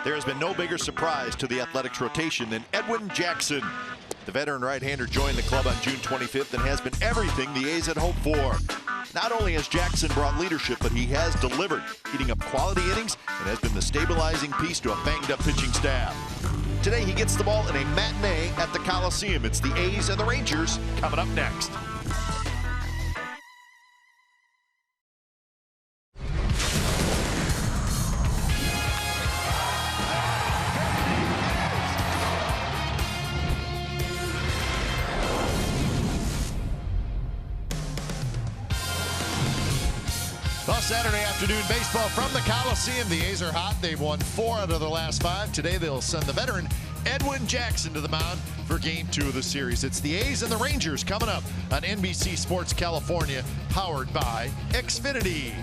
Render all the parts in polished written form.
There has been no bigger surprise to the Athletics rotation than Edwin Jackson. The veteran right-hander joined the club on June 25th and has been everything the A's had hoped for. Not only has Jackson brought leadership, but he has delivered, eating up quality innings and has been the stabilizing piece to a banged-up pitching staff. Today he gets the ball in a matinee at the Coliseum. It's the A's and the Rangers coming up next. Well, Saturday afternoon baseball from the Coliseum. The A's are hot. They've won 4 out of their last 5. Today they'll send the veteran Edwin Jackson to the mound for Game 2 of the series. It's the A's and the Rangers coming up on NBC Sports California, powered by Xfinity.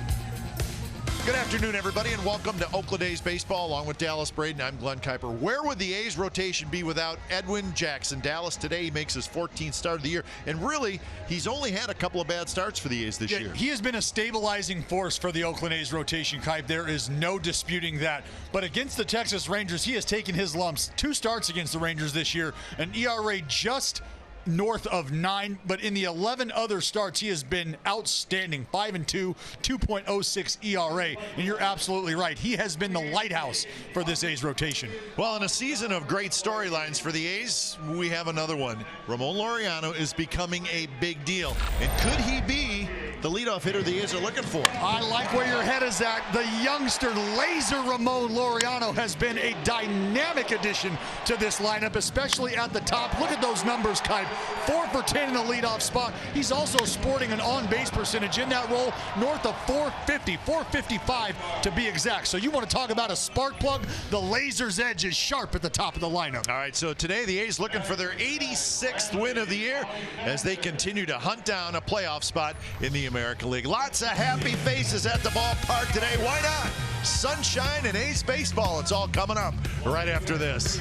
Good afternoon, everybody, and welcome to Oakland A's baseball. Along with Dallas Braden, I'm Glenn Kuiper. Where would the A's rotation be without Edwin Jackson? Dallas, today he makes his 14th start of the year, and really, he's only had a couple of bad starts for the A's this year. He has been a stabilizing force for the Oakland A's rotation, Kuip. There is no disputing that. But against the Texas Rangers, he has taken his lumps. 2 starts against the Rangers this year, an ERA just north of 9, but in the 11 other starts, he has been outstanding. 5-2, 2.06 ERA, and you're absolutely right. He has been the lighthouse for this A's rotation. Well, in a season of great storylines for the A's, we have another one. Ramon Laureano is becoming a big deal, and could he be the leadoff hitter the A's are looking for? I like where your head is at. The youngster laser Ramon Laureano has been a dynamic addition to this lineup, especially at the top. Look at those numbers, Kuip. 4 for 10 in the leadoff spot. He's also sporting an on-base percentage in that role north of 450, 455 to be exact. So you want to talk about a spark plug? The laser's edge is sharp at the top of the lineup. All right, so today the A's looking for their 86th win of the year as they continue to hunt down a playoff spot in the American League. Lots of happy faces at the ballpark today. Why not? Sunshine and A's baseball. It's all coming up right after this.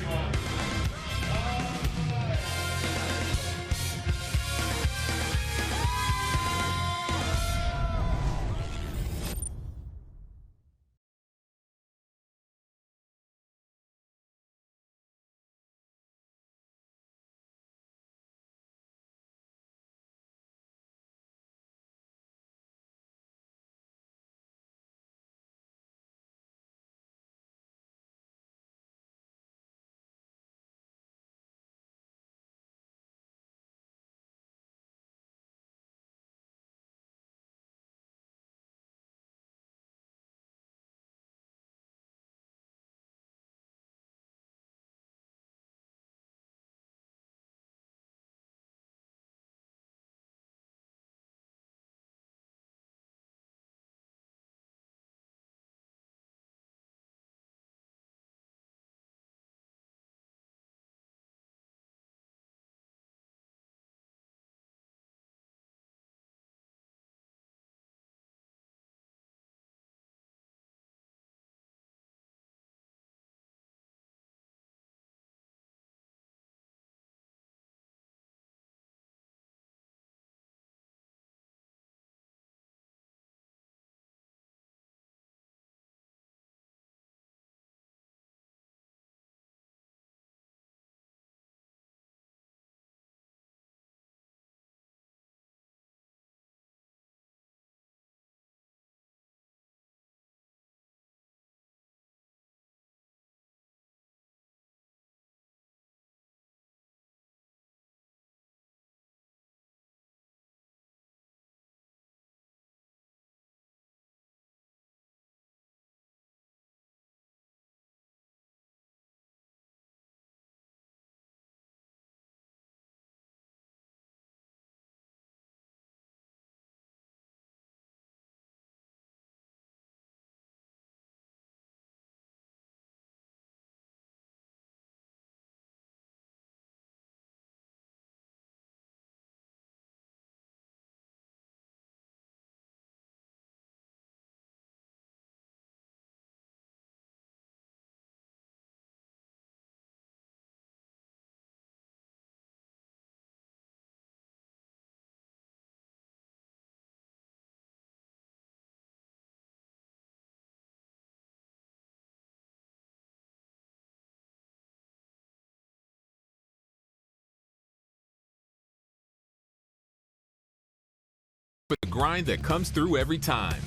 for the grind that comes through every time.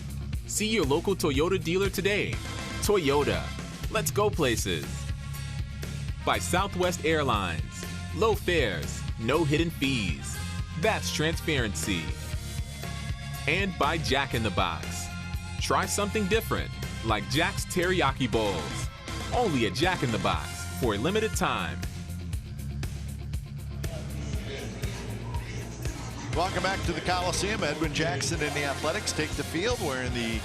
See your local Toyota dealer today. Toyota, let's go places. By Southwest Airlines. Low fares, no hidden fees. That's transparency. And by Jack in the Box. Try something different, like Jack's Teriyaki Bowls. Only at Jack in the Box for a limited time. Welcome back to the Coliseum. Edwin Jackson and the Athletics take the field wearing the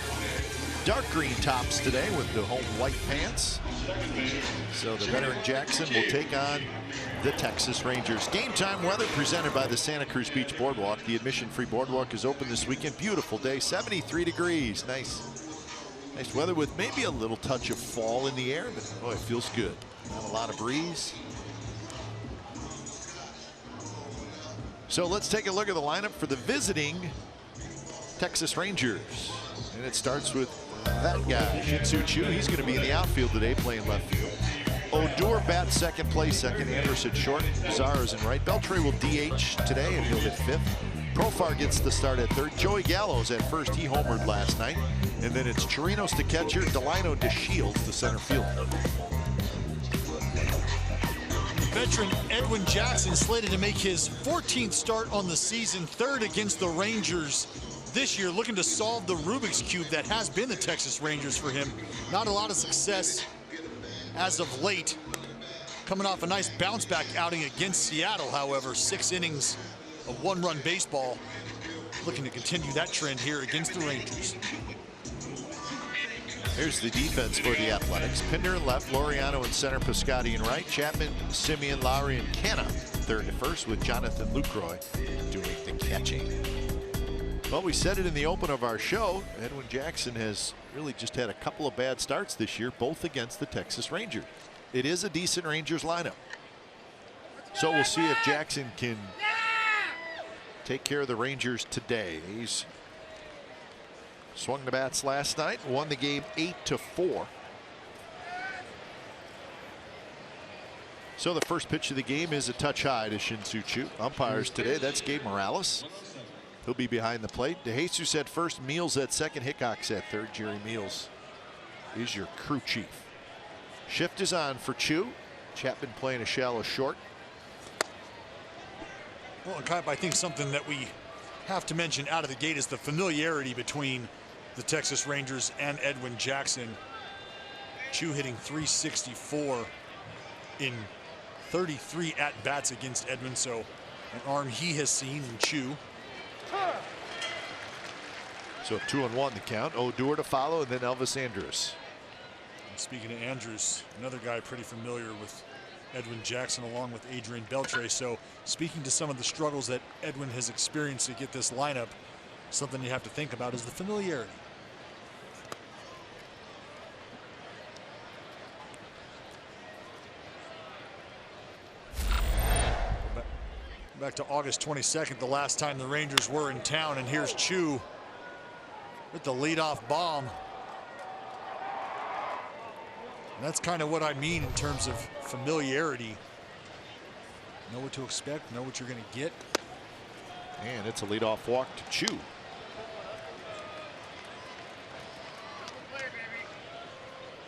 dark green tops today with the home white pants. So the veteran Jackson will take on the Texas Rangers. Game time weather presented by the Santa Cruz Beach Boardwalk. The admission-free boardwalk is open this weekend. Beautiful day, 73 degrees. Nice weather with maybe a little touch of fall in the air, but boy, it feels good. Not a lot of breeze. So let's take a look at the lineup for the visiting Texas Rangers. And it starts with that guy, Shin-Soo Choo. He's going to be in the outfield today playing left field. Odor bats second place, second. Anderson short. Zara's in right. Beltre will DH today and he'll hit fifth. Profar gets the start at third. Joey Gallo's at first. He homered last night. And then it's Chirinos to catcher. Delino to Shields the center fielder. Veteran Edwin Jackson slated to make his 14th start on the season, third against the Rangers this year, looking to solve the Rubik's Cube that has been the Texas Rangers for him. Not a lot of success as of late. Coming off a nice bounce back outing against Seattle, however, 6 innings of one-run baseball. Looking to continue that trend here against the Rangers. Here's the defense for the Athletics. Pinder in left, Laureano in center, Piscotti in right, Chapman, Simeon, Lowry, and Canna third to first, with Jonathan Lucroy doing the catching. Well, we said it in the open of our show. Edwin Jackson has really just had a couple of bad starts this year, both against the Texas Rangers. It is a decent Rangers lineup. So we'll see if Jackson can take care of the Rangers today. He's swung the bats last night, won the game 8-4. So the first pitch of the game is a touch high to Shin-Soo Choo. Umpires today, that's Gabe Morales. He'll be behind the plate. DeJesus at first, Meals at second, Hickox at third. Jerry Meals is your crew chief. Shift is on for Choo. Chapman playing a shallow short. Well, I think something that we have to mention out of the gate is the familiarity between the Texas Rangers and Edwin Jackson. Choo hitting .364 in 33 at-bats against Edwin, so an arm he has seen in Choo. So 2-1 the count. Odor to follow, and then Elvis Andrus. And speaking of Andrus, another guy pretty familiar with Edwin Jackson along with Adrian Beltre. So speaking to some of the struggles that Edwin has experienced to get this lineup, something you have to think about is the familiarity. Back to August 22nd, the last time the Rangers were in town, and here's Choo with the leadoff bomb. And that's kind of what I mean in terms of familiarity. Know what to expect, know what you're going to get. And it's a leadoff walk to Choo.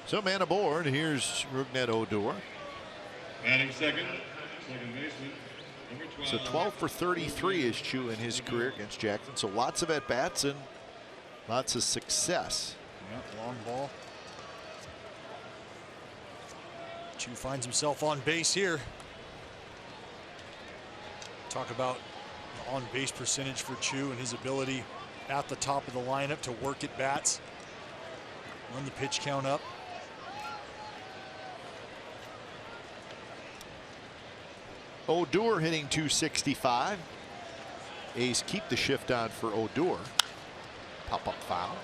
So man aboard, here's Rougned Odor. Batting second baseman. So 12 for 33 is Choo in his career against Jackson. So lots of at-bats and lots of success. Yeah, long ball. Choo finds himself on base here. Talk about the on-base percentage for Choo and his ability at the top of the lineup to work at bats. Run the pitch count up. Odor hitting .265. A's keep the shift on for Odor. Pop-up foul.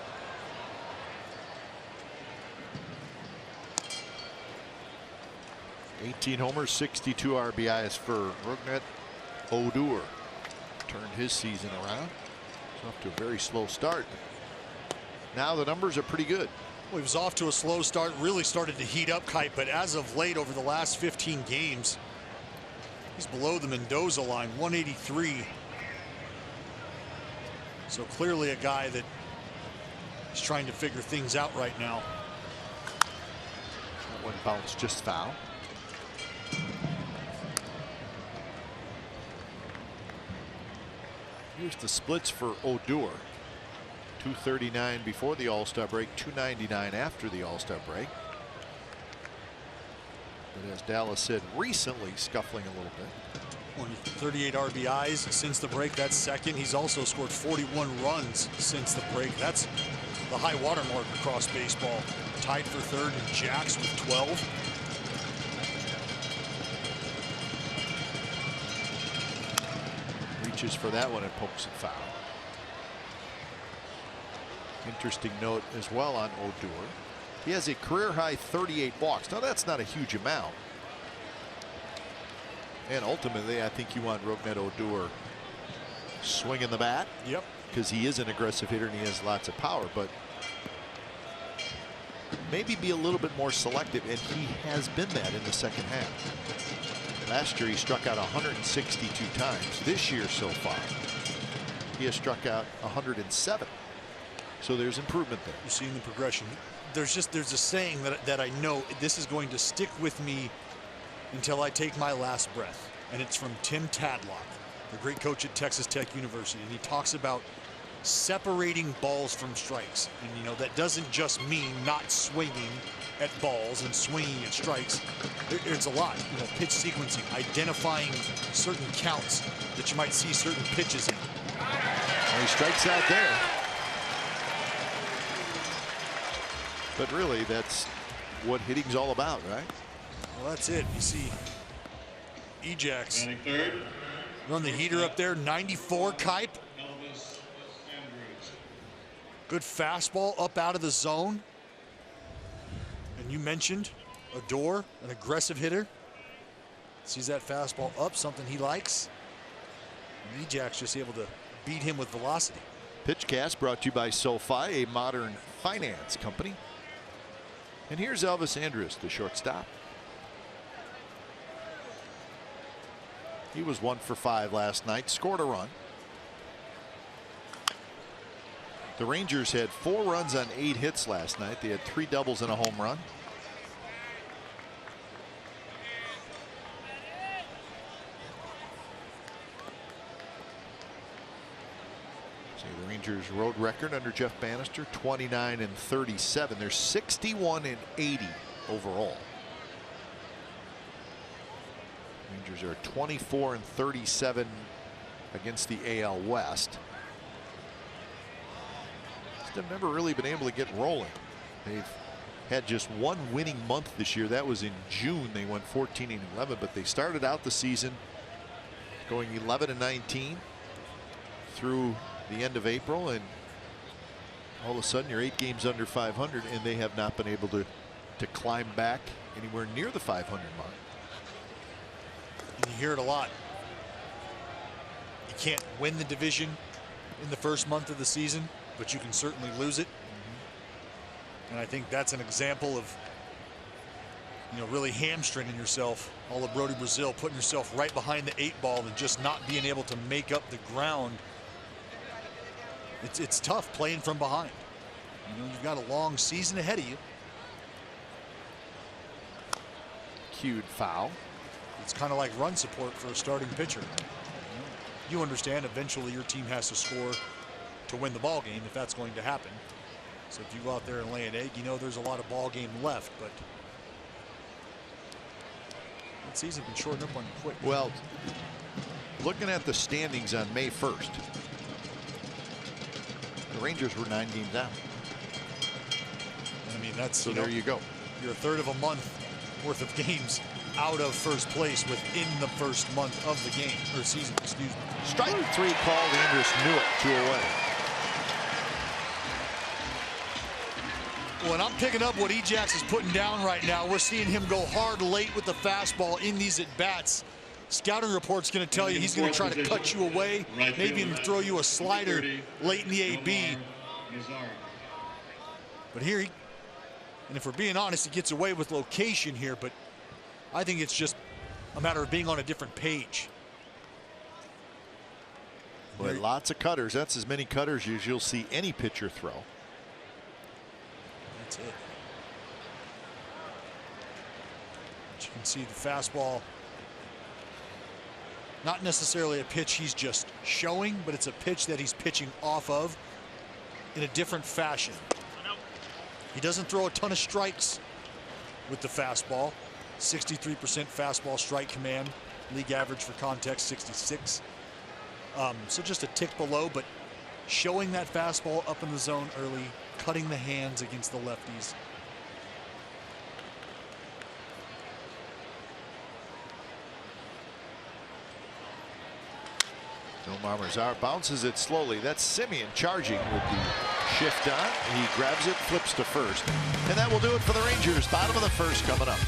'18 homers, 62 RBIs for Rougned Odor. Turned his season around. It's off to a very slow start. Now the numbers are pretty good. Well, he was off to a slow start, really started to heat up, Kite, but as of late, over the last 15 games, he's below the Mendoza line, 183. So clearly a guy that is trying to figure things out right now. That one bounced just foul. Here's the splits for Odor. 239 before the All-Star break, 299 after the All-Star break. But as Dallas said, recently scuffling a little bit. 38 RBIs since the break. That's second. He's also scored 41 runs since the break. That's the high water mark across baseball. Tied for third in Jax with 12. Reaches for that one and pokes it foul. Interesting note as well on Odor. He has a career high 38 walks. Now that's not a huge amount. And ultimately, I think you want Rougned Odor swinging the bat. Yep. Because he is an aggressive hitter and he has lots of power. But maybe be a little bit more selective, and he has been that in the second half. Last year he struck out 162 times. This year so far he has struck out 107. So there's improvement there. You're seeing the progression. There's a saying that I know this is going to stick with me until I take my last breath, and it's from Tim Tadlock, the great coach at Texas Tech University, and he talks about separating balls from strikes. And you know, that doesn't just mean not swinging at balls and swinging at strikes. There's a lot, you know, pitch sequencing, identifying certain counts that you might see certain pitches in. And he strikes out there. But really, that's what hitting's all about, right? Well, that's it. You see Ajax Batting third. run the heater up there. 94 Kipe. Good fastball up out of the zone. And you mentioned Odor, an aggressive hitter. Sees that fastball up, something he likes. And Ajax just able to beat him with velocity. Pitchcast brought to you by SoFi, a modern finance company. And here's Elvis Andrus, the shortstop. He was 1 for 5 last night, scored a run. The Rangers had 4 runs on 8 hits last night. They had 3 doubles and a home run. See the Rangers road record under Jeff Bannister, 29-37. They're 61-80 overall. Rangers are 24-37 against the AL West. They've never really been able to get rolling. They've had just 1 winning month this year. That was in June. They went 14-11, but they started out the season going 11-19 through the end of April, and all of a sudden you're 8 games under 500, and they have not been able to climb back anywhere near the 500 mark. And you hear it a lot. You can't win the division in the first month of the season, but you can certainly lose it. And I think that's an example of, you know, really hamstringing yourself. All of Brody Brazil, putting yourself right behind the 8 ball and just not being able to make up the ground. It's tough playing from behind. You know, you've got a long season ahead of you. Cued foul. It's kind of like run support for a starting pitcher. You understand eventually your team has to score to win the ball game if that's going to happen. So if you go out there and lay an egg, you know there's a lot of ball game left, but that season can shorten up on you quick. Well, looking at the standings on May 1st, the Rangers were 9 games out. I mean, that's, so there you go. You're a third of a month worth of games out of first place within the first month of the game or season, excuse me. Strike 3 called. Andrus knew it, 2 away. Well, and I'm picking up what Ajax is putting down right now. We're seeing him go hard late with the fastball in these at-bats. Scouting report's going to tell you he's going to try to cut you away, maybe even throw you a slider late in the AB. But here, and if we're being honest, he gets away with location here, but I think it's just a matter of being on a different page. Boy, lots of cutters. That's as many cutters as you'll see any pitcher throw. That's it. But you can see the fastball, not necessarily a pitch he's just showing, but it's a pitch that he's pitching off of in a different fashion. He doesn't throw a ton of strikes with the fastball. 63% fastball strike command. League average for context 66. So just a tick below, but showing that fastball up in the zone early, cutting the hands against the lefties. Nomar Mazar bounces it slowly. That's Simeon charging with the shift on. He grabs it, flips to first. And that will do it for the Rangers. Bottom of the first coming up.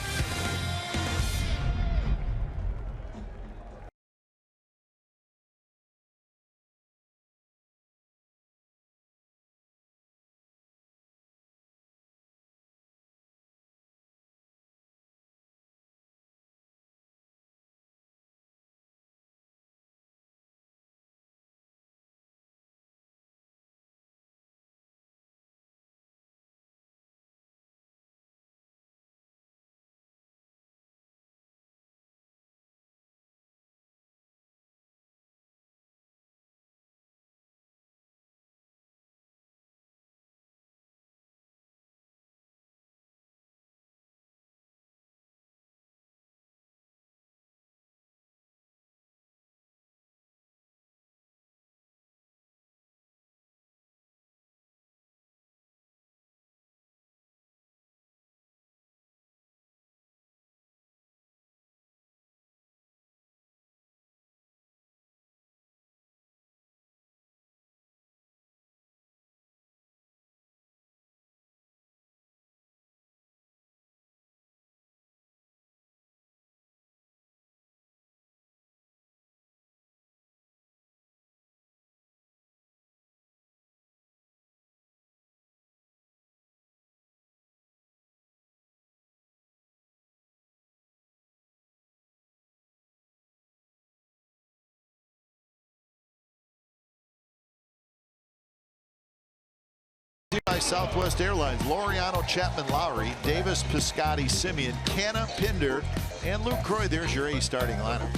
By Southwest Airlines, Laureano, Chapman, Lowry, Davis, Piscotty, Simeon, Canna, Pinder, and Luke Croy. There's your A starting lineup.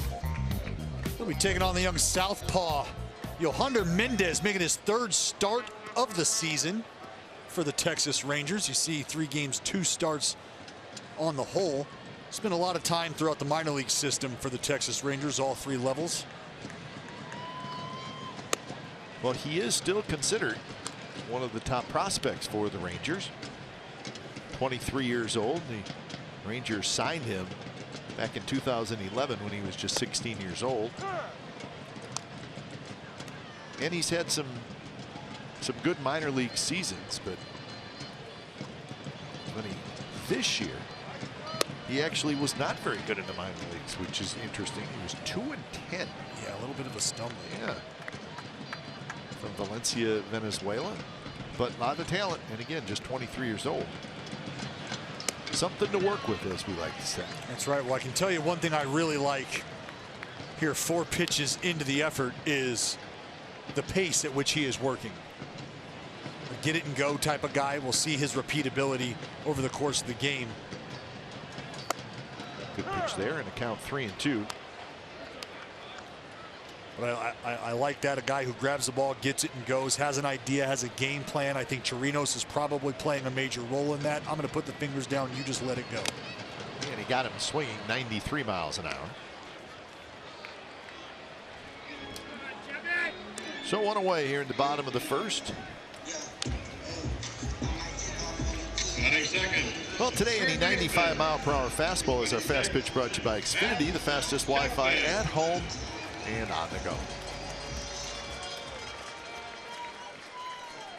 We'll be taking on the young southpaw, Yohander Mendez, making his third start of the season for the Texas Rangers. You see 3 games, 2 starts on the whole. Spent a lot of time throughout the minor league system for the Texas Rangers, all 3 levels. Well, he is still considered one of the top prospects for the Rangers. 23 years old. The Rangers signed him back in 2011 when he was just 16 years old. And he's had some good minor league seasons, but this year he actually was not very good in the minor leagues, which is interesting. He was 2-10. Yeah, a little bit of a stumble. Yeah. From Valencia, Venezuela, but a lot of talent, and again, just 23 years old. Something to work with, as we like to say. That's right. Well, I can tell you one thing I really like here, 4 pitches into the effort, is the pace at which he is working. A get it and go type of guy. We'll see his repeatability over the course of the game. Good pitch there, and a count 3-2. But I like that, a guy who grabs the ball, gets it and goes, has an idea, has a game plan. I think Chirinos is probably playing a major role in that. I'm going to put the fingers down, you just let it go. And he got him swinging 93 miles an hour. So 1 away here in the bottom of the first. Well, today any 95-mile-per-hour fastball is our fast pitch, brought to you by Xfinity, the fastest Wi-Fi at home and on the go.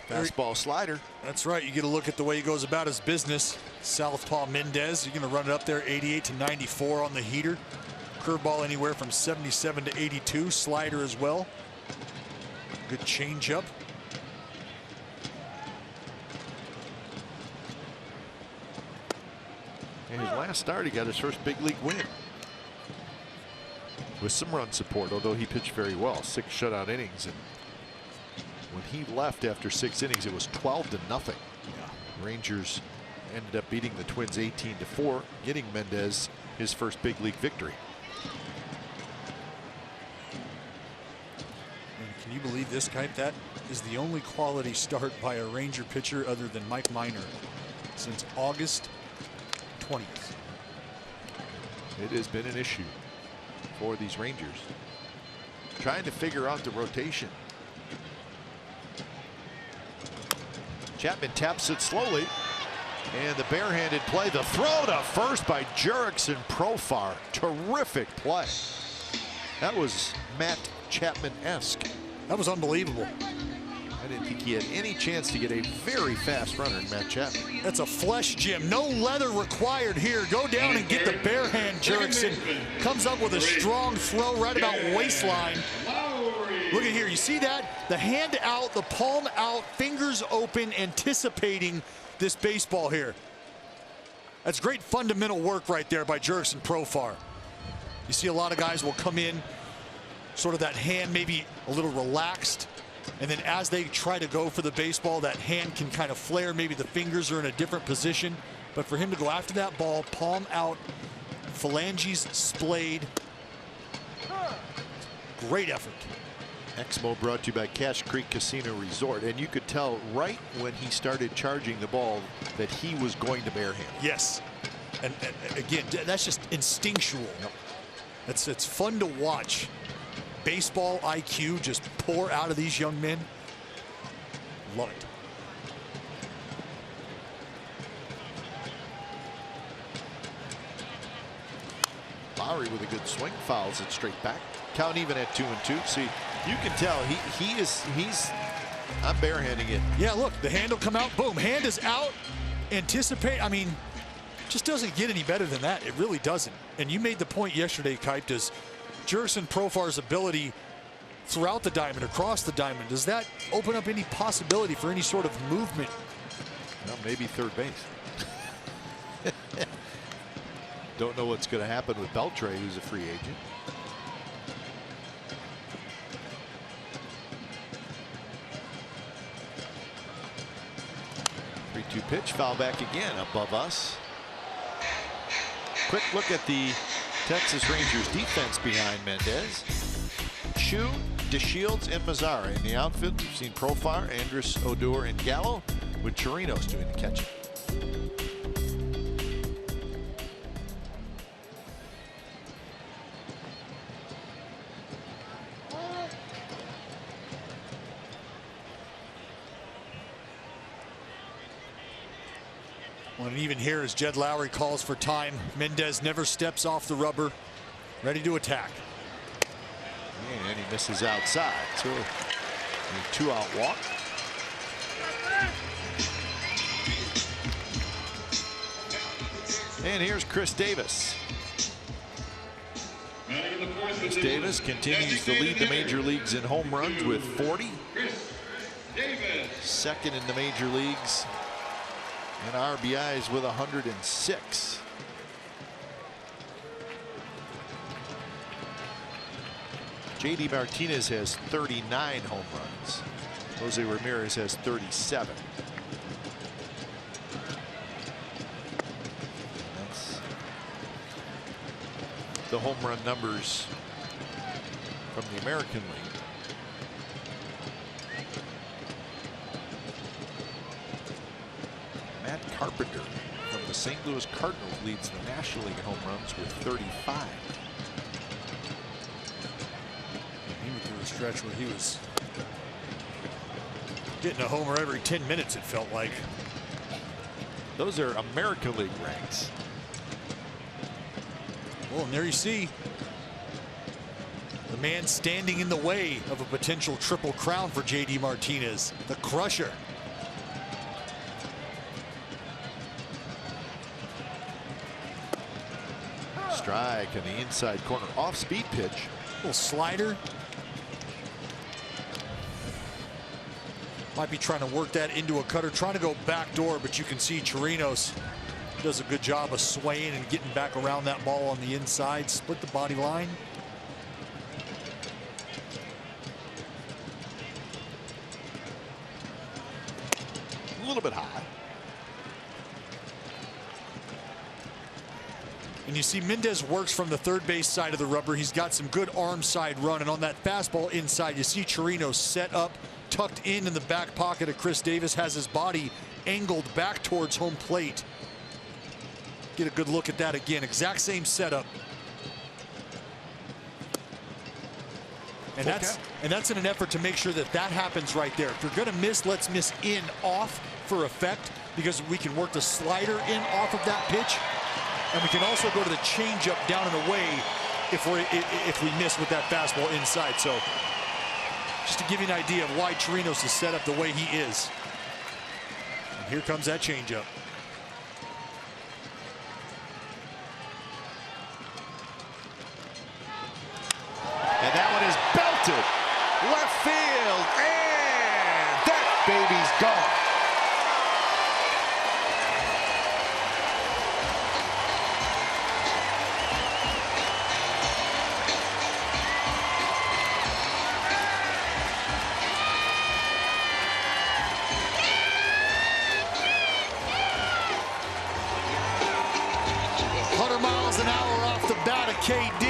Fastball slider. That's right. You get a look at the way he goes about his business. Southpaw Mendez, you're going to run it up there, 88 to 94 on the heater. Curveball anywhere from 77 to 82. Slider as well. Good changeup. In his last start, he got his first big league win. with some run support, although he pitched very well. 6 shutout innings, and when he left after 6 innings, it was 12-0. Yeah. Rangers ended up beating the Twins 18-4, getting Mendez his first big league victory. And can you believe this, Kite? That is the only quality start by a Ranger pitcher other than Mike Minor since August 20th. It has been an issue for these Rangers, trying to figure out the rotation. Chapman taps it slowly, and the barehanded play, the throw to first by Jurickson Profar. Terrific play. That was Matt Chapman-esque. That was unbelievable. I didn't think he had any chance to get a very fast runner in Matt Chapman. That's a flesh gym. No leather required here. Go down and get the bare hand. Jurickson comes up with a strong throw right about waistline. Look at here. You see that? The hand out, the palm out, fingers open, anticipating this baseball here. That's great fundamental work right there by Jurickson Profar. You see a lot of guys will come in, sort of that hand maybe a little relaxed, and then as they try to go for the baseball, that hand can kind of flare. Maybe the fingers are in a different position. But for him to go after that ball, palm out, phalanges splayed. Great effort. Exmo brought to you by Cache Creek Casino Resort. And you could tell right when he started charging the ball that he was going to barehand. Yes. And again, that's just instinctual. Yep. It's fun to watch. Baseball IQ just pour out of these young men. Love it. Lowry with a good swing, fouls it straight back. Count even at 2-2. See, you can tell I'm barehanding it. Yeah, look, the hand will come out, boom, hand is out. Anticipate, I mean, just doesn't get any better than that. It really doesn't. And you made the point yesterday, Kite, does Jurickson Profar's ability throughout the diamond, across the diamond, does that open up any possibility for any sort of movement? Well, maybe third base. Don't know what's going to happen with Beltre, who's a free agent. Three-two pitch, foul back again above us. Quick look at the Texas Rangers defense behind Mendez. Chu, DeShields, and Mazzara in the outfield. We've seen Profar, Andrus, Odor, and Gallo, with Chirinos doing the catching. Well, and even here as Jed Lowry calls for time, Mendez never steps off the rubber, ready to attack. And he misses outside, so a 2-out walk. And here's Chris Davis. Chris Davis continues to lead the major leagues in home runs with 40. Second in the major leagues in RBIs with 106. J.D. Martinez has 39 home runs. Jose Ramirez has 37. That's the home run numbers from the American League. Matt Carpenter from the St. Louis Cardinals leads the National League in home runs with 35. He went through a stretch where he was getting a homer every 10 minutes, it felt like. Those are American League ranks. Well, and there you see the man standing in the way of a potential triple crown for J.D. Martinez, the crusher. Strike in the inside corner, off speed pitch. Little slider. Might be trying to work that into a cutter, trying to go backdoor, but you can see Chirinos does a good job of swaying and getting back around that ball on the inside. Split the body line. little bit high. And you see Mendez works from the third base side of the rubber. He's got some good arm side run. And on that fastball inside, you see Chirino set up, tucked in the back pocket of Chris Davis, has his body angled back towards home plate. Get a good look at that again. Exact same setup. And that's in an effort to make sure that that happens right there. If you're going to miss, let's miss in off for effect, because we can work the slider in off of that pitch. And we can also go to the changeup down and away if we miss with that fastball inside. So just to give you an idea of why Chirinos is set up the way he is. And here comes that changeup. And that one is belted left field, and that baby's gone. Miles an hour off the bat of KD.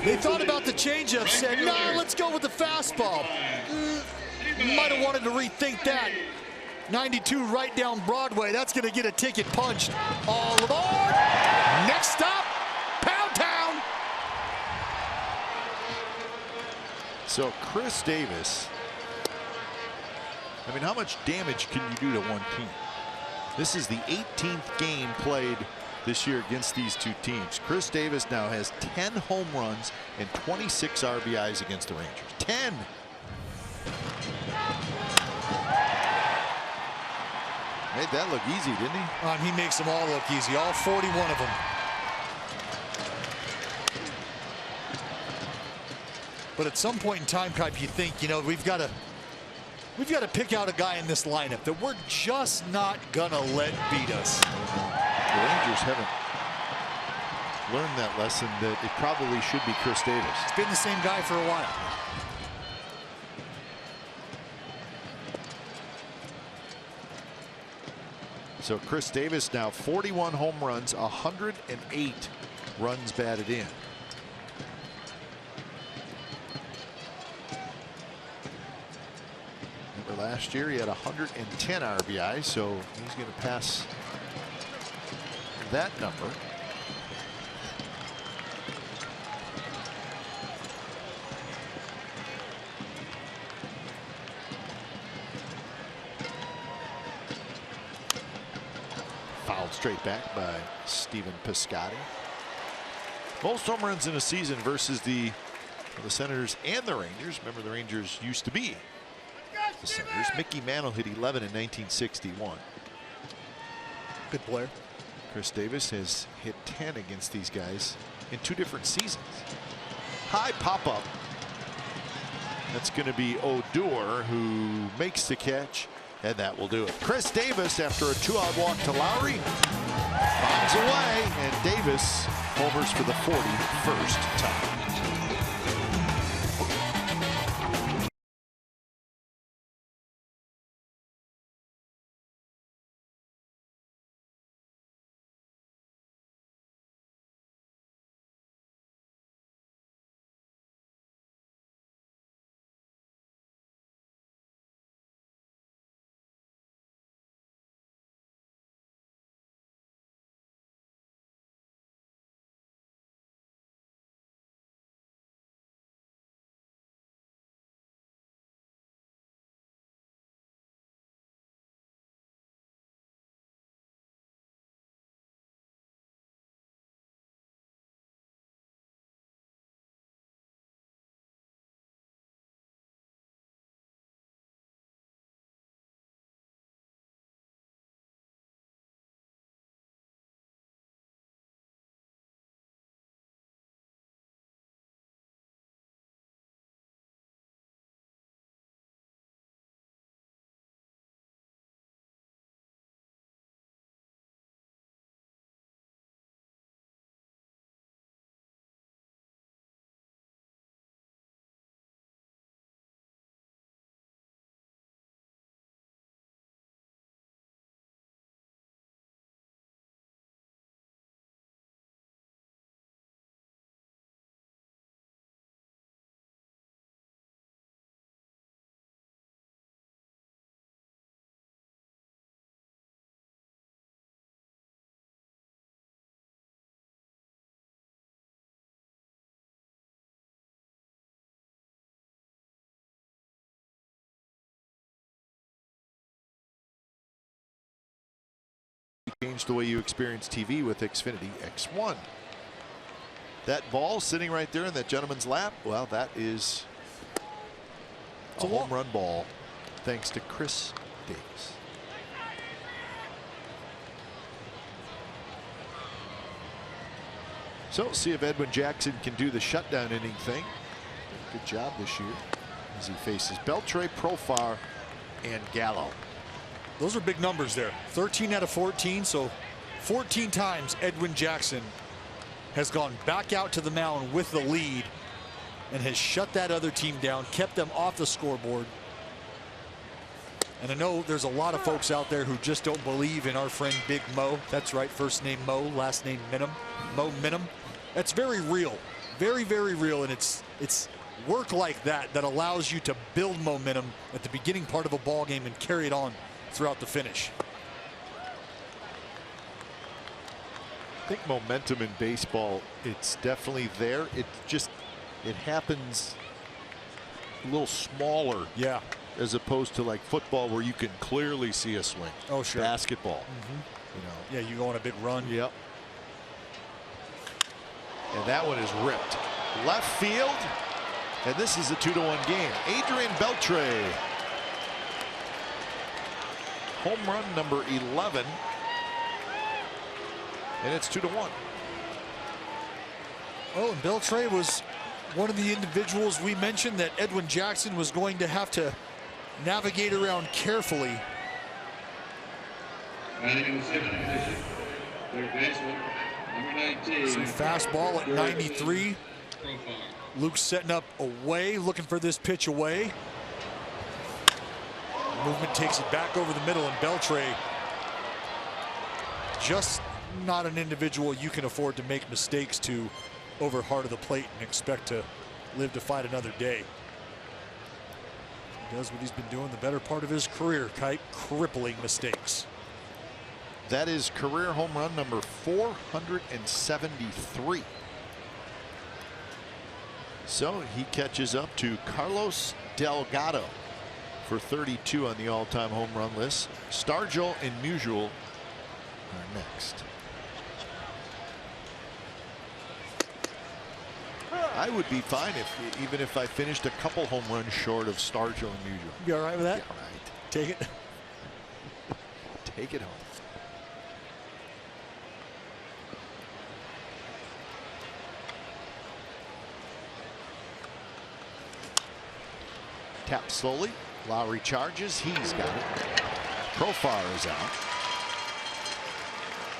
They thought about the changeup, said, no, let's go with the fastball. Might have wanted to rethink that. 92 right down Broadway. That's going to get a ticket punched. All aboard. Next stop, Pound Town. So Chris Davis, I mean, how much damage can you do to one team? This is the 18th game played this year against these two teams. Chris Davis now has 10 home runs and 26 RBIs against the Rangers. 10. Made that look easy, didn't he? He makes them all look easy, all 41 of them. But at some point in time, Kipe, you think, you know, we've got to pick out a guy in this lineup that we're just not gonna let beat us. The Rangers haven't learned that lesson, that it probably should be Chris Davis. It's been the same guy for a while. So Chris Davis now 41 home runs, 108 runs batted in. Remember last year he had 110 RBI, so he's going to pass that number. Fouled straight back by Stephen Piscotty. Most home runs in a season versus the Senators and the Rangers. Remember, the Rangers used to be the Senators. Mickey Mantle hit 11 in 1961. Good player. Chris Davis has hit 10 against these guys in 2 different seasons. High pop-up. That's going to be Odor, who makes the catch, and that will do it. Chris Davis, after a 2-out walk to Lowry, bombs away, and Davis homers for the 41st time. change the way you experience TV with Xfinity X1. That ball sitting right there in that gentleman's lap, well, that is a home run ball, thanks to Chris Davis. So see if Edwin Jackson can do the shutdown inning thing. Good job this year as he faces Beltre, Profar, and Gallo. Those are big numbers there. 13 out of 14, so 14 times Edwin Jackson has gone back out to the mound with the lead and has shut that other team down, kept them off the scoreboard. And I know there's a lot of folks out there who just don't believe in our friend Big Mo. That's right, first name Mo, last name Minim. Mo Minim. That's very real, very, very real, and it's work like that that allows you to build momentum at the beginning part of a ball game and carry it on throughout the finish. I think momentum in baseball, it's definitely there. It happens a little smaller. Yeah. As opposed to like football where you can clearly see a swing. Oh, sure. Basketball. You know. Yeah, you go on a big run. Yep. And that one is ripped. Left field. And this is a 2-1 game. Adrian Beltre. Home run number 11. And it's 2-1. Oh, and Beltre was one of the individuals we mentioned that Edwin Jackson was going to have to navigate around carefully. Batting in the second position, third baseman, number 19. Some fastball at 93. Profile. Luke's setting up away, looking for this pitch away. Movement takes it back over the middle, and Beltre just not an individual you can afford to make mistakes to over hard of the plate and expect to live to fight another day. He does what he's been doing the better part of his career, Kite, crippling mistakes. That is career home run number 473. So he catches up to Carlos Delgado for 32 on the all-time home run list. Stargell and Musial are next. I would be fine even if I finished a couple home runs short of Stargell and Musial. You all right with that? Yeah, right. Take it. Take it home. Tap slowly. Lowry charges. He's got it. Profar is out.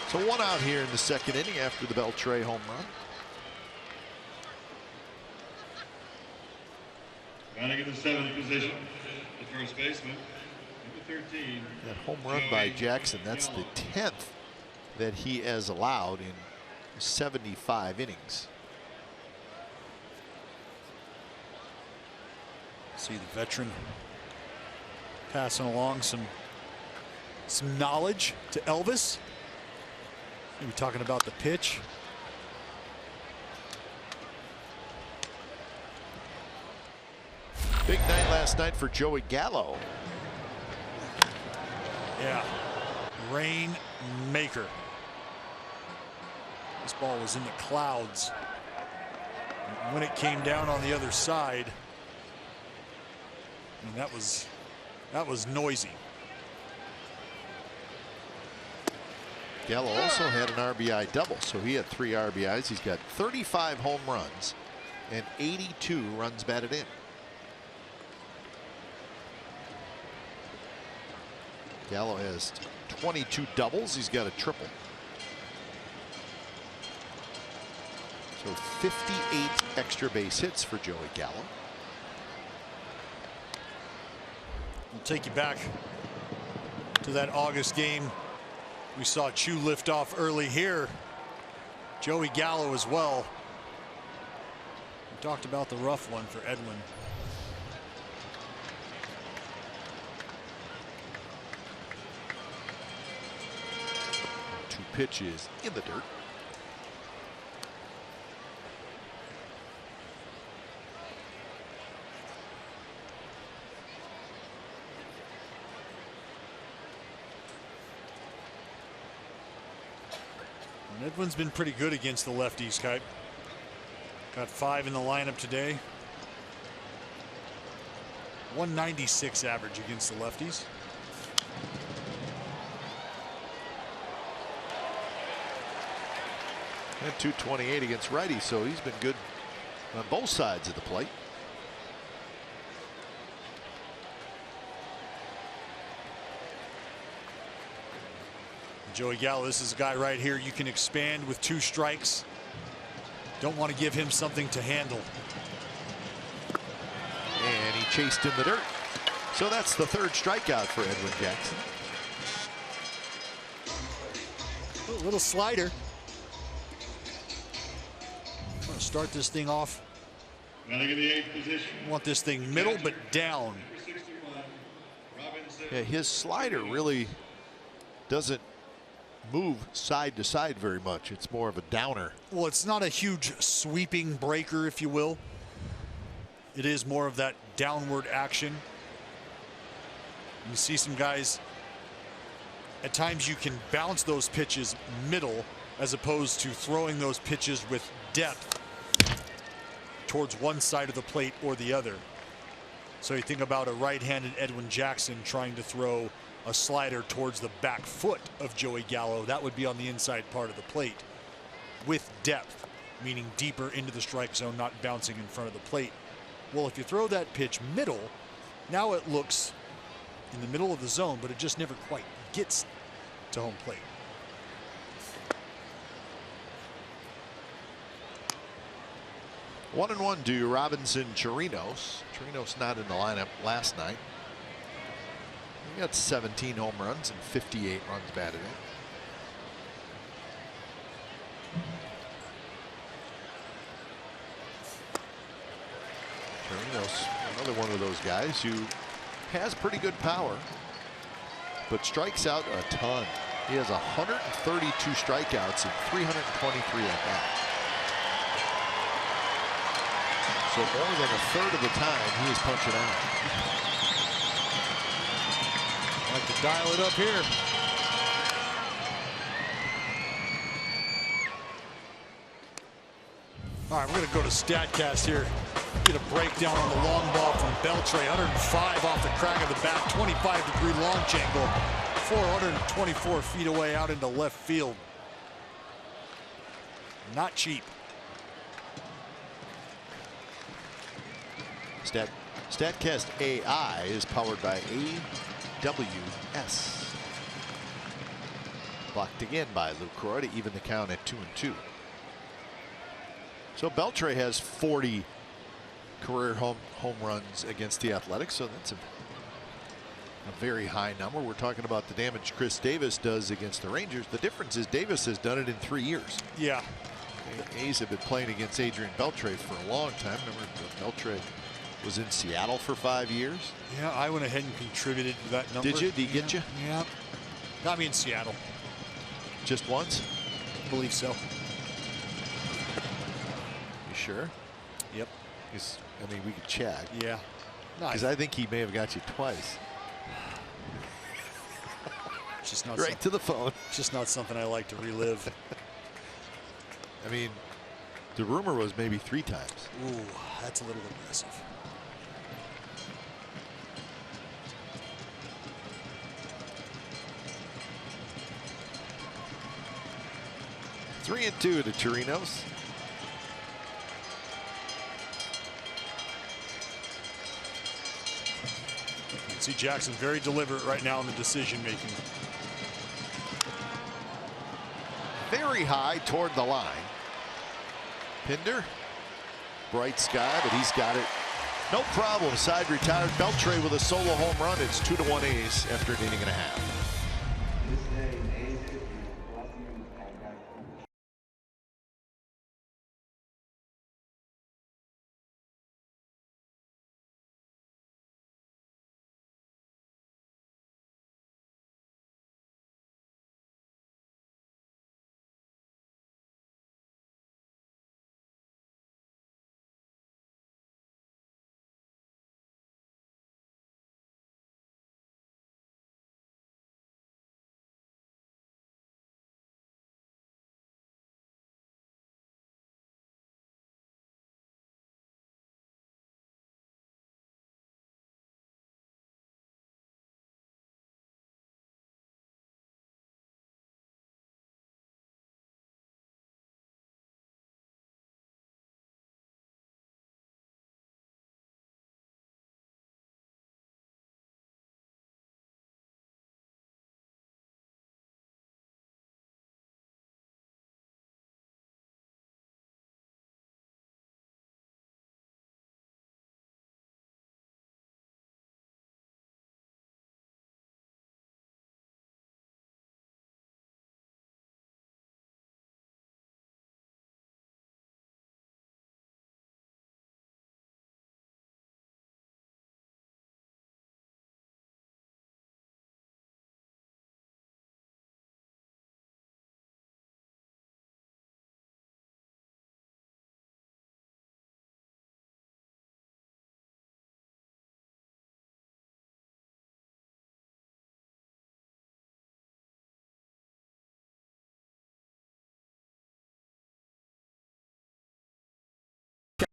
So one out here in the second inning after the Beltre home run. Batting in the seventh position, the first baseman, number 13. That home run by Jackson, that's the 10th that he has allowed in 75 innings. See the veteran passing along some knowledge to Elvis. Maybe talking about the pitch. Big night last night for Joey Gallo. Yeah, rainmaker. This ball was in the clouds. And when it came down on the other side, I mean, that was noisy. Gallo also had an RBI double, so he had 3 RBIs. He's got 35 home runs and 82 runs batted in. Gallo has 22 doubles. He's got a triple. So 58 extra base hits for Joey Gallo. We'll take you back to that August game. We saw Chu lift off early here. Joey Gallo as well. We talked about the rough one for Edwin. 2 pitches in the dirt. Edwin's been pretty good against the lefties, Kite. Got 5 in the lineup today. 196 average against the lefties. And 228 against righties, so he's been good on both sides of the plate. Joey Gallo, this is a guy right here you can expand with 2 strikes. Don't want to give him something to handle. And he chased in the dirt. So that's the 3rd strikeout for Edwin Jackson. A little slider. I'm going to start this thing off. Running in the 8th position. Want this thing middle but down. Yeah, his slider really doesn't move side to side very much. It's more of a downer. Well, it's not a huge sweeping breaker, if you will. It is more of that downward action. You see some guys, at times you can bounce those pitches middle as opposed to throwing those pitches with depth towards one side of the plate or the other. So you think about a right-handed Edwin Jackson trying to throw a slider towards the back foot of Joey Gallo. That would be on the inside part of the plate with depth, meaning deeper into the strike zone, not bouncing in front of the plate. Well, if you throw that pitch middle, now it looks in the middle of the zone, but it just never quite gets to home plate. One and one to Robinson Chirinos. Chirinos not in the lineup last night. He got 17 home runs and 58 runs batted in. Chirinos, another one of those guys who has pretty good power, but strikes out a ton. He has 132 strikeouts and 323 at bat. So more than a third of the time he is punching out. I like to dial it up here. All right, we're going to go to StatCast here. Get a breakdown on the long ball from Beltre. 105 off the crack of the bat. 25-degree launch angle. 424 feet away out into left field. Not cheap. StatCast AI is powered by AWS. Blocked again by Luke Croy to even the count at 2-2. So Beltre has 40 career home runs against the Athletics, so that's a very high number. We're talking about the damage Chris Davis does against the Rangers. The difference is Davis has done it in 3 years. Yeah. The A's have been playing against Adrian Beltre for a long time. Remember, Beltre was in Seattle for 5 years. Yeah, I went ahead and contributed to that number. Did you? Did he get you? Yeah. Got me in Seattle. Just once? I believe so. You sure? Yep. I mean, we could check. Yeah. Because I think he may have got you twice. Just not right to the phone. Just not something I like to relive. I mean, the rumor was maybe 3 times. Ooh, that's a little aggressive. Three and 2 to Chirinos. You can see Jackson very deliberate right now in the decision making. Very high toward the line. Pinder, bright sky, but he's got it. No problem. Side retired. Beltre with a solo home run. It's 2-1 A's after an inning and a half.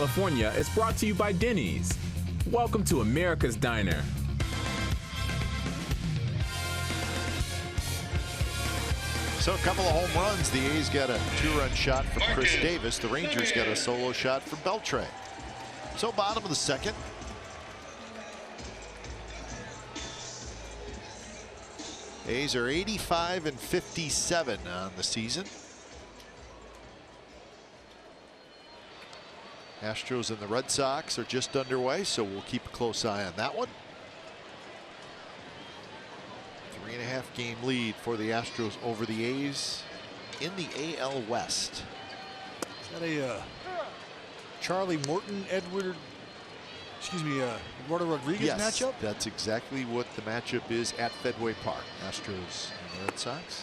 California is brought to you by Denny's. Welcome to America's Diner. So a couple of home runs. The A's got a 2-run shot from Chris Davis. The Rangers got a solo shot from Beltre. So bottom of the second. A's are 85 and 57 on the season. Astros and the Red Sox are just underway, so we'll keep a close eye on that one. 3.5 game lead for the Astros over the A's in the AL West. Is that a Charlie Morton, Eduardo Rodriguez matchup? That's exactly what the matchup is at Fenway Park. Astros and the Red Sox.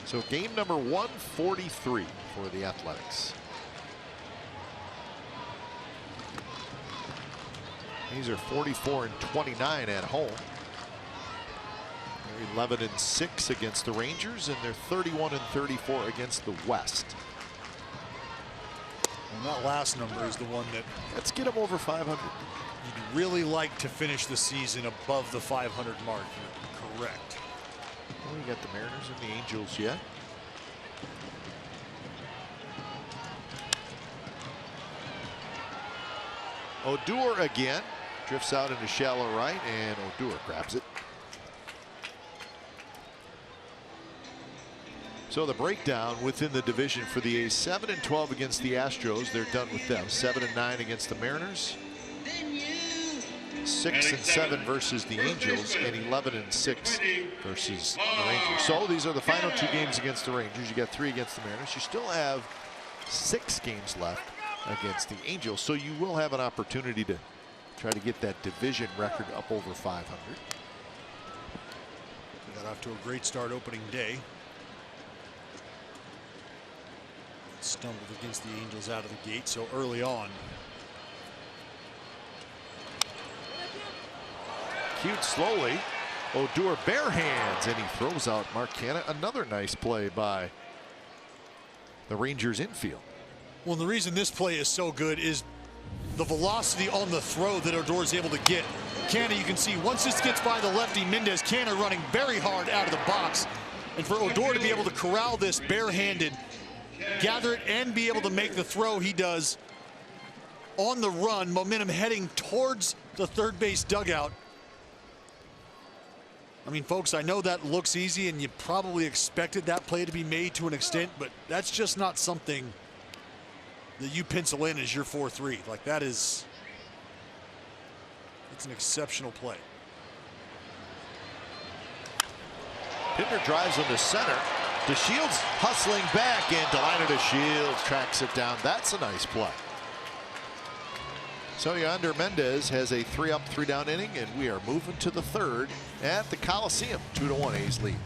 So game number 143 for the Athletics. These are 44 and 29 at home. They're 11 and 6 against the Rangers, and they're 31 and 34 against the West. And that last number is the one that, let's get them over 500. You'd really like to finish the season above the 500 mark. You're correct. Well, you got the Mariners and the Angels yet. Odor again. Drifts out into shallow right, and Odor grabs it. So the breakdown within the division for the A's: 7 and 12 against the Astros. They're done with them. 7 and 9 against the Mariners. 6 and 7 versus the Angels, and 11 and 6 versus the Rangers. So these are the final 2 games against the Rangers. You got 3 against the Mariners. You still have 6 games left against the Angels, so you will have an opportunity to try to get that division record up over 500. We got off to a great start opening day. Stumbled against the Angels out of the gate so early on. Cute slowly. Odor bare hands, and he throws out Mark Canha. Another nice play by the Rangers infield. Well, the reason this play is so good is the velocity on the throw that Odor is able to get. Canha, you can see once this gets by the lefty Mendez, Canha running very hard out of the box. And for Odor to be able to corral this barehanded, gather it, and be able to make the throw he does on the run, momentum heading towards the third base dugout. I mean, folks, I know that looks easy, and you probably expected that play to be made to an extent, but that's just not something that you pencil in as your 4-3. Like, that is, it's an exceptional play. Pinder drives into center. DeShields hustling back, and Delino DeShields tracks it down. That's a nice play. So Yonder Mendez has a 3-up, 3-down inning, and we are moving to the third at the Coliseum. 2-1 A's lead.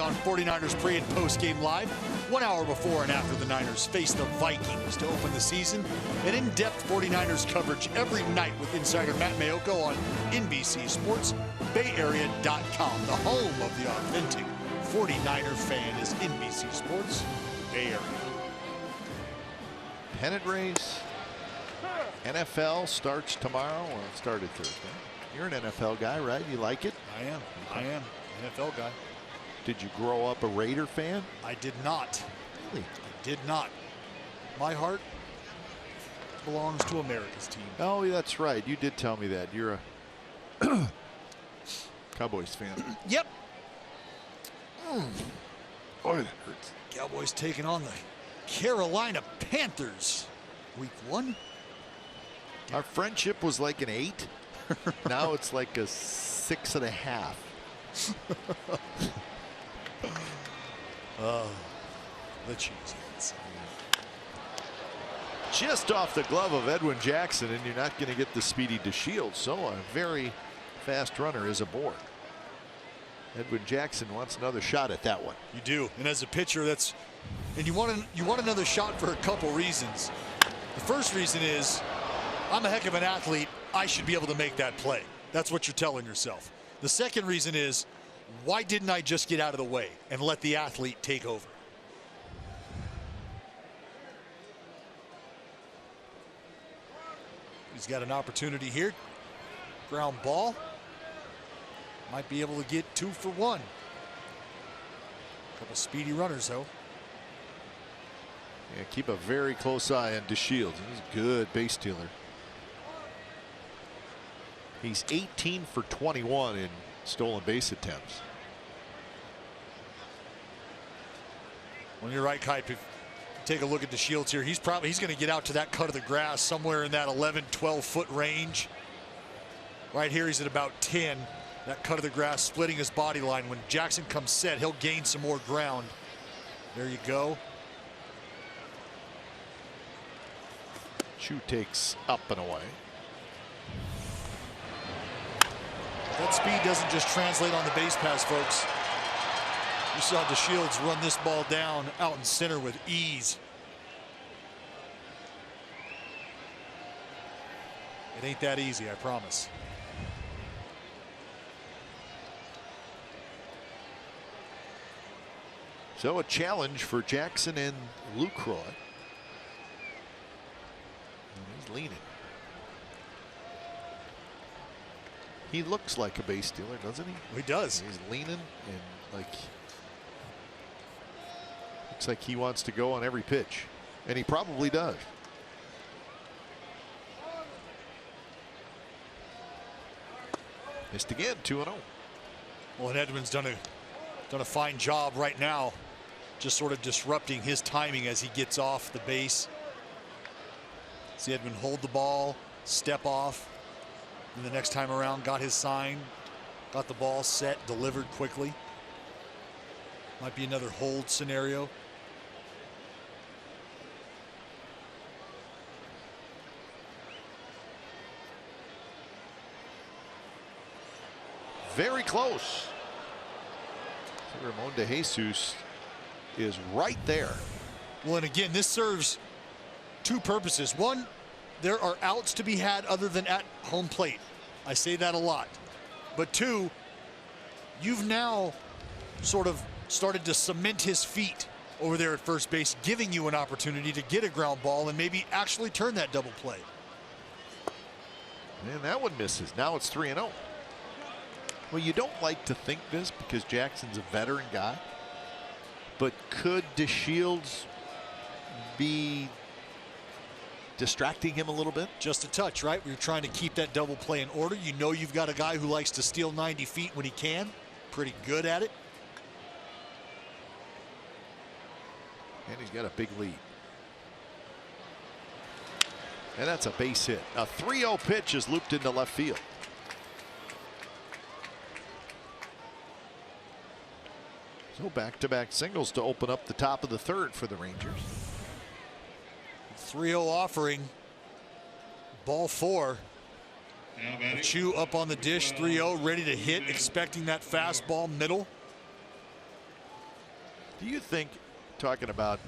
on 49ers pre and post game live 1 hour before and after the Niners face the Vikings to open the season. And in-depth 49ers coverage every night with insider Matt Mayoko on NBC Sports, BayArea.com. The home of the authentic 49er fan is NBC Sports, Bay Area. Pennant race. NFL starts tomorrow, or it started Thursday. You're an NFL guy, right? You like it? I am. NFL guy. Did you grow up a Raider fan? I did not. Really? I did not. My heart belongs to America's team. Oh, that's right. You did tell me that. You're a Cowboys fan. Yep. Boy, that hurts. Cowboys taking on the Carolina Panthers. Week 1. Our friendship was like an 8. Now it's like a 6.5. Oh, the cheese. Just off the glove of Edwin Jackson, and you're not going to get the speedy DeShields. So a very fast runner is aboard. Edwin Jackson wants another shot at that one. You do, and as a pitcher, you want another shot for a couple reasons. The first reason is, I'm a heck of an athlete. I should be able to make that play. That's what you're telling yourself. The second reason is, why didn't I just get out of the way and let the athlete take over? He's got an opportunity here. Ground ball. Might be able to get 2 for 1. Couple speedy runners, though. Yeah, keep a very close eye on DeShields. He's a good base stealer. He's 18 for 21 in stolen base attempts. Well, you're right, Kipe. If you take a look at DeShields here, he's going to get out to that cut of the grass somewhere in that 11, 12-foot range. Right here, he's at about 10. That cut of the grass splitting his body line. When Jackson comes set, he'll gain some more ground. There you go. Chu takes up and away. That speed doesn't just translate on the base pass, folks. You saw DeShields run this ball down out in center with ease. It ain't that easy, I promise. So a challenge for Jackson and Lucroy. He's leaning. He looks like a base stealer, doesn't he? He does. He's leaning and looks like he wants to go on every pitch, and he probably does. Missed again, 2-0. Well, and Edwin's done a fine job right now, just sort of disrupting his timing as he gets off the base. See Edwin hold the ball, step off, and the next time around got his sign, got the ball set, delivered quickly. Might be another hold scenario. Very close. Ramon De Jesus is right there. Well, and again, this serves 2 purposes. One, there are outs to be had other than at home plate. I say that a lot. But 2, you've now sort of started to cement his feet over there at first base, giving you an opportunity to get a ground ball and maybe actually turn that double play. And that one misses. Now it's 3-0. Well, you don't like to think this because Jackson's a veteran guy, but could DeShields be distracting him a little bit? Just a touch, right? You're trying to keep that double play in order. You know you've got a guy who likes to steal 90 feet when he can. Pretty good at it. And he's got a big lead. And that's a base hit. A 3-0 pitch is looped into left field. So back-to-back singles to open up the top of the 3rd for the Rangers. 3-0 offering. Ball 4. Chu up on the dish. 3-0 ready to hit, expecting that fastball middle. Do you think, talking about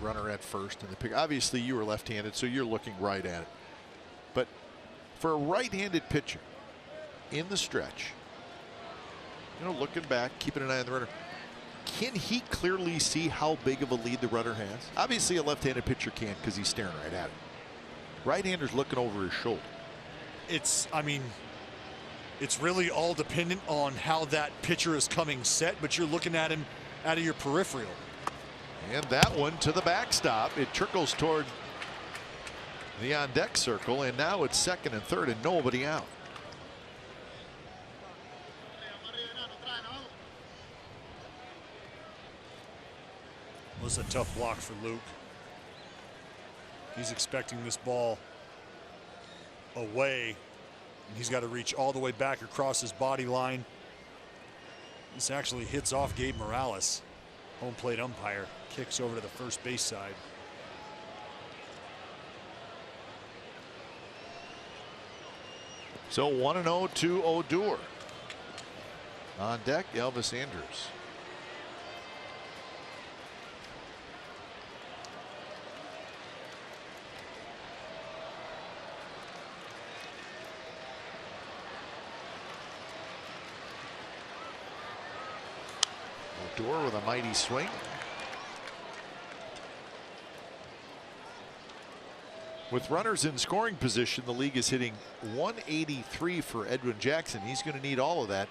runner at first in the pick, obviously you were left-handed, so you're looking right at it. But for a right-handed pitcher in the stretch, you know, looking back, keeping an eye on the runner, can he clearly see how big of a lead the runner has? Obviously, a left-handed pitcher can't because he's staring right at it. Right-hander's looking over his shoulder. I mean, it's really all dependent on how that pitcher is coming set, but you're looking at him out of your peripheral. And that one to the backstop. It trickles toward the on-deck circle, and now it's second and third and nobody out. It was a tough block for Luke. He's expecting this ball away, and he's got to reach all the way back across his body line. This actually hits off Gabe Morales. Home plate umpire kicks over to the first base side. So 1-0 to Odor. On deck, Elvis Andrus. Odor with a mighty swing. With runners in scoring position, the league is hitting 183 for Edwin Jackson. He's going to need all of that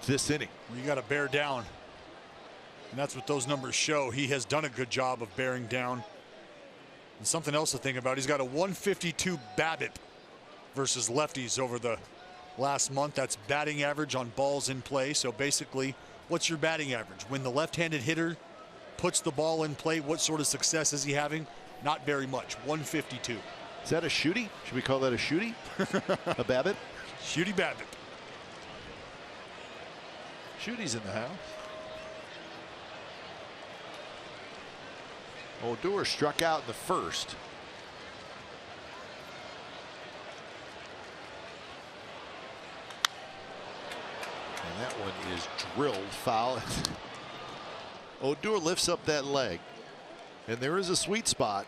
this inning. You got to bear down, and that's what those numbers show. He has done a good job of bearing down. And something else to think about, he's got a 152 BABIP versus lefties over the last month. That's batting average on balls in play. So basically, what's your batting average? When the left-handed hitter puts the ball in play, what sort of success is he having? Not very much. 152. Is that a shooty? Should we call that a shooty? A BABIP? Shooty BABIP. Shooty's in the house. Odor struck out in the first. And that one is drilled foul. Odor lifts up that leg, and there is a sweet spot,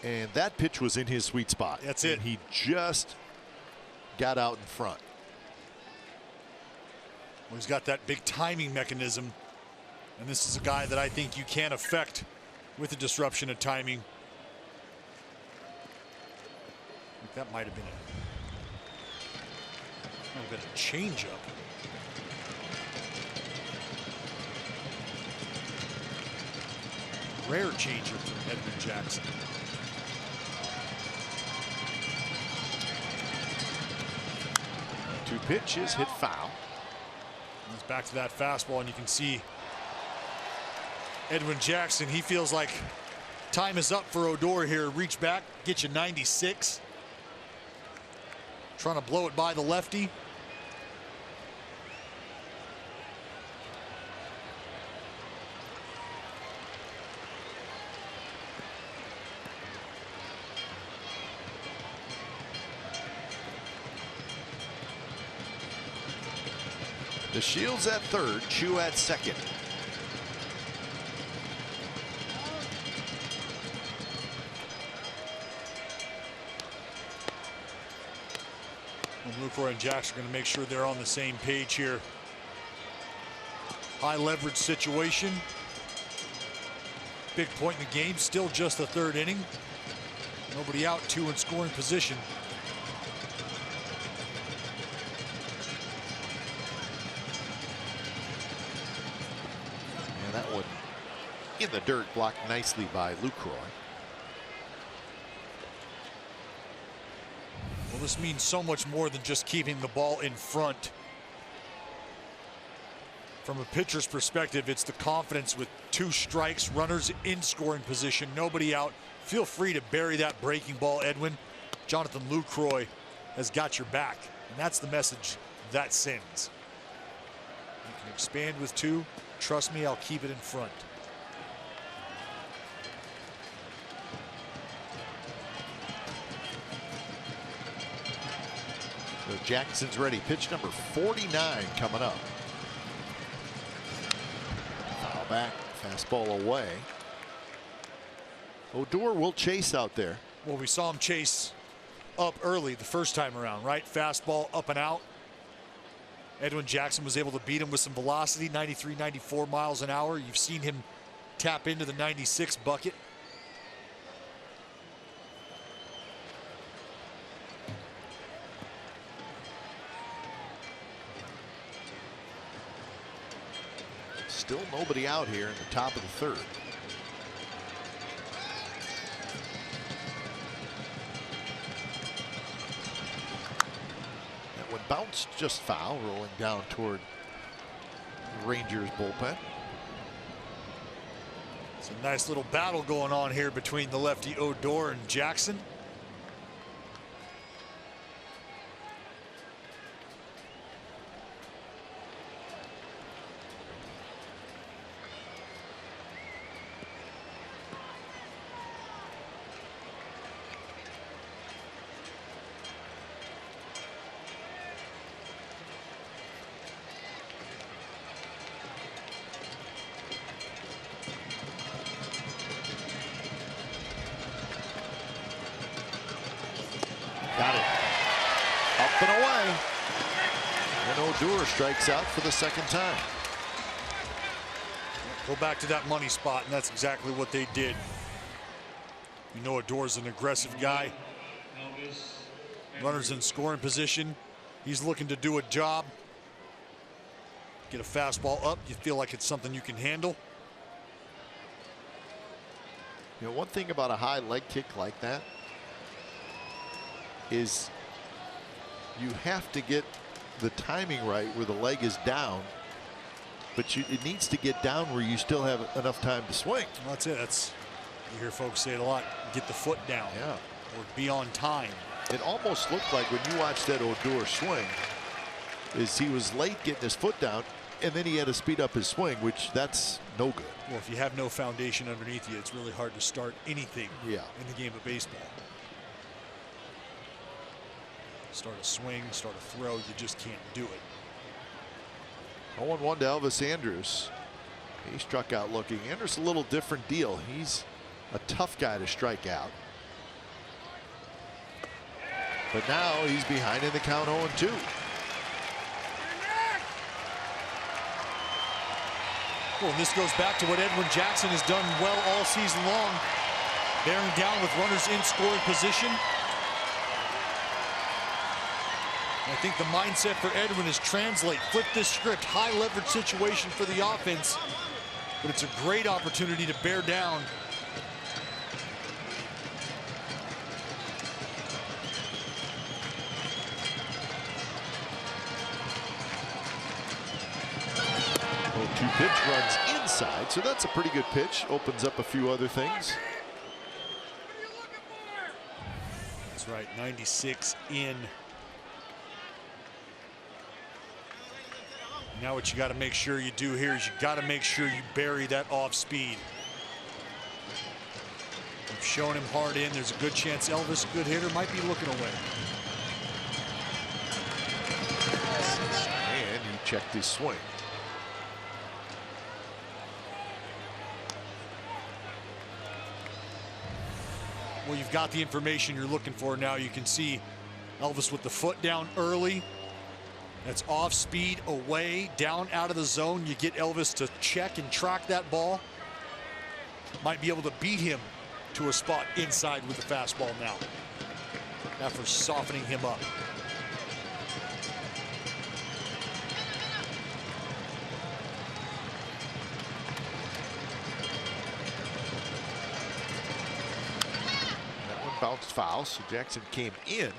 and that pitch was in his sweet spot. That's it. And he just got out in front. Well, he's got that big timing mechanism, and this is a guy that I think you can't affect with the disruption of timing. I think that might have been a changeup. Rare changeup from Edwin Jackson. Two pitches hit foul. He's back to that fastball, and you can see Edwin Jackson, he feels like time is up for Odor here. Reach back, get you 96. Trying to blow it by the lefty. The Shields at third, Chu at second. And Lucroy and Jackson are going to make sure they're on the same page here. High leverage situation. Big point in the game. Still just the third inning. Nobody out, two in scoring position. And that one in the dirt, blocked nicely by Lucroy. Well, this means so much more than just keeping the ball in front. From a pitcher's perspective, it's the confidence with two strikes, runners in scoring position, nobody out. Feel free to bury that breaking ball, Edwin. Jonathan Lucroy has got your back, and that's the message that sends. You can expand with two. Trust me, I'll keep it in front. So Jackson's ready. Pitch number 49 coming up. Foul back Fastball away. Odor will chase out there. Well, we saw him chase up early the first time around, right? Fastball up and out. Edwin Jackson was able to beat him with some velocity, 93, 94 miles an hour. You've seen him tap into the 96 bucket. Still nobody out here in the top of the third. That one bounced just foul, rolling down toward the Rangers bullpen. It's a nice little battle going on here between the lefty Odor and Jackson. Got it. Up and away. And Odor strikes out for the second time. Go back to that money spot, and that's exactly what they did. You know Odor's an aggressive guy. Runners in scoring position. He's looking to do a job. Get a fastball up. You feel like it's something you can handle. You know, one thing about a high leg kick like that is you have to get the timing right where the leg is down, but it needs to get down where you still have enough time to swing. Well, that's it. You hear folks say it a lot. Get the foot down. Yeah. Or be on time. It almost looked like when you watched that Odor swing is he was late getting his foot down, and then he had to speed up his swing, which that's no good. Well, if you have no foundation underneath you, it's really hard to start anything in the game of baseball. Start a swing, start a throw, you just can't do it. 0-1 to Elvis Andrus. He struck out looking. Andrus a little different deal. He's a tough guy to strike out. But now he's behind in the count 0-2. Well, and this goes back to what Edwin Jackson has done well all season long. Bearing down with runners in scoring position. I think the mindset for Edwin is translate, flip this script, high leverage situation for the offense. But it's a great opportunity to bear down. Two pitch runs inside, so that's a pretty good pitch. Opens up a few other things. That's right, 96 in. Now what you got to make sure you do here is you got to make sure you bury that off speed. You've shown him hard in. There's a good chance Elvis, good hitter, might be looking away. And he checked his swing. Well, you've got the information you're looking for now. You can see Elvis with the foot down early. That's off speed, away, down out of the zone. You get Elvis to check and track that ball. Might be able to beat him to a spot inside with the fastball now, after softening him up. That one bounced foul, so Jackson came in.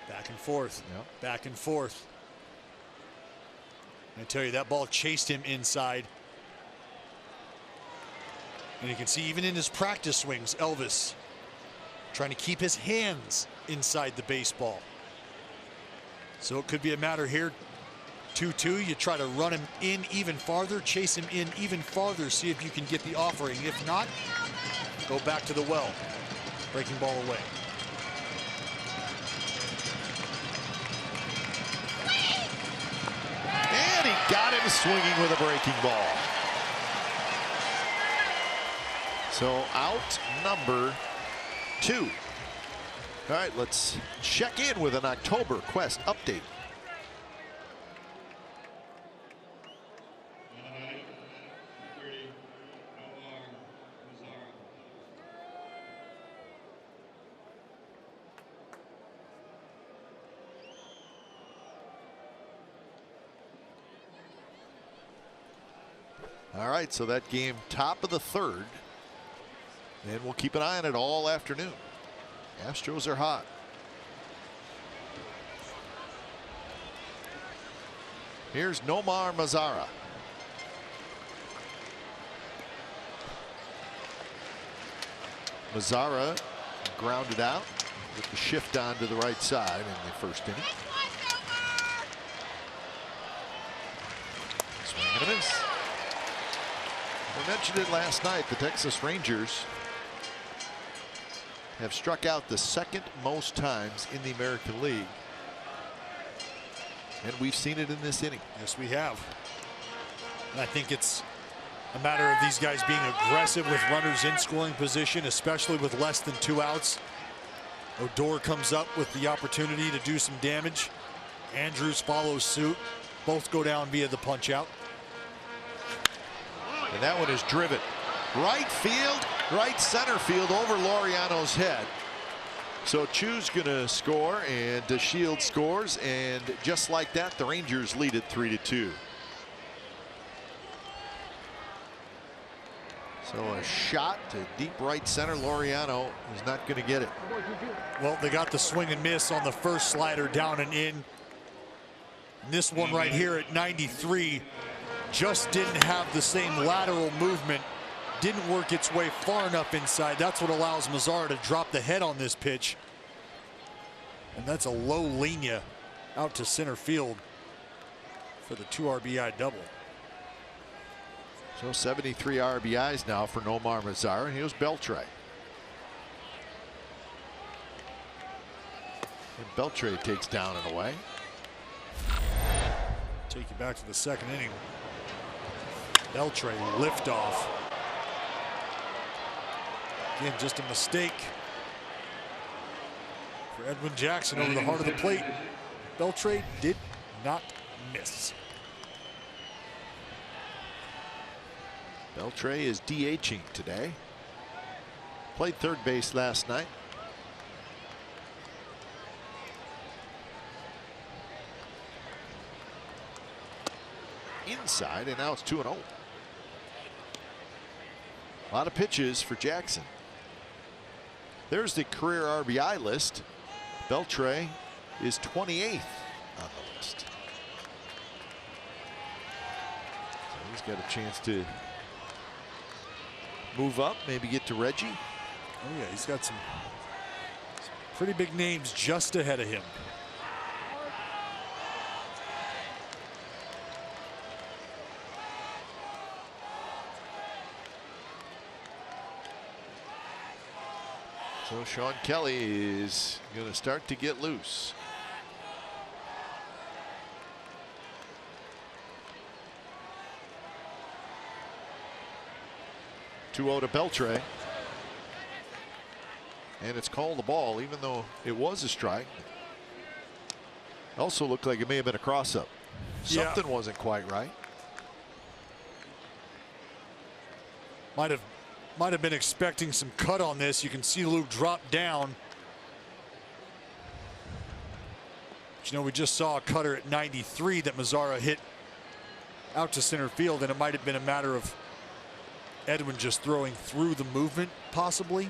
Back and forth, Yep. back and forth. I tell you, that ball chased him inside. And you can see even in his practice swings, Elvis trying to keep his hands inside the baseball. So it could be a matter here, 2-2. You try to run him in even farther, chase him in even farther, see if you can get the offering. If not, go back to the well. Breaking ball away. And he got him swinging with a breaking ball. So out number 2. All right, let's check in with an October Quest update. All right, so that game top of the 3rd, and we'll keep an eye on it all afternoon. Astros are hot. Here's Nomar Mazara. Mazara grounded out with the shift on to the right side in the first inning. Swing and a miss. We mentioned it last night. The Texas Rangers have struck out the 2nd most times in the American League. And we've seen it in this inning. Yes, we have. And I think it's a matter of these guys being aggressive with runners in scoring position, especially with less than 2 outs. Odor comes up with the opportunity to do some damage. Andrews follows suit. Both go down via the punch out. And that one is driven right field, right center field over Laureano's head. So Chu's gonna score, and DeShield scores, and just like that, the Rangers lead it 3-2. So a shot to deep right center. Laureano is not going to get it. Well, they got the swing and miss on the first slider down and in. And this one right here at 93 just didn't have the same lateral movement. Didn't work its way far enough inside. That's what allows Mazara to drop the head on this pitch. And that's a low linea out to center field for the 2 RBI double. So 73 RBIs now for Nomar Mazara. Here's Beltre. And Beltre takes down and away. Take you back to the 2nd inning. Beltre liftoff. Again, just a mistake for Edwin Jackson over the heart of the plate. Beltre did not miss. Beltre is DHing today. Played third base last night. Inside, and now it's 2-0. A lot of pitches for Jackson. There's the career RBI list. Beltre is 28th on the list. So he's got a chance to move up, maybe get to Reggie. Oh yeah, he's got some pretty big names just ahead of him. So Sean Kelly is going to start to get loose. To Beltre. And it's called the ball, even though it was a strike. Also looked like it may have been a cross-up. Something wasn't quite right. Might have been expecting some cut on this. You can see Luke drop down. But, you know, we just saw a cutter at 93 that Mazara hit out to center field, and it might have been a matter of Edwin just throwing through the movement, possibly.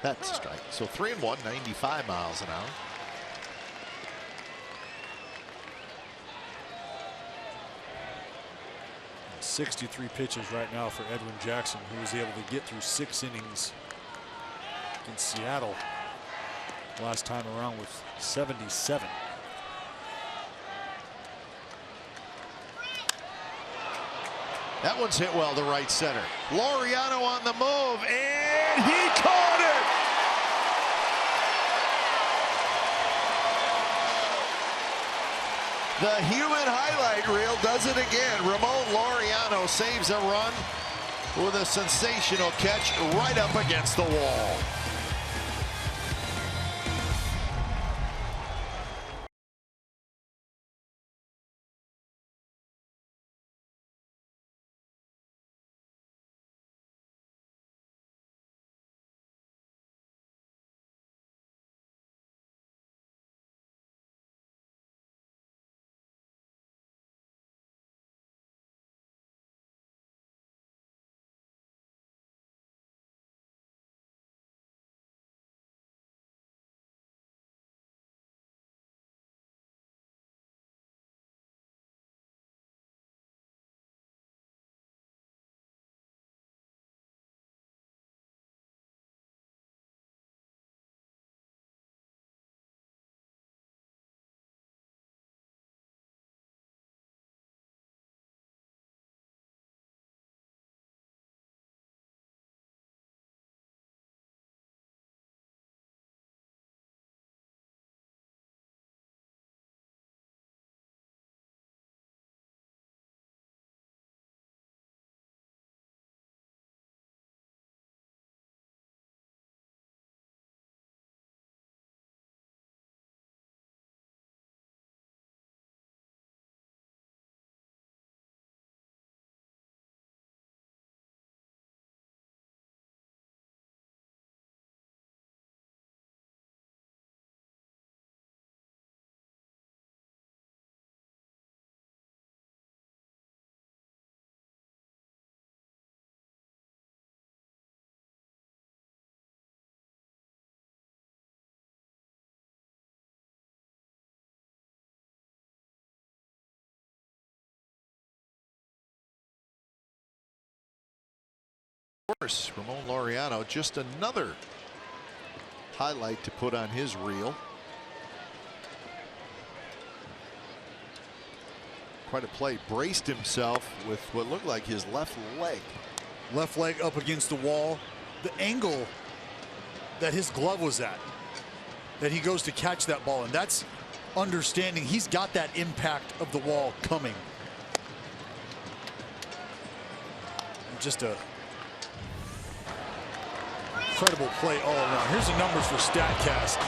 That's a strike. So 3-1, 95 miles an hour. And 63 pitches right now for Edwin Jackson, who was able to get through 6 innings in Seattle last time around with 77. That one's hit well to right center. Laureano on the move, and he caught it! The human highlight reel does it again. Ramon Laureano saves a run with a sensational catch right up against the wall. Ramon Laureano, just another highlight to put on his reel. Quite a play. Braced himself with what looked like his left leg. Left leg up against the wall. The angle that his glove was at, that he goes to catch that ball, and that's understanding he's got that impact of the wall coming. Just a incredible play all around. Here's the numbers for StatCast.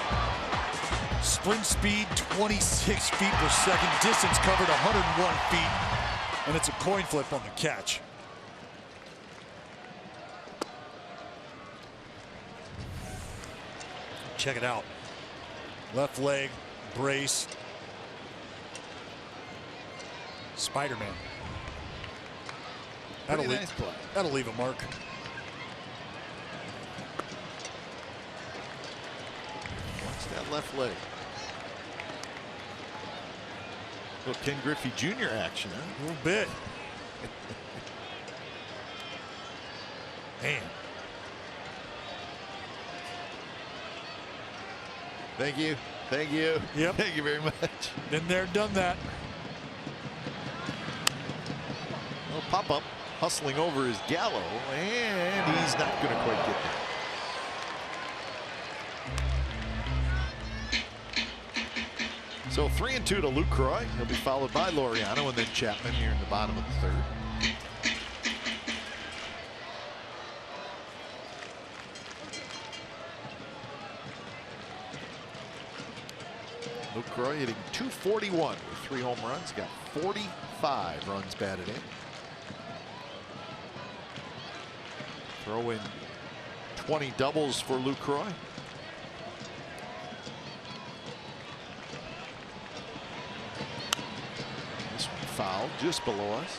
Sprint speed 26 feet per second, distance covered 101 feet, and it's a coin flip on the catch. Check it out. Left leg, brace. Spider-Man. That'll leave a mark. Watch that left leg. Little Ken Griffey Jr. action, huh? A little bit. Man. Thank you. Thank you. Yep. Thank you very much. Been there, done that. Little pop-up, hustling over his Gallo, and he's not going to quite get there. So 3-2 to Luke Croy. He'll be followed by Laureano and then Chapman here in the bottom of the third. Luke Croy hitting .241 with 3 home runs. Got 45 runs batted in. Throw in 20 doubles for Luke Croy. This one fouled just below us.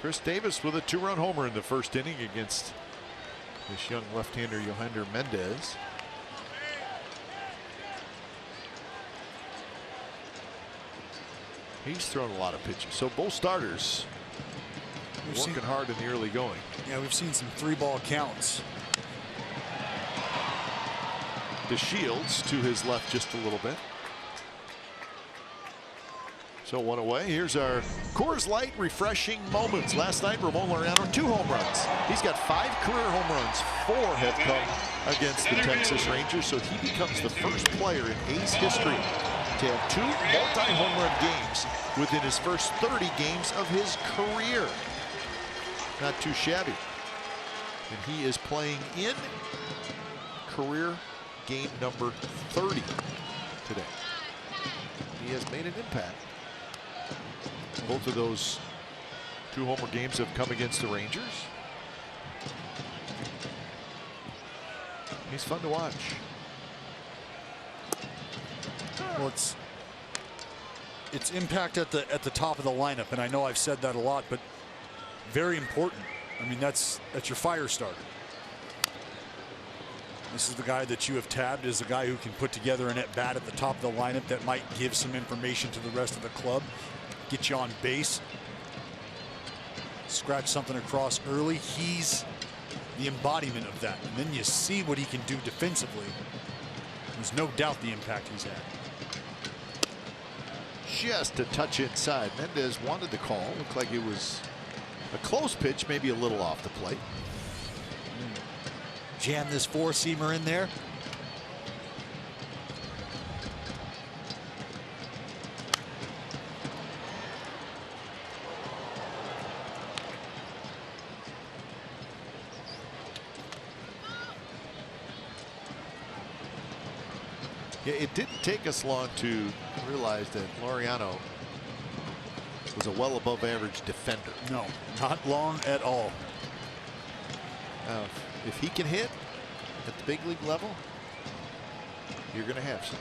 Chris Davis with a 2-run homer in the first inning against this young left-hander Yohander Mendez. He's thrown a lot of pitches. So both starters working hard in the early going. Yeah, we've seen some 3-ball counts. DeShields to his left just a little bit. So one away. Here's our Coors Light refreshing moments. Last night, Ramon Laureano, 2 home runs. He's got 5 career home runs. 4 have come against the Texas Rangers. So he becomes the first player in A's history to have 2 multi-home run games within his first 30 games of his career. Not too shabby. And he is playing in career game number 30 today. He has made an impact. Both of those 2 homer games have come against the Rangers. He's fun to watch. Well, it's impact at the top of the lineup, and I know I've said that a lot, but very important. I mean, that's your fire starter. This is the guy that you have tabbed as a guy who can put together an at-bat at the top of the lineup that might give some information to the rest of the club, get you on base, scratch something across early. He's the embodiment of that. And then you see what he can do defensively. There's no doubt the impact he's had. Just a touch inside. Mendez wanted the call. Looked like it was a close pitch, maybe a little off the plate. Jam this 4-seamer in there. Yeah, it didn't take us long to realize that Laureano was a well above average defender. No, not long at all. If he can hit at the big league level, you're going to have some.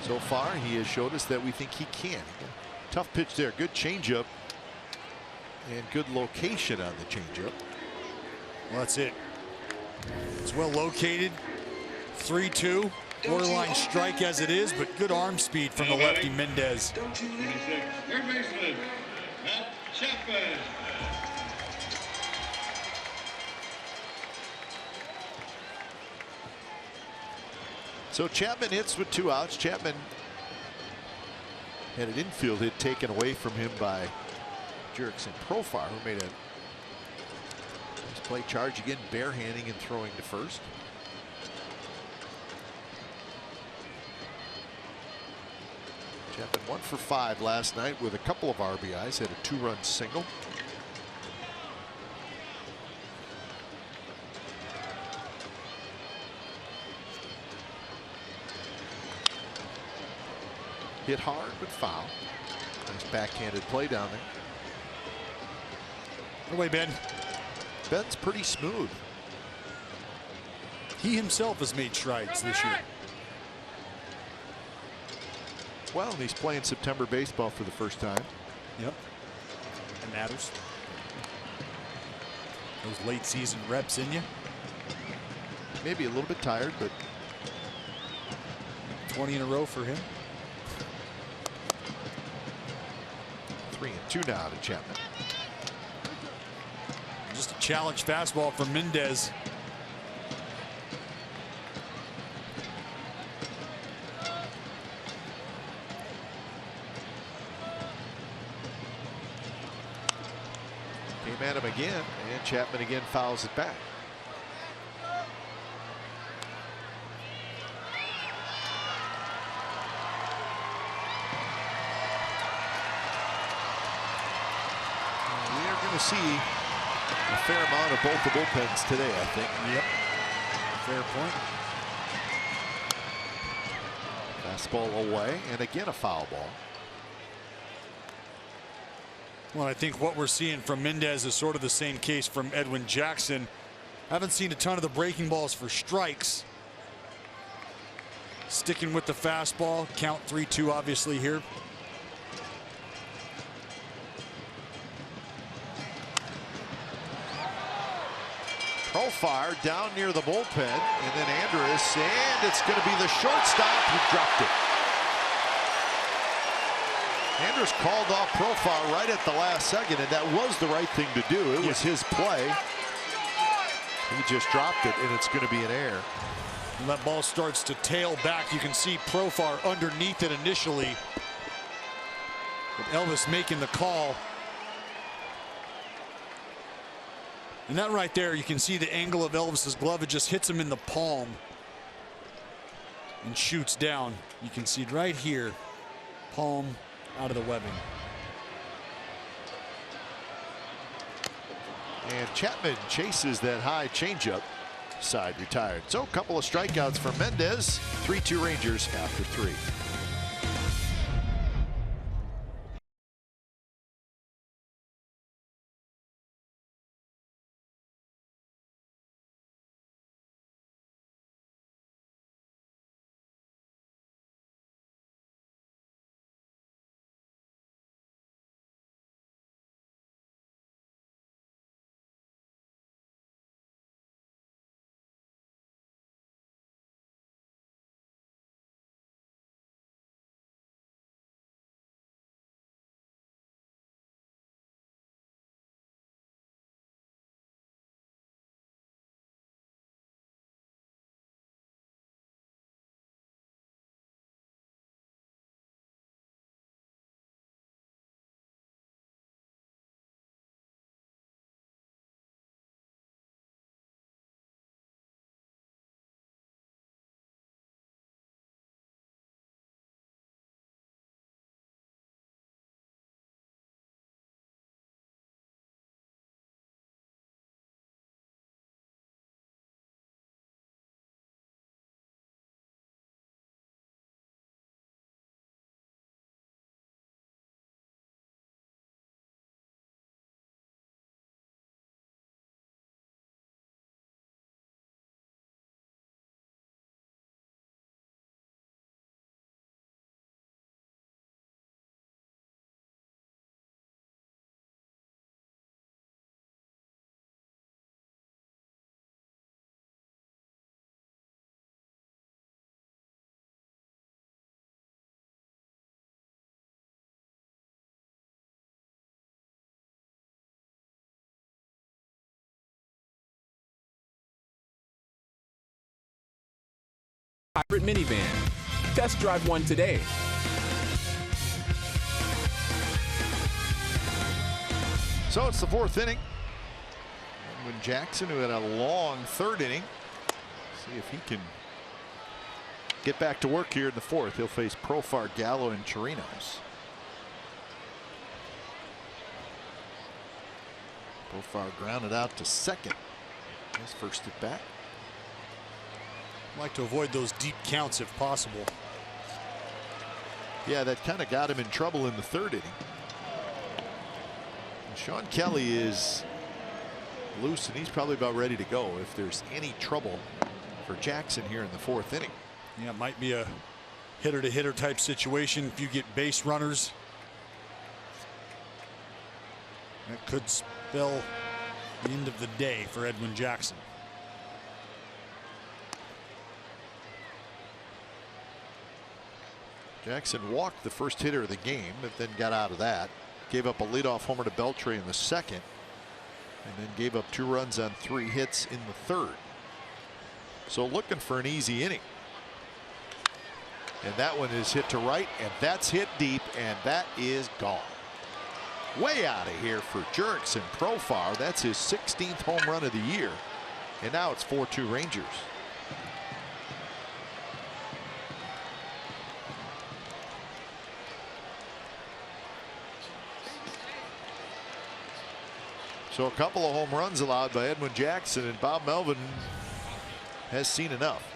So far, he has showed us that we think he can. Tough pitch there. Good changeup and good location on the changeup. Well, that's it. It's well located. 3-2. Borderline strike as it is, but good arm speed from the lefty Mendez. 26, third baseman, Matt Chapman. So Chapman hits with 2 outs. Chapman had an infield hit taken away from him by Jurickson Profar, who made a nice play charge again, barehanding and throwing to first. Chapman 1 for 5 last night with a couple of RBIs, had a 2-run single. Hit hard but foul. Nice backhanded play down there. Good way, Ben. Ben's pretty smooth. He himself has made strides this year. Well, and he's playing September baseball for the first time. Yep. It matters. Those late season reps in you. Maybe a little bit tired, but 20 in a row for him. 3-2 now to Chapman. Just a challenge fastball from Mendez. Came at him again, and Chapman again fouls it back. We are going to see a fair amount of both the bullpens today, I think. Yep. Fair point. Fastball away, and again a foul ball. Well, I think what we're seeing from Mendez is sort of the same case from Edwin Jackson. Haven't seen a ton of the breaking balls for strikes. Sticking with the fastball. Count 3-2 obviously here. Profar down near the bullpen, and then Andrus, and it's going to be the shortstop who dropped it. Andrus called off Profar right at the last second, and that was the right thing to do. It was his play. He just dropped it, and it's going to be an error. When that ball starts to tail back, you can see Profar underneath it initially. But Elvis making the call. And that right there, you can see the angle of Elvis's glove. It just hits him in the palm and shoots down. You can see it right here, palm out of the webbing. And Chapman chases that high changeup. Side retired. So a couple of strikeouts for Mendez. 3-2 Rangers after 3. Hybrid minivan. Test drive one today. So it's the 4th inning. Edwin Jackson, who had a long 3rd inning. See if he can get back to work here in the 4th. He'll face Profar, Gallo, and Chirinos. Profar grounded out to second. His first at bat. Like to avoid those deep counts if possible. Yeah, that kind of got him in trouble in the 3rd inning. And Sean Kelly is loose, and he's probably about ready to go if there's any trouble for Jackson here in the 4th inning. Yeah, it might be a hitter-to-hitter type situation if you get base runners. That could spell the end of the day for Edwin Jackson. Jackson walked the first hitter of the game, but then got out of that. Gave up a leadoff homer to Beltre in the 2nd, and then gave up 2 runs on 3 hits in the 3rd. So looking for an easy inning. And that one is hit to right, and that's hit deep, and that is gone. Way out of here for Jurickson Profar. That's his 16th home run of the year. And now it's 4-2 Rangers. So a couple of home runs allowed by Edwin Jackson, and Bob Melvin has seen enough.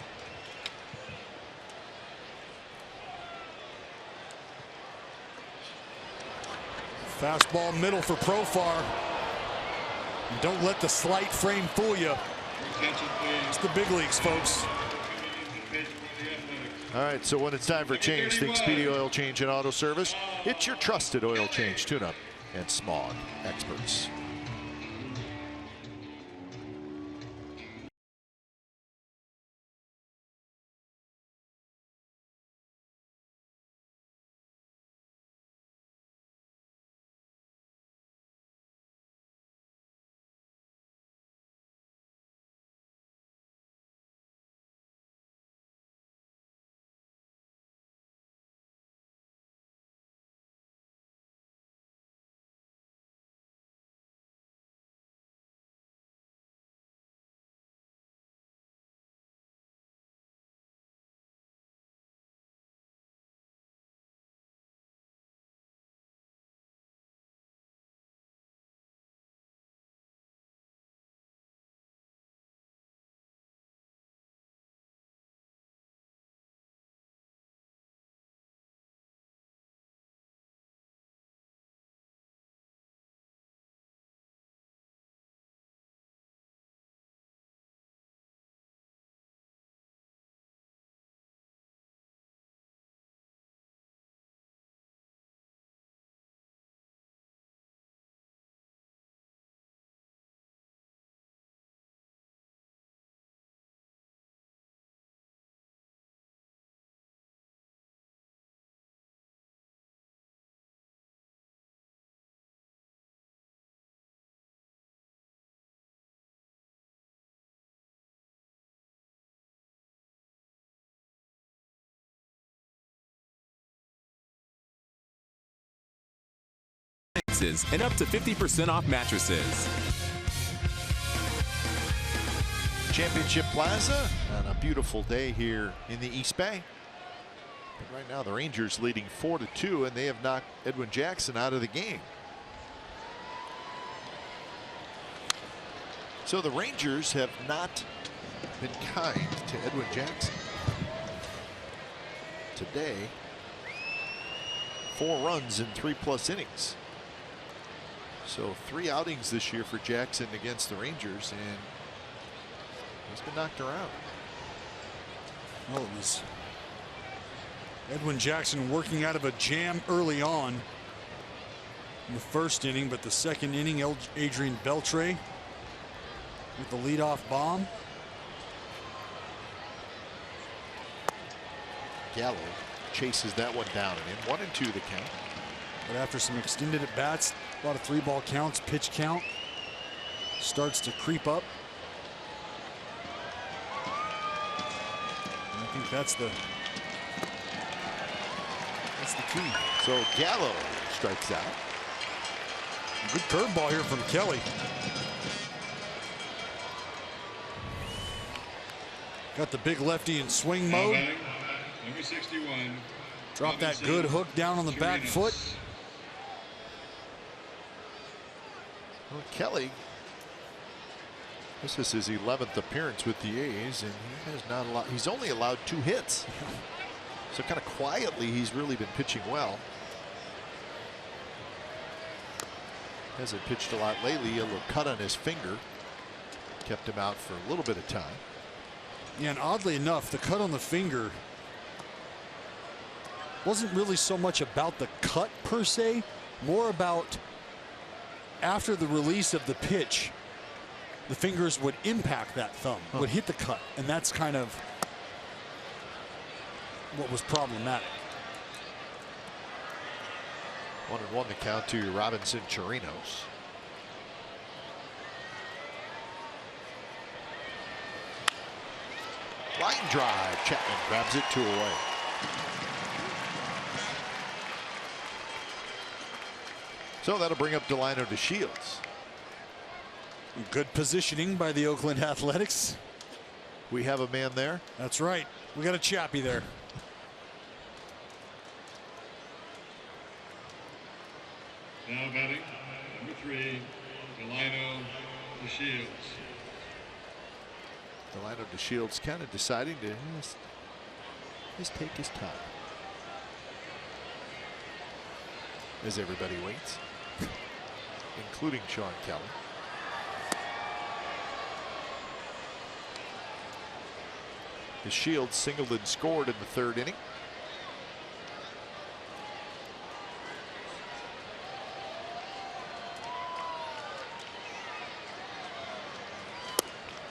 Fastball middle for Profar. And don't let the slight frame fool you. It's the big leagues, folks. All right, so when it's time for change, think Speedy Oil Change and Auto Service. It's your trusted oil change, tune-up, and smog experts. prices and up to 50% off mattresses. Championship Plaza on a beautiful day here in the East Bay. But right now the Rangers leading 4-2, and they have knocked Edwin Jackson out of the game. So the Rangers have not been kind to Edwin Jackson. Today, 4 runs in 3+ innings. So 3 outings this year for Jackson against the Rangers, and he's been knocked around. Well, it was Edwin Jackson working out of a jam early on in the first inning, but the second inning, Adrian Beltre with the leadoff bomb. Gallo chases that one down and in. 1-2 the count. But after some extended at bats, a lot of 3-ball counts, pitch count starts to creep up. And I think that's the key. So Gallo strikes out. Good curveball here from Kelly. Got the big lefty in swing mode. Number 61. Drop that good hook down on the back foot. Well, Kelly, this is his 11th appearance with the A's, and he has not allowed. He's only allowed 2 hits. So kind of quietly, he's really been pitching well. Hasn't pitched a lot lately. A little cut on his finger kept him out for a little bit of time. Yeah, and oddly enough, the cut on the finger wasn't really so much about the cut per se, more about after the release of the pitch, the fingers would impact that thumb, would hit the cut, and that's kind of what was problematic. 1-1 the count to Robinson Chirinos. Line drive. Chapman grabs it 2 away. So that'll bring up Delino DeShields. Good positioning by the Oakland Athletics. We have a man there. That's right. We got a Chappie there. Now batting, number 3, Delino DeShields. Delino DeShields kind of deciding to just take his time. As everybody waits, including Sean Kelly. DeShields singled and scored in the 3rd inning.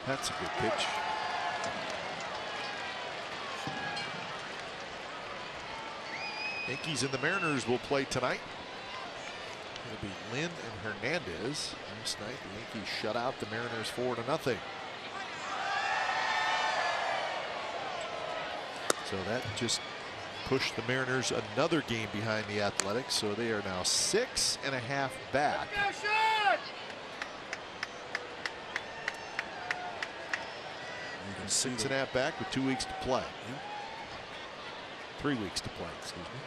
That's a good pitch. Yankees and the Mariners will play tonight. It'll be Lynn and Hernandez. Last night the Yankees shut out the Mariners 4-0. So that just pushed the Mariners another game behind the Athletics. So they are now 6.5 back. 6.5 back with 2 weeks to play. 3 weeks to play, excuse me.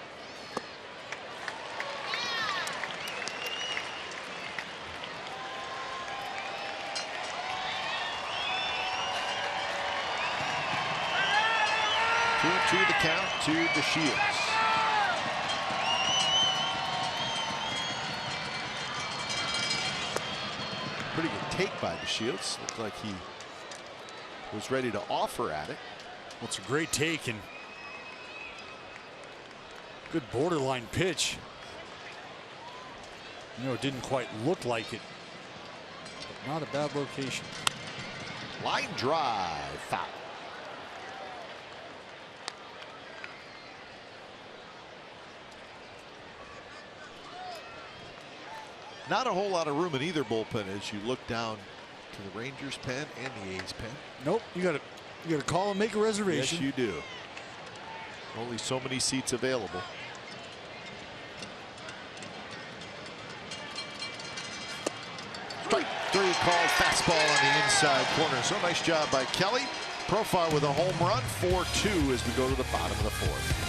To the count to DeShields. Pretty good take by DeShields. Looked like he was ready to offer at it. Well, it's a great take and good borderline pitch. You know, it didn't quite look like it, but not a bad location. Line drive, foul. Not a whole lot of room in either bullpen as you look down to the Rangers pen and the A's pen. Nope, you gotta call and make a reservation. Yes, you do. Only so many seats available. Usually called fastball on the inside corner. So nice job by Kelly. Profile with a home run, 4-2 as we go to the bottom of the fourth.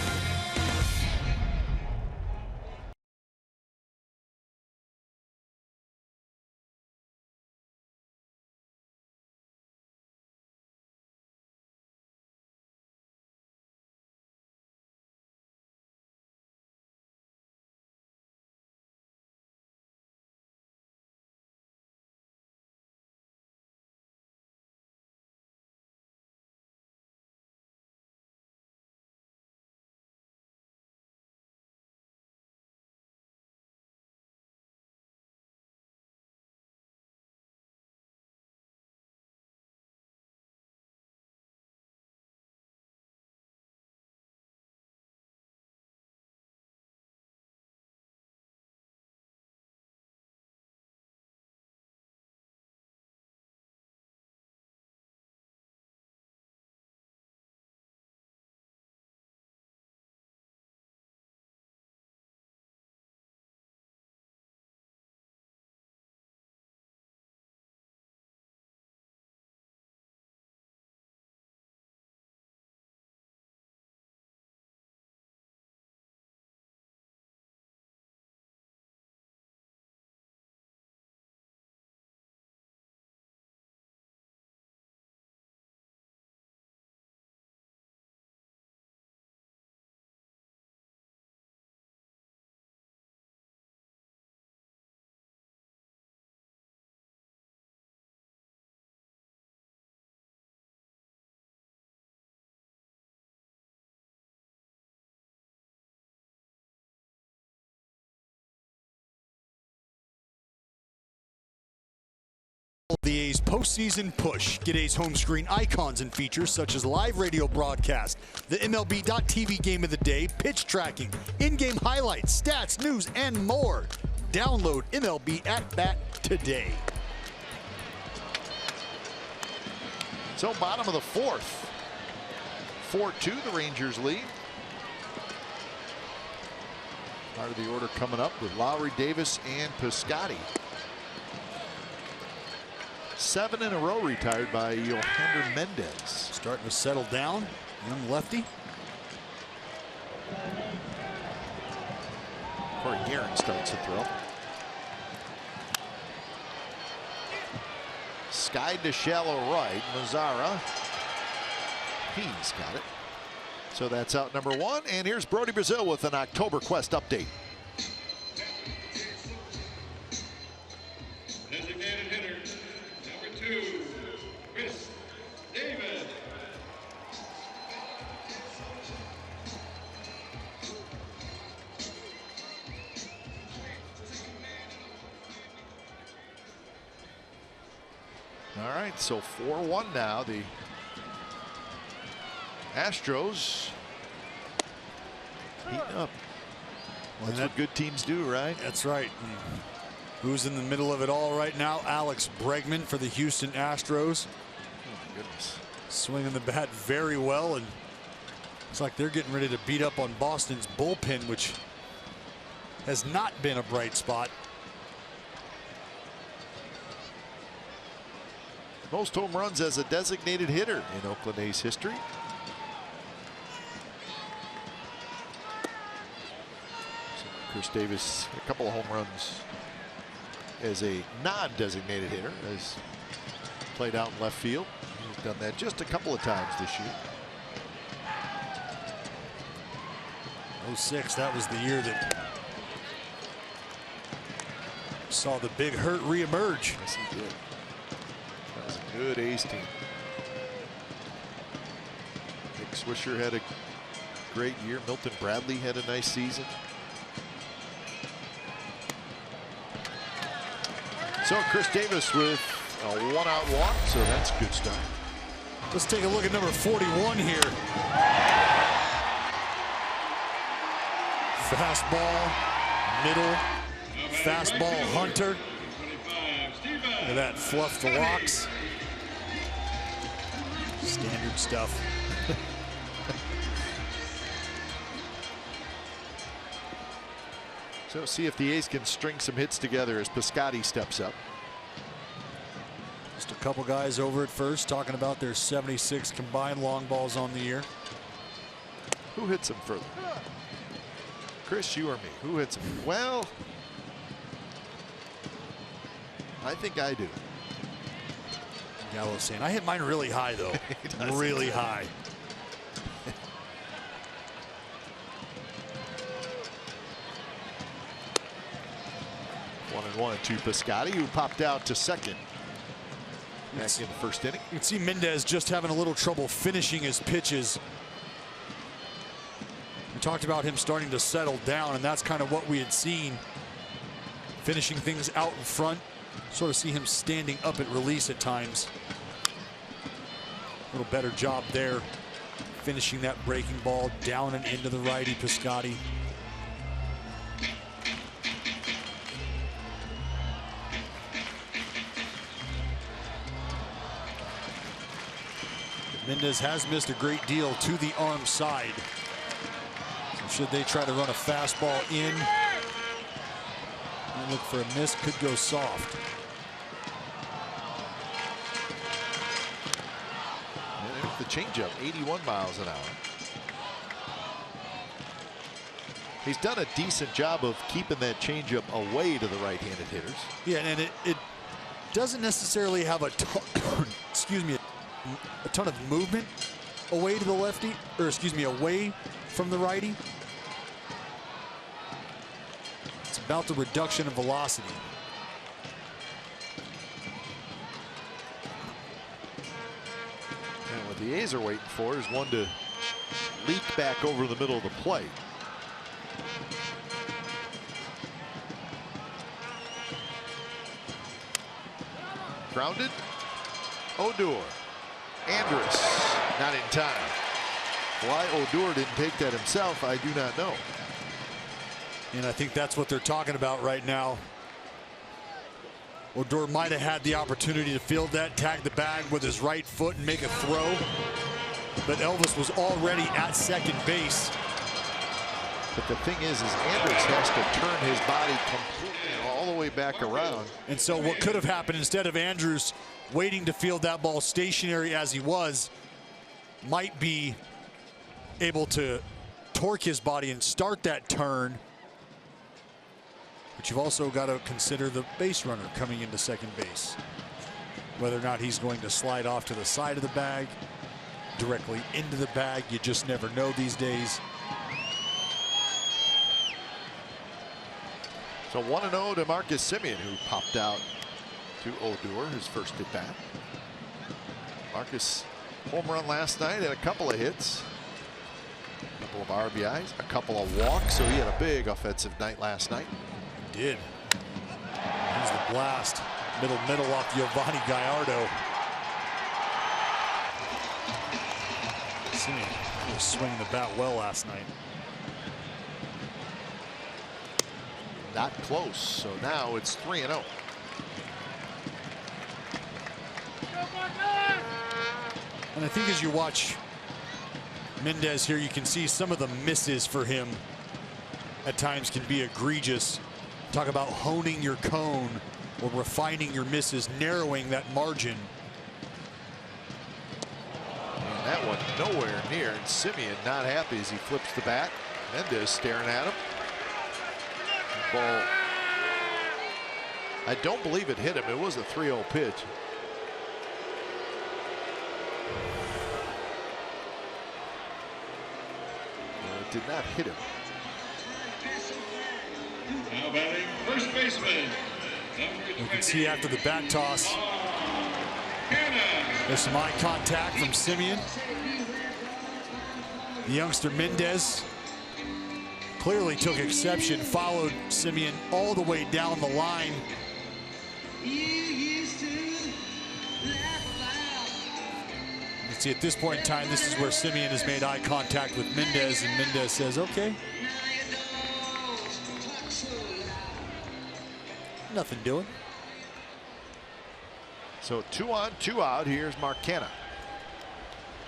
The A's postseason push. Get A's home screen icons and features such as live radio broadcast, the MLB.TV game of the day, pitch tracking, in-game highlights, stats, news, and more. Download MLB At Bat today. So bottom of the fourth. 4-2, the Rangers lead. Part of the order coming up with Lowry, Davis, and Piscotty. 7 in a row retired by Yohander Mendez. Starting to settle down, young lefty. Corey Guerin starts to throw. Skied to shallow right. Mazzara. He's got it. So that's out number 1. And here's Brody Brazil with an October Quest update. Designated hitter, number 2, Chris David. All right, so 4-1 now. The Astros heating up. Well, that's what good teams do, right? That's right. Who's in the middle of it all right now? Alex Bregman for the Houston Astros. Oh, my goodness. Swinging the bat very well, and it's like they're getting ready to beat up on Boston's bullpen, which has not been a bright spot. Most home runs as a designated hitter in Oakland A's history. So Chris Davis, a couple of home runs as a non-designated hitter, has played out in left field. He's done that just a couple of times this year. 06, that was the year that saw the big hurt reemerge. Yes, he did. That was a good A's team. Nick Swisher had a great year. Milton Bradley had a nice season. So Chris Davis with a 1-out walk, so that's a good start. Let's take a look at number 41 here. Fastball, middle, fastball hunter. Look at that, fluff the locks. Standard stuff. So see if the A's can string some hits together as Piscotty steps up. Just a couple guys over at first talking about their 76 combined long balls on the year. Who hits him further? Chris, you or me? Who hits him? Well, I think I do. Gallo's saying, I hit mine really high, though. Really high. One and one to Piscotty, who popped out to second back in the first inning. You can see Mendez just having a little trouble finishing his pitches. We talked about him starting to settle down, and that's kind of what we had seen. Finishing things out in front. Sort of see him standing up at release at times. A little better job there. Finishing that breaking ball down and into the righty, Piscotty. Mendez has missed a great deal to the arm side. So should they try to run a fastball in, and look for a miss, could go soft. And the changeup, 81 miles an hour. He's done a decent job of keeping that changeup away to the right-handed hitters. Yeah, and it doesn't necessarily have a ton, excuse me, a ton of movement away to the lefty, or excuse me, away from the righty. It's about the reduction of velocity. And what the A's are waiting for is one to leak back over the middle of the plate. Grounded. Odor. Andrus not in time. Why Odor didn't take that himself, I do not know. And I think that's what they're talking about right now. Odor might have had the opportunity to field that, tag the bag with his right foot and make a throw. But Elvis was already at second base. But the thing is Andrus has to turn his body completely all the way back around. And so what could have happened, instead of Andrus waiting to field that ball stationary as he was, might be able to torque his body and start that turn. But you've also got to consider the base runner coming into second base. Whether or not he's going to slide off to the side of the bag, directly into the bag, you just never know these days. So 1-0 to Marcus Semien, who popped out to Odor, his first at bat. Marcus, home run last night, had a couple of hits, a couple of RBIs, a couple of walks, so he had a big offensive night last night. He did. Here's the blast. Middle off Giovanni Gallardo. Semien was swinging the bat well last night. Not close, so now it's 3-0. And I think as you watch Mendez here, you can see some of the misses for him at times can be egregious. Talk about honing your cone or refining your misses, narrowing that margin. And that one nowhere near, and Semien not happy as he flips the bat. Mendez staring at him. Ball. I don't believe it hit him. It was a 3-0 pitch. It did not hit him. Now batting first baseman. You can see after the bat toss, there's some eye contact from Semien. The youngster Mendez clearly took exception, followed Semien all the way down the line. You can see at this point in time, this is where Semien has made eye contact with Mendez, and Mendez says, okay. Nothing doing. So 2 on, 2 out. Here's Marcana.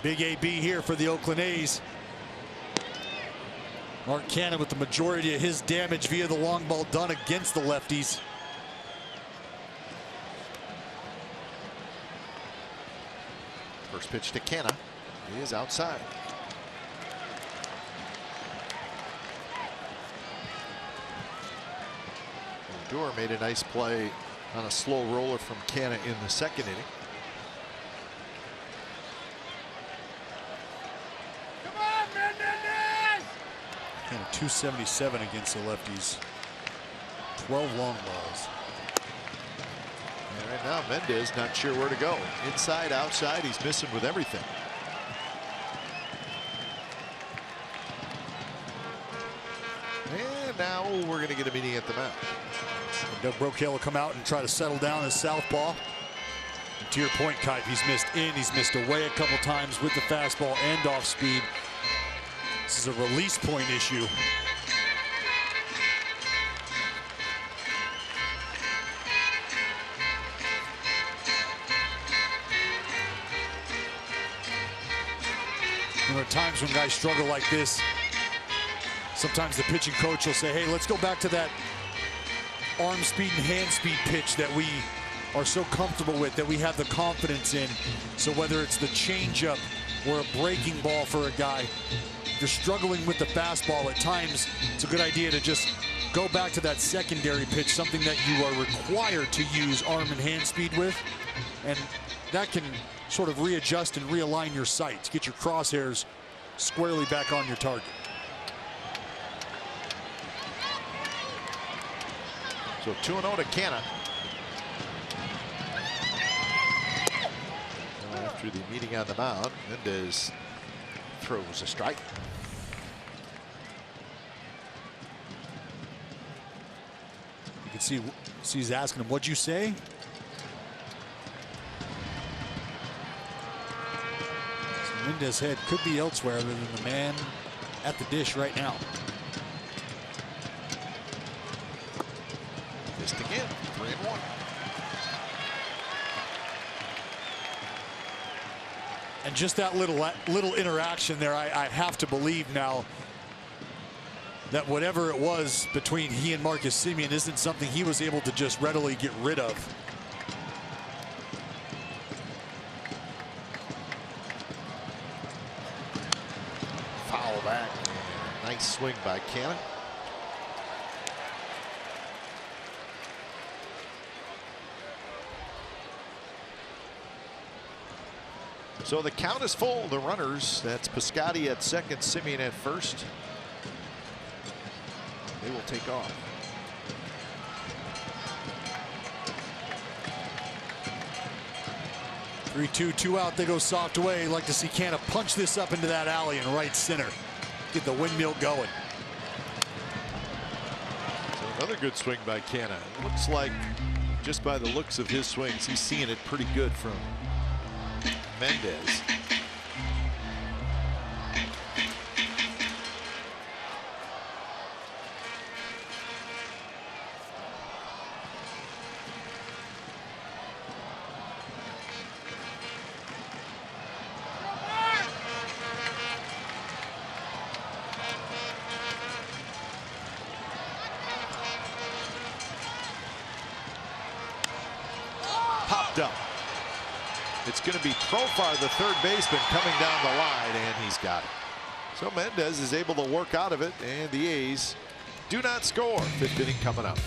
Big AB here for the Oakland A's. Marcana with the majority of his damage via the long ball done against the lefties. First pitch to Canna. He is outside. Odor made a nice play on a slow roller from Canna in the second inning. And 277 against the lefties. 12 long balls. And right now Mendez not sure where to go. Inside, outside, he's missing with everything. And now we're going to get a meeting at the mound. Doug Brocail will come out and try to settle down his southpaw. And to your point, Kite, he's missed in, he's missed away a couple times with the fastball and off speed. This is a release point issue. There are times when guys struggle like this. Sometimes the pitching coach will say, hey, let's go back to that arm speed and hand speed pitch that we are so comfortable with, that we have the confidence in. So whether it's the changeup or a breaking ball for a guy, if you're struggling with the fastball at times, it's a good idea to just go back to that secondary pitch, something that you are required to use arm and hand speed with. And that can sort of readjust and realign your sights, get your crosshairs squarely back on your target. So 2-0 to Canna. After the meeting on the mound, Mendez throws a strike. You can see he's asking him, what'd you say? So Mendez's head could be elsewhere other than the man at the dish right now. Missed again, 3-1. And just that little interaction there, I have to believe now that whatever it was between he and Marcus Semien isn't something he was able to just readily get rid of. Foul back. Nice swing by Canna. So the count is full. The runners, that's Piscotty at second, Semien at first. They will take off. Three-two, two out. They go soft away. Like to see Canna punch this up into that alley in right center. Get the windmill going. So another good swing by Canna. Looks like, just by the looks of his swings, he's seeing it pretty good from Mendez. Popped up. It's going to be Profar, the third baseman, coming down the line, and he's got it. So Mendez is able to work out of it, and the A's do not score. Fifth inning coming up.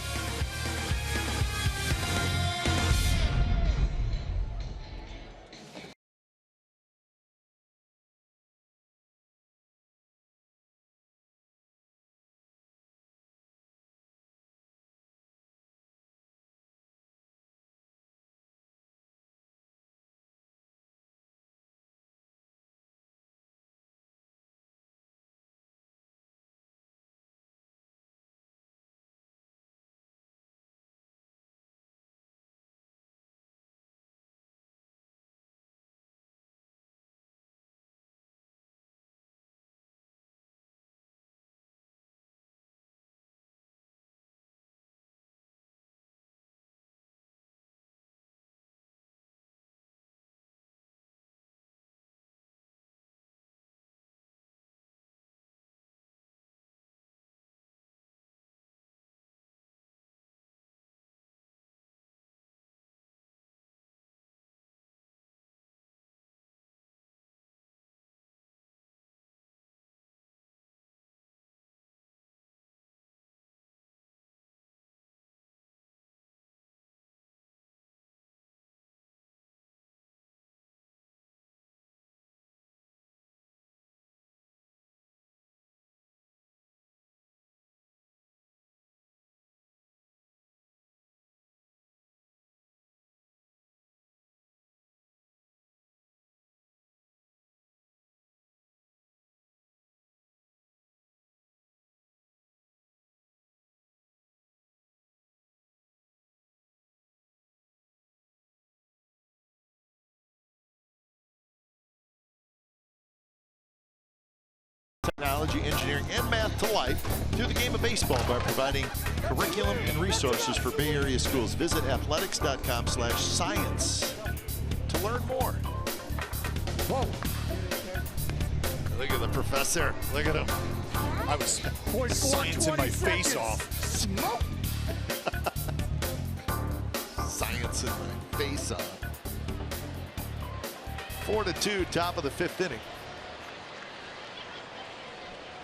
technology, engineering, and math to life through the game of baseball by providing curriculum and resources for Bay Area schools. Visit athletics.com/science to learn more. Whoa. Look at the professor. Look at him. I was sciencing my face off. Sciencing my face off. 4-2, top of the 5th inning.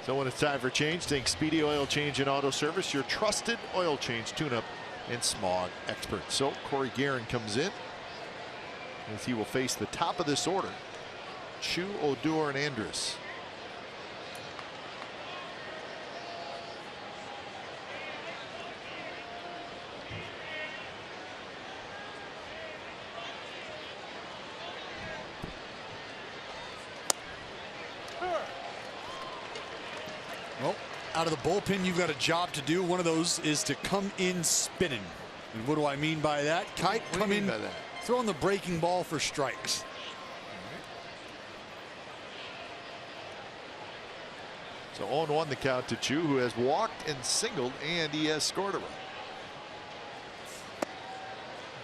So when it's time for change, think Speedy Oil Change and Auto Service, your trusted oil change, tune-up, and smog expert. So Corey Guerin comes in as he will face the top of this order. Chu, Odor, and Andrus. Well, out of the bullpen, you've got a job to do. One of those is to come in spinning. And what do I mean by that? Kite, come in throwing the breaking ball for strikes. So 0-1 the count to Chu, who has walked and singled, and he has scored a run.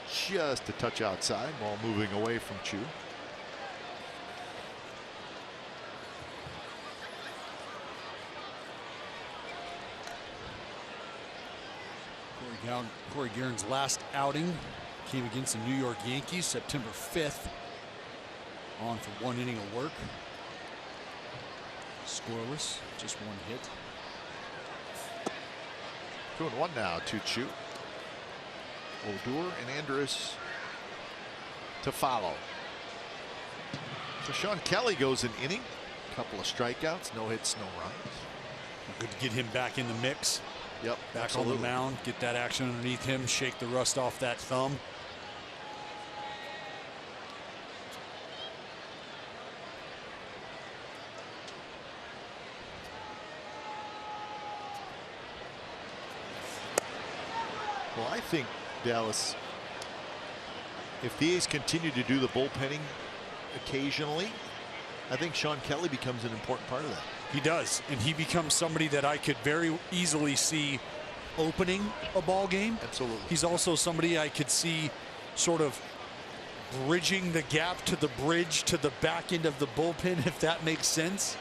Just a touch outside, ball moving away from Chu. Corey Guerin's last outing came against the New York Yankees September 5th. On for 1 inning of work. Scoreless, just 1 hit. 2-1 now to Chu. Odor and Andrus to follow. So Sean Kelly goes an inning. Couple of strikeouts, no hits, no runs. Good to get him back in the mix. Yep, back absolutely. on the mound, get that action underneath him, shake the rust off that thumb. Well, I think, Dallas, if the A's continue to do the bullpenning occasionally, I think Sean Kelly becomes an important part of that. He does, and he becomes somebody that I could very easily see opening a ball game. Absolutely. He's also somebody I could see sort of bridging the gap to the bridge to the back end of the bullpen, if that makes sense.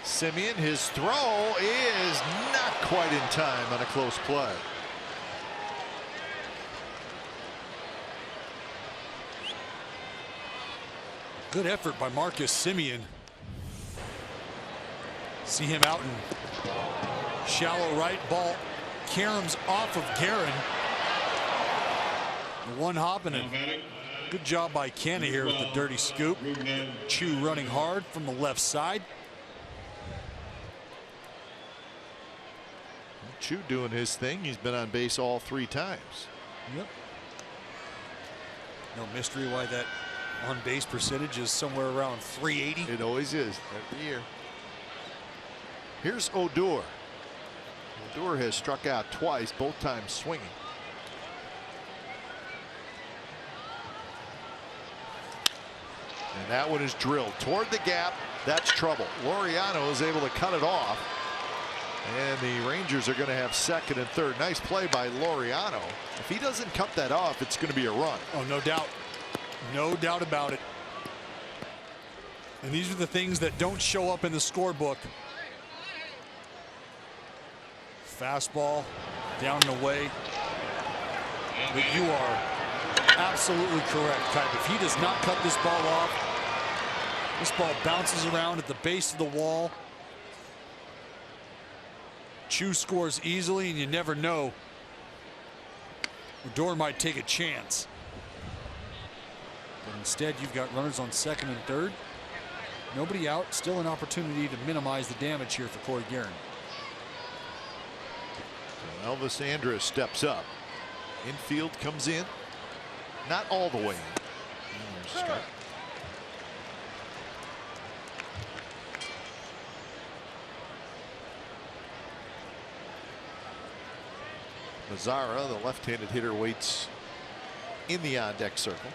Simeon, his throw is not quite in time on a close play. Good effort by Marcus Simeon. See him out in shallow right, ball caroms off of Guerin. One hopping it. Good job by Canna here with the dirty scoop. Chu running hard from the left side. Chu doing his thing. He's been on base all 3 times. Yep. No mystery why that on base percentage is somewhere around 380. It always is every year. Here's Odor. Odor has struck out twice, both times swinging. And that one is drilled toward the gap. That's trouble. Laureano is able to cut it off. And the Rangers are going to have second and third. Nice play by Laureano. If he doesn't cut that off, it's going to be a run. Oh, no doubt. No doubt about it. And these are the things that don't show up in the scorebook. Fastball down and away. But you are absolutely correct, Kite. If he does not cut this ball off, this ball bounces around at the base of the wall. Chu scores easily, and you never know. Odor might take a chance. But instead, you've got runners on second and third. Nobody out. Still an opportunity to minimize the damage here for Corey Guerin. So Elvis Andrus steps up. Infield comes in. Not all the way in. Strike. Mazzara, the left-handed hitter, waits in the on-deck circle.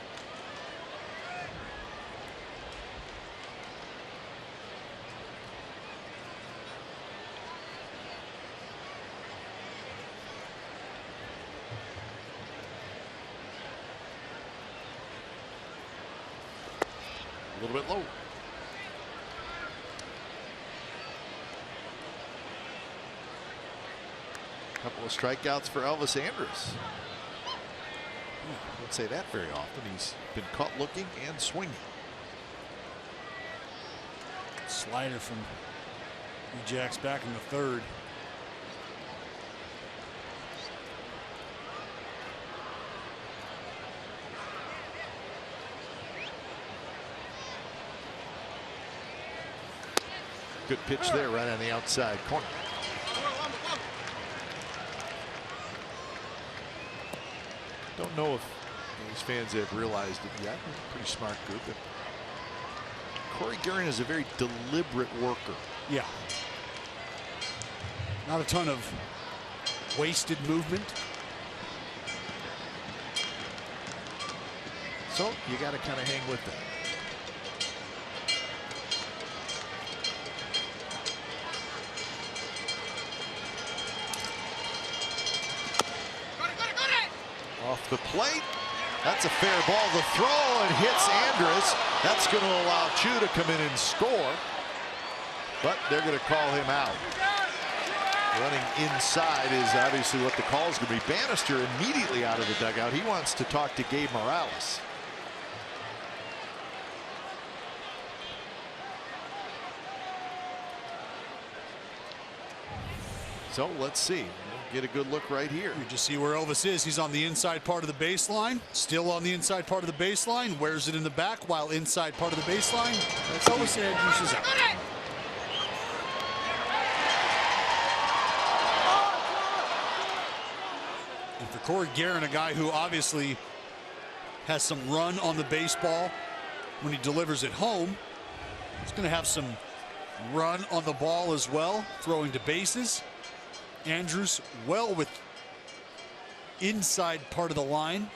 little bit low. Couple of strikeouts for Elvis Andrus. I don't say that very often. He's been caught looking and swinging. Slider from Ejax back in the third. Good pitch there right on the outside corner. Don't know if these fans have realized it yet. Pretty smart group. But Corey Guerin is a very deliberate worker. Yeah. Not a ton of wasted movement. So you got to kind of hang with that. Off the plate. That's a fair ball to throw, and hits Andrus. That's going to allow Chu to come in and score. But they're going to call him out. Running inside is obviously what the call is going to be. Bannister immediately out of the dugout. He wants to talk to Gabe Morales. So let's see. We'll get a good look right here. You just see where Elvis is. He's on the inside part of the baseline. Still on the inside part of the baseline. Wears it in the back while inside part of the baseline. That's Elvis Andrus is out. And for Corey Guerin, a guy who obviously has some run on the baseball when he delivers it home, he's going to have some run on the ball as well, throwing to bases. Andrus well with inside part of the line.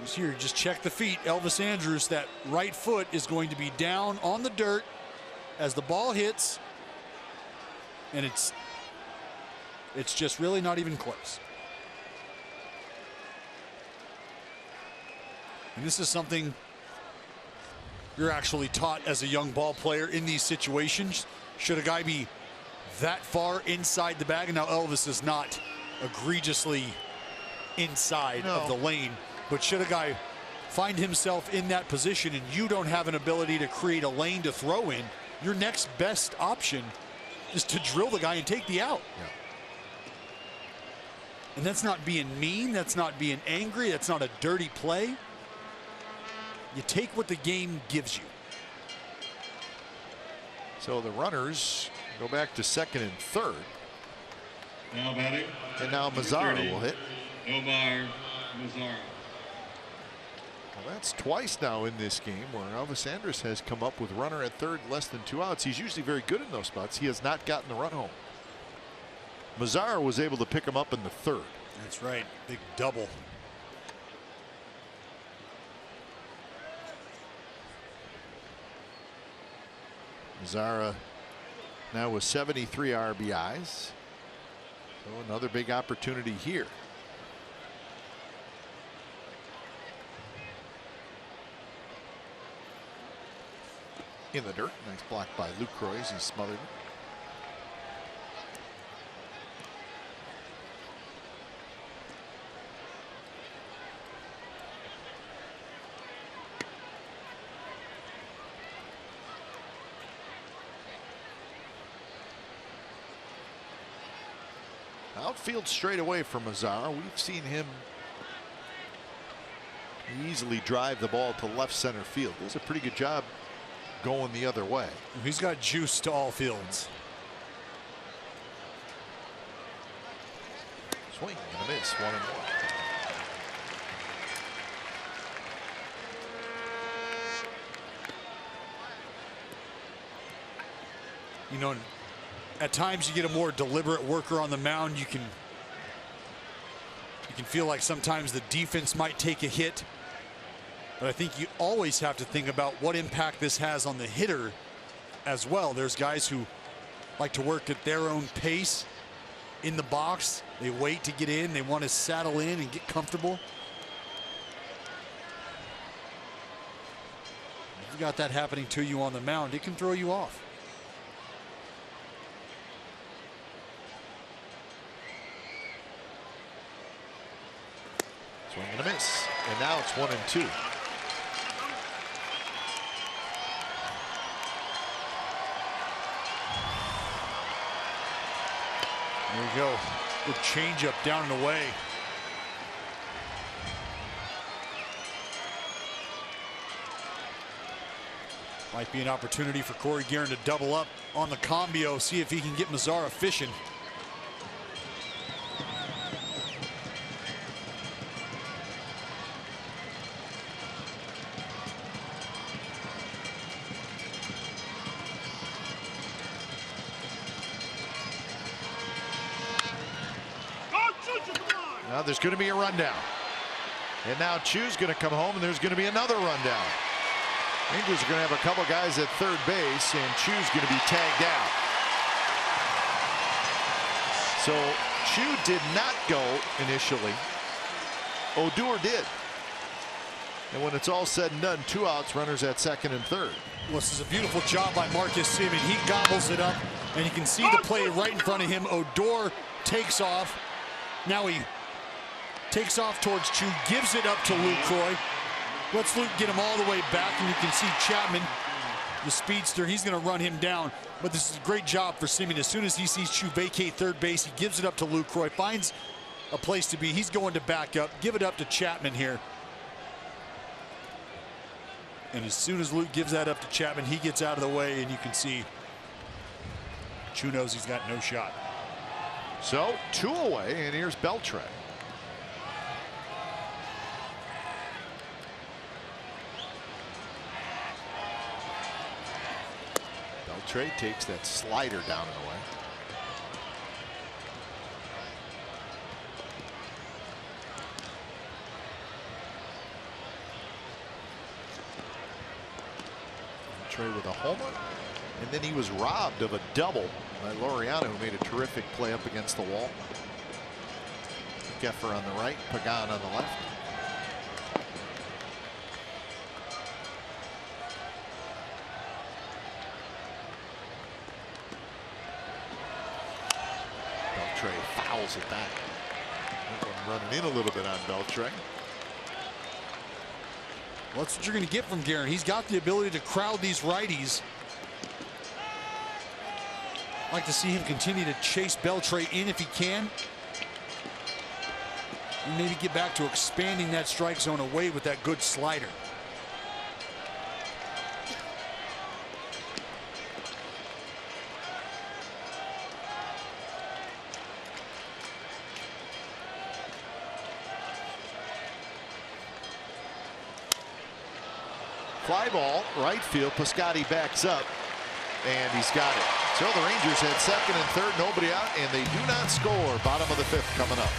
He's here, just check the feet. Elvis Andrus, that right foot is going to be down on the dirt as the ball hits, and it's just really not even close. And this is something you're actually taught as a young ball player in these situations. Should a guy be that far inside the bag? And now Elvis is not egregiously inside of the lane, but should a guy find himself in that position and you don't have an ability to create a lane to throw in, your next best option is to drill the guy and take the out. Yeah. And that's not being mean, that's not being angry, that's not a dirty play. You take what the game gives you. So the runners go back to second and third. Now batting. And now Mazzara will hit. Omar Mazzara. Well, that's twice now in this game where Elvis Andrus has come up with runner at third, less than 2 outs. He's usually very good in those spots. He has not gotten the run home. Mazzara was able to pick him up in the third. That's right, big double. Mazzara now with 73 RBIs. So another big opportunity here. In the dirt. Nice block by Lucroy as he smothered it. Outfield straight away for Mazzara. We've seen him easily drive the ball to left center field. Does a pretty good job going the other way. He's got juice to all fields. Swing and a miss, 1-1. You know, at times you get a more deliberate worker on the mound. You can feel like sometimes the defense might take a hit, but I think you always have to think about what impact this has on the hitter as well. There's guys who like to work at their own pace in the box. They wait to get in. They want to saddle in and get comfortable. You got that happening to you on the mound, it can throw you off. Swing and a miss. And now it's 1-2. There you go. Good changeup down and away. Might be an opportunity for Corey Guerin to double up on the combio, see if he can get Mazzara fishing. Now there's going to be a rundown. And now Chu's going to come home, and there's going to be another rundown. Rangers are going to have a couple guys at third base, and Chu's going to be tagged out. So Chu did not go initially. Odor did. And when it's all said and done, 2 outs, runners at second and third. Well, this is a beautiful job by Marcus Semien. He gobbles it up, and you can see the play right in front of him. Odor takes off. Now he takes off towards Chu, gives it up to Luke Croy. Let's Luke get him all the way back, and you can see Chapman, the speedster, he's going to run him down. But this is a great job for Semien. As soon as he sees Chu vacate third base, he gives it up to Luke Croy, finds a place to be. He's going to back up, give it up to Chapman here. And as soon as Luke gives that up to Chapman, he gets out of the way, and you can see Chu knows he's got no shot. So 2 away, and here's Beltre. Beltre takes that slider down and away. Beltre with a homer, and then he was robbed of a double by Laureano, who made a terrific play up against the wall. Geffer on the right, Pagan on the left. Beltre fouls it back. That one running in a little bit on Beltre. Well, that's what you're going to get from Guerin. He's got the ability to crowd these righties. I'd like to see him continue to chase Beltre in if he can. And maybe get back to expanding that strike zone away with that good slider. Fly ball, right field. Piscotty backs up, and he's got it. So the Rangers had second and third, nobody out, and they do not score. Bottom of the 5th coming up.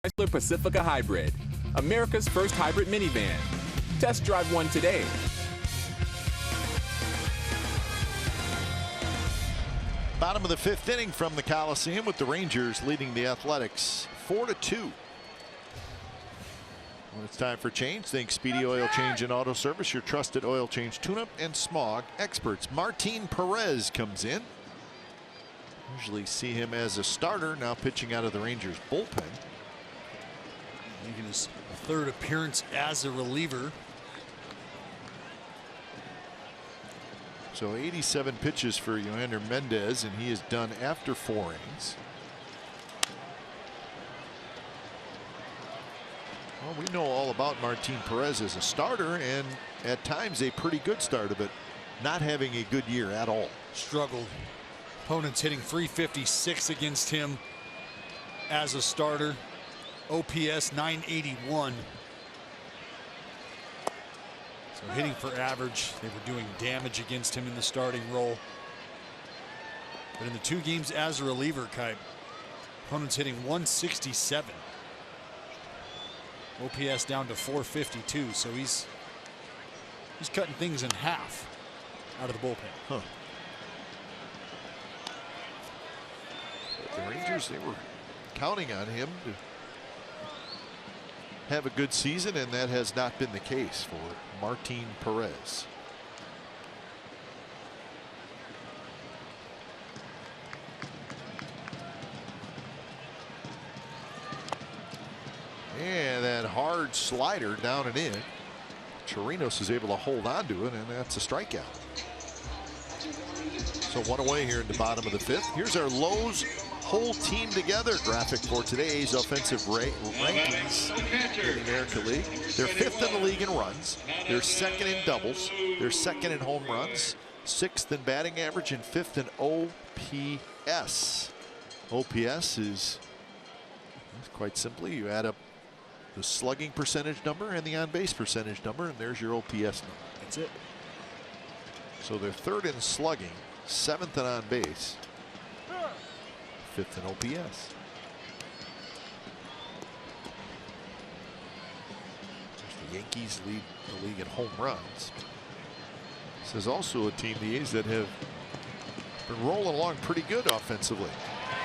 Chrysler Pacifica Hybrid, America's first hybrid minivan. Test drive one today. Bottom of the 5th inning from the Coliseum with the Rangers leading the Athletics 4-2. When it's time for change, think Speedy Oil Change and Auto Service, your trusted oil change tune-up and smog experts. Martin Perez comes in. Usually see him as a starter, now pitching out of the Rangers bullpen. Making his 3rd appearance as a reliever. So 87 pitches for Yohander Mendez, and he is done after 4 innings. Well, we know all about Martin Perez as a starter, and at times a pretty good starter, but not having a good year at all. Struggled. Opponents hitting .356 against him as a starter. OPS .981. So hitting for average. They were doing damage against him in the starting role. But in the 2 games as a reliever, Kai, opponents hitting .167. OPS down to .452, so he's cutting things in half out of the bullpen. Huh. But the Rangers, they were counting on him to have a good season, and that has not been the case for Martin Perez. And that hard slider down and in. Chirinos is able to hold on to it, and that's a strikeout. So 1 away here in the bottom of the 5th. Here's our Lowe's whole team together graphic for today's offensive rankings in the American League. They're 5th in the league in runs. They're 2nd in doubles. They're 2nd in home runs. 6th in batting average and 5th in OPS. OPS is quite simply you add up the slugging percentage number and the on-base percentage number, and there's your OPS number. That's it. So they're 3rd in slugging, 7th in on-base, 5th in OPS. The Yankees lead the league in home runs. This is also a team, the A's, that have been rolling along pretty good offensively.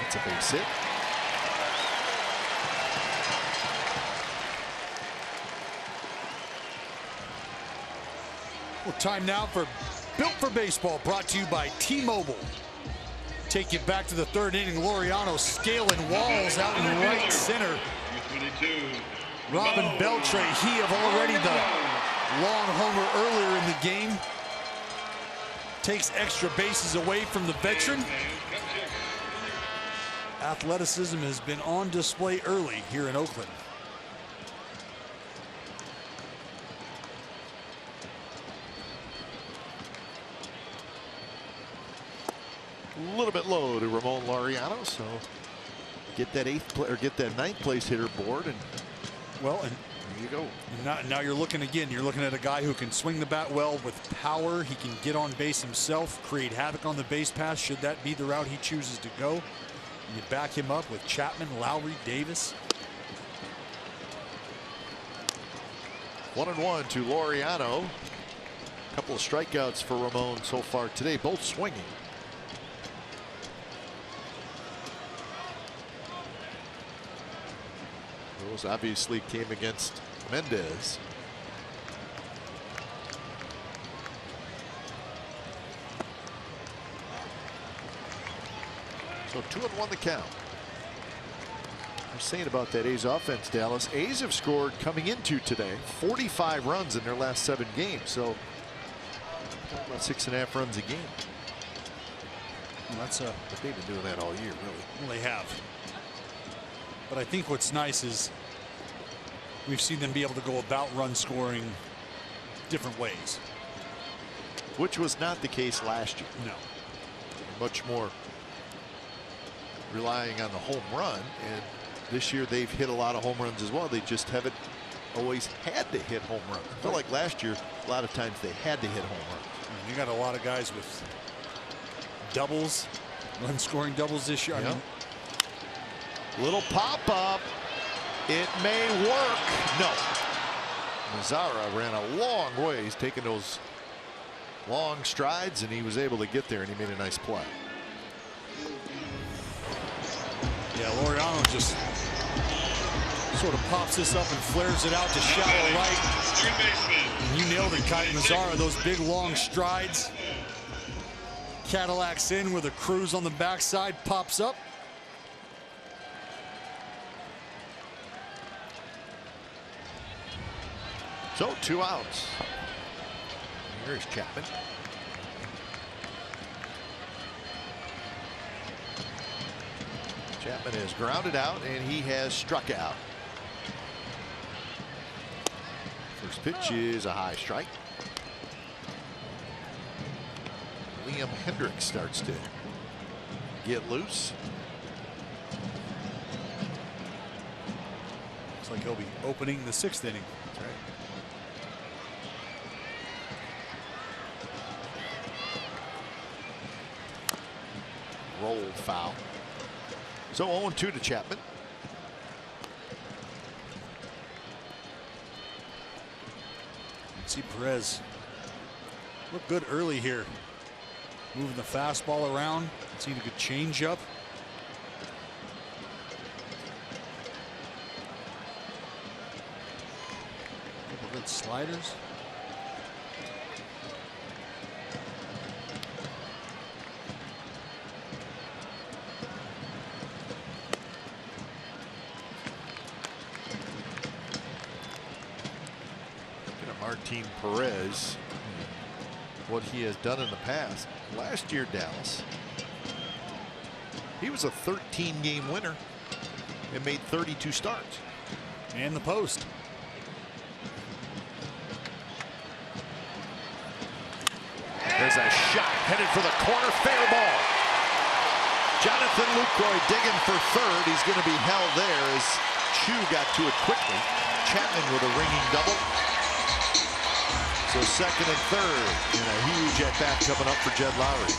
That's a base hit. Well, time now for Built for Baseball, brought to you by T-Mobile. Take you back to the 3rd inning. Laureano scaling walls out in right center. Robin Beltre, he of already the long homer earlier in the game. Takes extra bases away from the veteran. Athleticism has been on display early here in Oakland. A little bit low to Ramon Laureano, so get that 9th place hitter board, and well, and there you go. Now you're looking again. You're looking at a guy who can swing the bat well with power. He can get on base himself, create havoc on the base pass. Should that be the route he chooses to go, you back him up with Chapman, Lowry, Davis. 1-1 to Laureano. A couple of strikeouts for Ramon so far today, both swinging. Those obviously came against Mendez. So 2-1 the count. I'm saying about that A's offense, Dallas. A's have scored coming into today 45 runs in their last 7 games. So about 6.5 runs a game. Well, but they've been doing that all year, really. Well, they have. But I think what's nice is we've seen them be able to go about run scoring different ways. Which was not the case last year. No. Much more relying on the home run, and this year they've hit a lot of home runs as well. They just haven't always had to hit home runs. I feel like last year a lot of times they had to hit home runs. You got a lot of guys with doubles, run scoring doubles this year. Yep. I mean, little pop up. It may work. No. Mazzara ran a long way. He's taking those long strides, and he was able to get there, and he made a nice play. Yeah, Laureano just sort of pops this up and flares it out to shallow right. You nailed it, Kite. Mazzara, those big long strides. Cadillacs in with a cruise on the backside, pops up. So 2 outs. Here's Chapman. Chapman is grounded out, and he has struck out. First pitch is a high strike. Liam Hendricks starts to get loose. Looks like he'll be opening the 6th inning. That's right. Rolled foul. So 0-2 to Chapman. See Perez look good early here. Moving the fastball around. Seen a good changeup. Couple good sliders. Martin Perez, what he has done in the past. Last year, Dallas, he was a 13-game winner and made 32 starts. And the post. There's a shot headed for the corner, fair ball. Jonathan Lucroy digging for third. He's going to be held there as Chu got to it quickly. Chapman with a ringing double. So second and third, and a huge at bat coming up for Jed Lowry.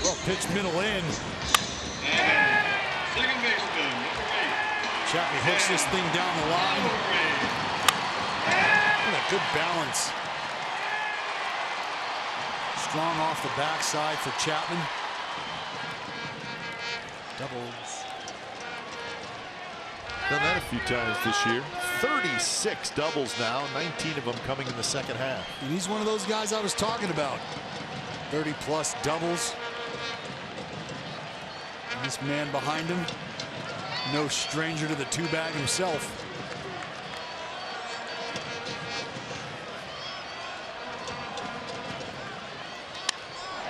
Well, pitch middle in. Second baseman, number 8. Chapman hooks this thing down the line. What a good balance. Strong off the backside for Chapman. Doubles. Done that a few times this year. 36 doubles now, 19 of them coming in the second half. And he's one of those guys I was talking about. 30-plus doubles. And this man behind him, no stranger to the two-bag himself.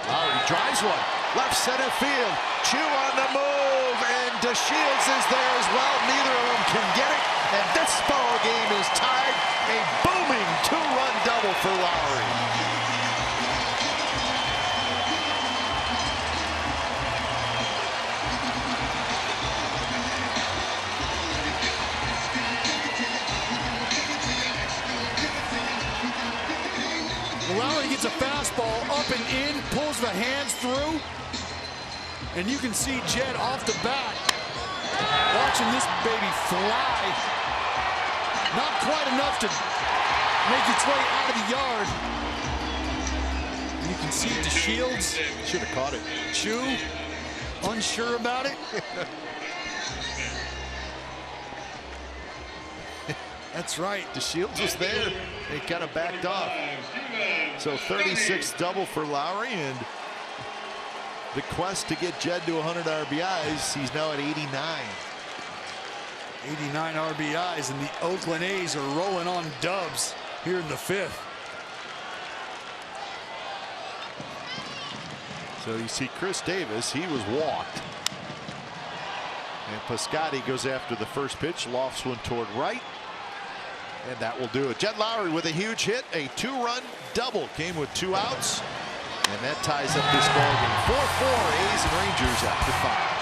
Lowry drives one. Left center field. Chu on the move, and DeShields is there as well. Neither of them can get it, and this ball game is tied. A booming 2-run double for Lowry. Lowry gets a fastball up and in, pulls the hands through, and you can see Jed off the bat watching this baby fly. Not quite enough to make its way out of the yard. And you can see DeShields Should have caught it. Chu unsure about it. That's right. DeShields was there. They kind of backed off. So 36 double for Lowry, and the quest to get Jed to 100 RBIs. He's now at 89. 89 RBIs, and the Oakland A's are rolling on dubs here in the 5th. So you see Chris Davis, he was walked. And Piscotty goes after the first pitch, lofts one toward right. And that will do it. Jed Lowry with a huge hit, a 2-run double, came with 2 outs. And that ties up this ball game. 4-4 A's and Rangers after 5.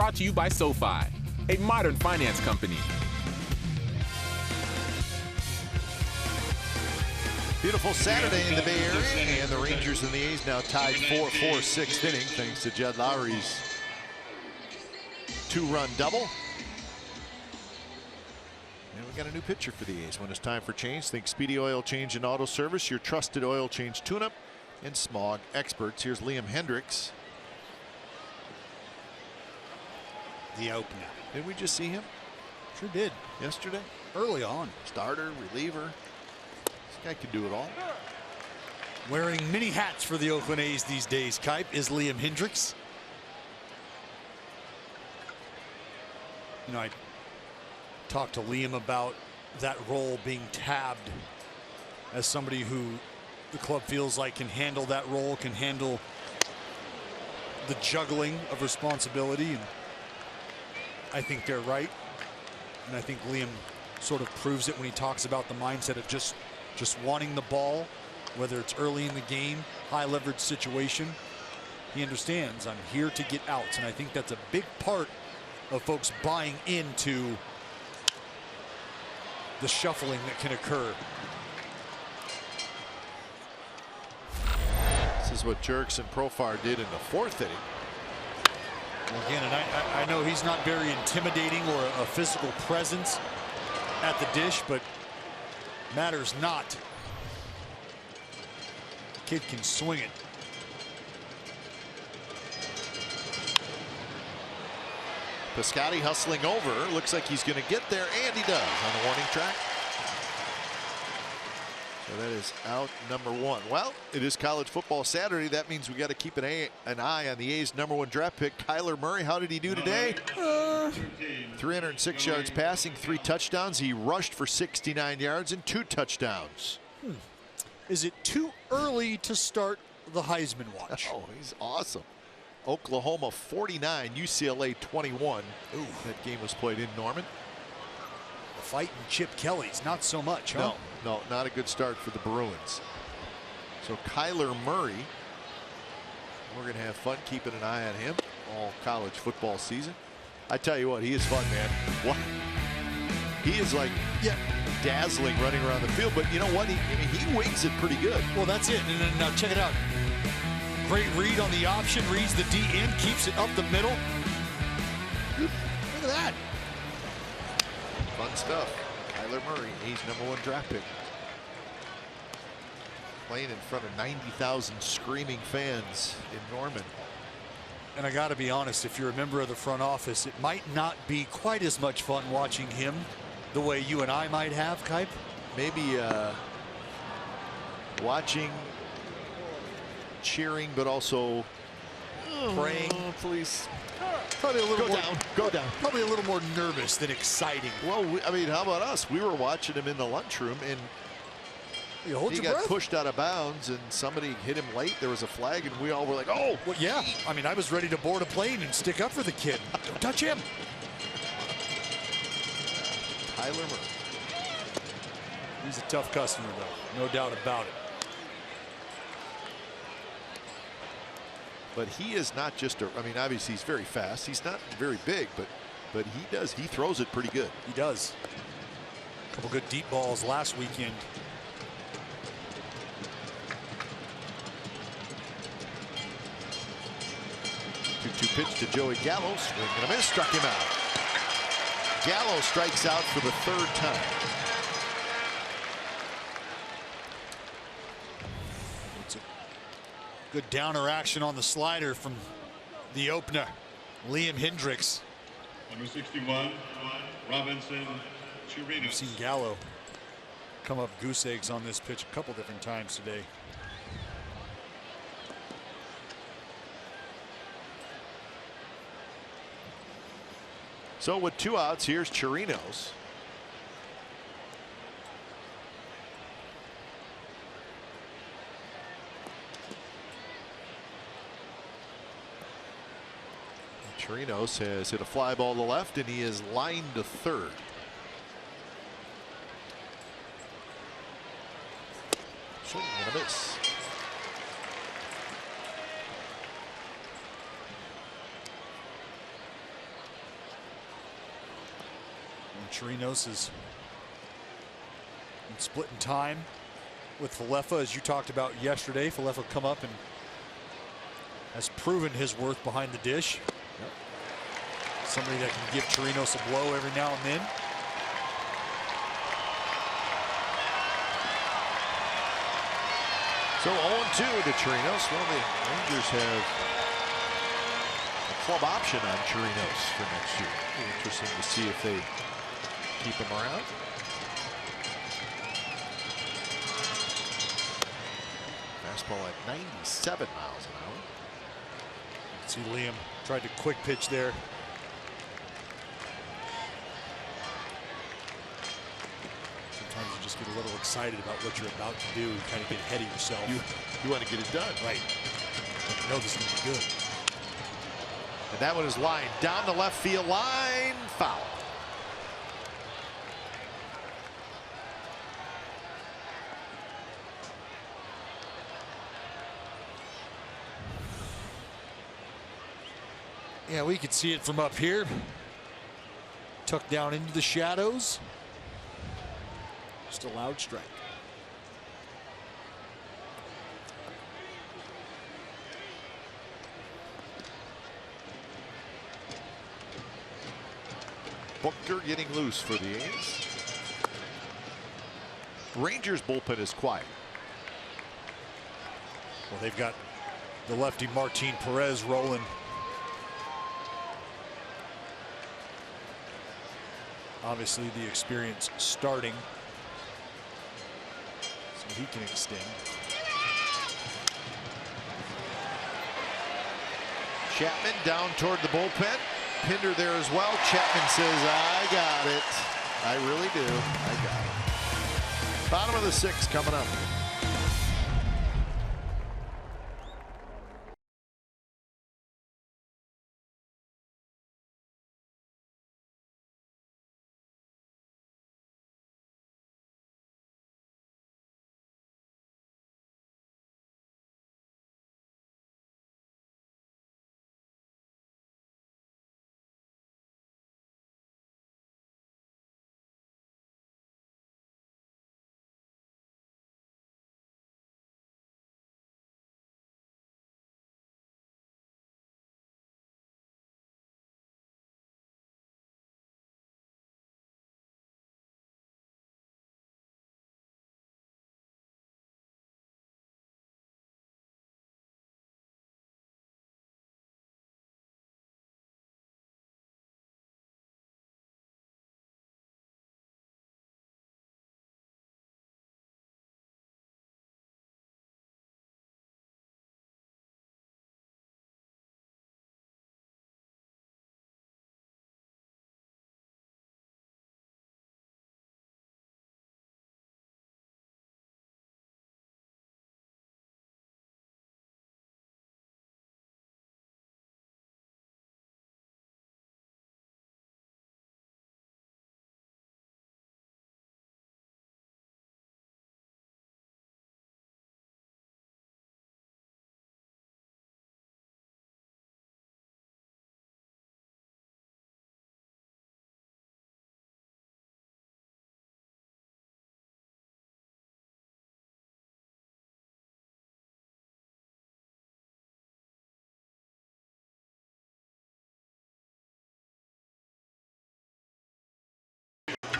Brought to you by SoFi, a modern finance company. Beautiful Saturday in the Bay Area, and the Rangers and the A's now tied 4-4, sixth inning, thanks to Jed Lowry's two-run double. And we got a new pitcher for the A's. When it's time for change, think Speedy Oil Change and Auto Service, your trusted oil change tune-up and smog experts. Here's Liam Hendricks. The opener. Did we just see him? Sure did. Yesterday? Early on. Starter, reliever. This guy can do it all. Wearing many hats for the Oakland A's these days, Kipe, is Liam Hendricks. You know, I talked to Liam about that role being tabbed as somebody who the club feels like can handle that role, can handle the juggling of responsibility, and I think they're right. And I think Liam sort of proves it when he talks about the mindset of just wanting the ball, whether it's early in the game, high leverage situation. He understands I'm here to get outs, and I think that's a big part of folks buying into the shuffling that can occur. This is what Jerks and Profar did in the fourth inning. Again, and I know he's not very intimidating or a physical presence at the dish, but matters not. The kid can swing it. Piscotty hustling over. Looks like he's going to get there, and he does on the warning track. So that is out number one. Well, it is college football Saturday. That means we got to keep an eye on the A's #1 draft pick, Kyler Murray. How did he do today? 306 yards passing, 3 touchdowns. He rushed for 69 yards and 2 touchdowns. Is it too early to start the Heisman watch? Oh, he's awesome. Oklahoma 49, UCLA 21. Ooh. That game was played in Norman. Fighting Chip Kelly's not so much, huh? No, not a good start for the Bruins. So Kyler Murray, we're going to have fun keeping an eye on him all college football season. I tell you what, he is fun, man. What? He is like dazzling running around the field, but you know what? He wings it pretty good. Well, that's it. And then now check it out. Great read on the option, reads the D in, keeps it up the middle. Look at that. Fun stuff. Kyler Murray, A's #1 draft pick. Playing in front of 90,000 screaming fans in Norman. And I got to be honest, if you're a member of the front office, it might not be quite as much fun watching him the way you and I might have, Kipe. Maybe watching, cheering, but also praying. Please. Probably a little Go down. Probably a little more nervous than exciting. Well, I mean, how about us? We were watching him in the lunchroom, and he got pushed out of bounds, and somebody hit him late. There was a flag, and we all were like, oh. Well, yeah. I mean, I was ready to board a plane and stick up for the kid. Don't touch him. Kyler Murray. He's a tough customer, though. No doubt about it. But he is not just I mean, obviously he's very fast. He's not very big, but he throws it pretty good. He does. A couple good deep balls last weekend. Two pitch to Joey Gallo. Swing and a miss. Struck him out. Gallo strikes out for the 3rd time. Good downer action on the slider from the opener, Liam Hendricks. Number 61, Robinson Chirinos. I've seen Gallo come up goose eggs on this pitch a couple different times today. So with 2 outs, here's Chirinos. Chirinos has hit a fly ball to the left, and he is lined to 3rd. Swing and a miss. Chirinos is splitting time with Falefa, as you talked about yesterday. Falefa come up and has proven his worth behind the dish. Yep. Somebody that can give Chirinos a blow every now and then. So 0-2 to Chirinos. Well, the Rangers have a club option on Chirinos for next year. It'll be interesting to see if they keep him around. Fastball at 97 miles an hour. See Liam tried to quick pitch there. Sometimes you just get a little excited about what you're about to do. You kind of get ahead of yourself. You want to get it done. Right. You know this is going to be good. And that one is lined down the left field line. Foul. Yeah, we could see it from up here. Tucked down into the shadows. Just a loud strike. Booker getting loose for the A's. Rangers bullpen is quiet. Well, they've got the lefty Martin Perez rolling. Obviously the experience starting, so he can extend. Chapman down toward the bullpen. Pinder there as well. Chapman says, I got it. I really do. I got it. Bottom of the sixth coming up.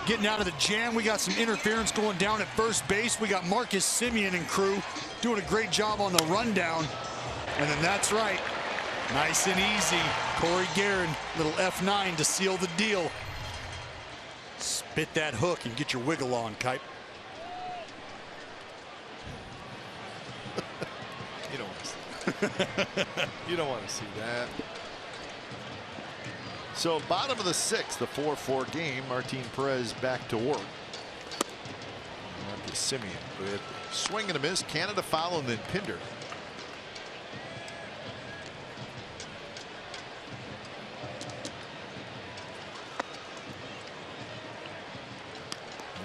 Getting out of the jam, we got some interference going down at first base. We got Marcus Semien and crew doing a great job on the rundown. And then that's right, nice and easy. Corey Guerin, little F9 to seal the deal. Spit that hook and get your wiggle on, Kipe. You don't want to see you don't want to see that. So bottom of the sixth, the 4-4 game. Martin Perez back to work. Marcus Semien with swing and a miss. Canada foul and then Pinder.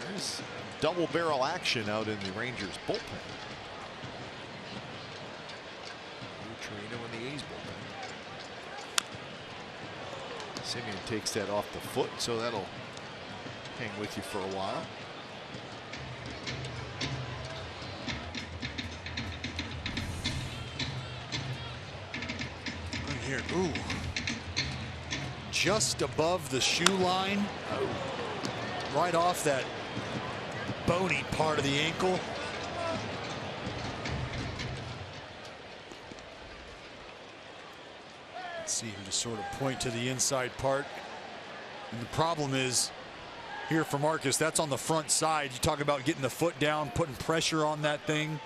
There's double barrel action out in the Rangers bullpen. Trino in the A's bullpen. Semien takes that off the foot, so that'll hang with you for a while. Right here, ooh. Just above the shoe line. Right off that bony part of the ankle. Let's see him just sort of point to the inside part. And the problem is here for Marcus, that's on the front side. You talk about getting the foot down, putting pressure on that thing.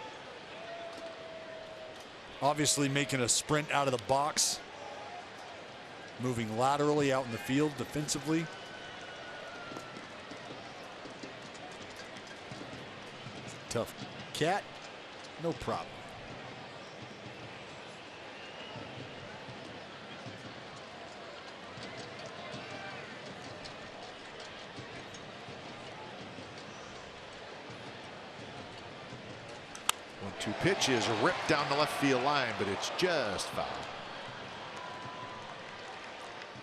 Obviously making a sprint out of the box. Moving laterally out in the field defensively. Tough cat, no problem. One-two pitch is ripped down the left field line, but it's just foul.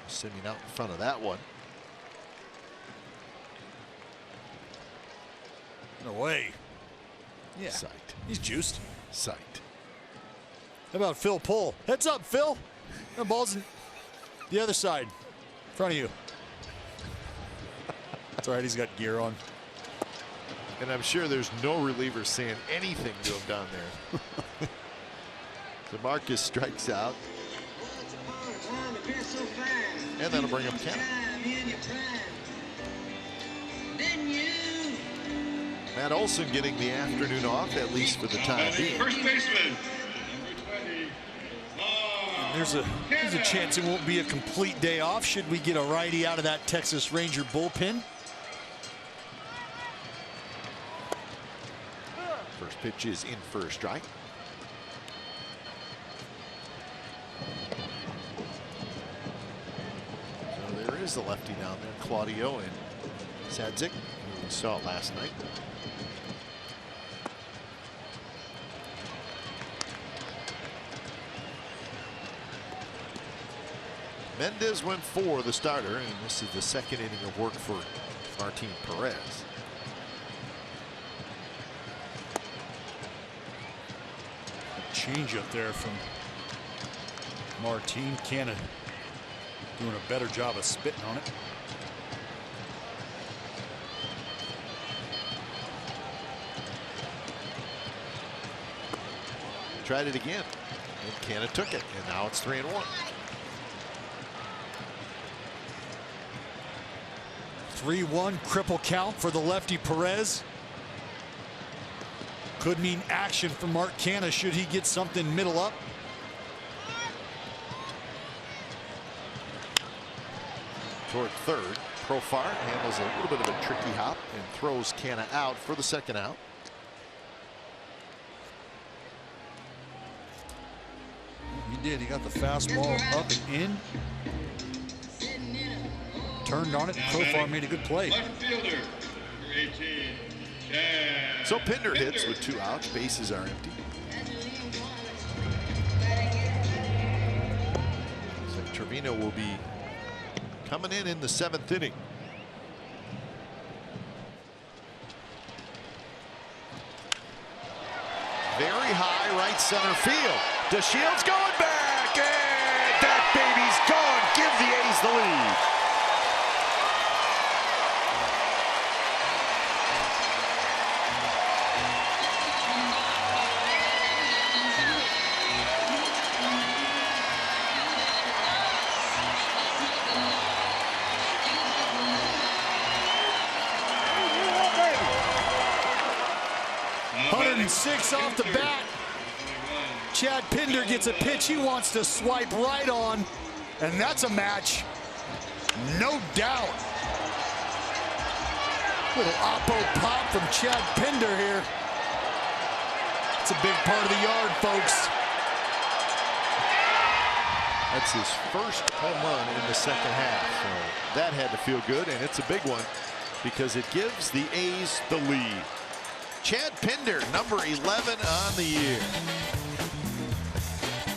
Sitting out in front of that one. No way. Yeah, Sight. he's juiced. Sight. How about Phil Pull? Heads up, Phil. The ball's in the other side, in front of you. That's all right, he's got gear on. And I'm sure there's no reliever saying anything to him down there. So Marcus strikes out. And that'll bring up Canada. Matt Olson getting the afternoon off, at least for the time being. First baseman, number 20. There's a chance it won't be a complete day off. Should we get a righty out of that Texas Ranger bullpen? First pitch is in for a strike. So there is the lefty down there, Claudio and Sadzik. We saw it last night. Mendez went for the starter, and this is the second inning of work for Martin Perez. Change up there from Martin. Canna doing a better job of spitting on it. Tried it again, and Canna took it, and now it's 3-1. 3-1 cripple count for the lefty Perez. Could mean action for Mark Canna should he get something middle up. Toward third, Profar handles a little bit of a tricky hop and throws Canna out for the second out. He did. He got the fastball up and in. Turned on it, and Profar made a good play. Left fielder, number 18. So Pinder hits with 2 outs. Bases are empty. So Trevino will be coming in the 7th inning. Very high right center field. DeShields going back, and that baby's gone. Give the A's the lead. Six off the bat. Chad Pinder gets a pitch he wants to swipe right on, and that's a match, no doubt. Little oppo pop from Chad Pinder here. It's a big part of the yard, folks. That's his first home run in the second half, so that had to feel good, and it's a big one because it gives the A's the lead. Chad Pinder, number 11 on the year.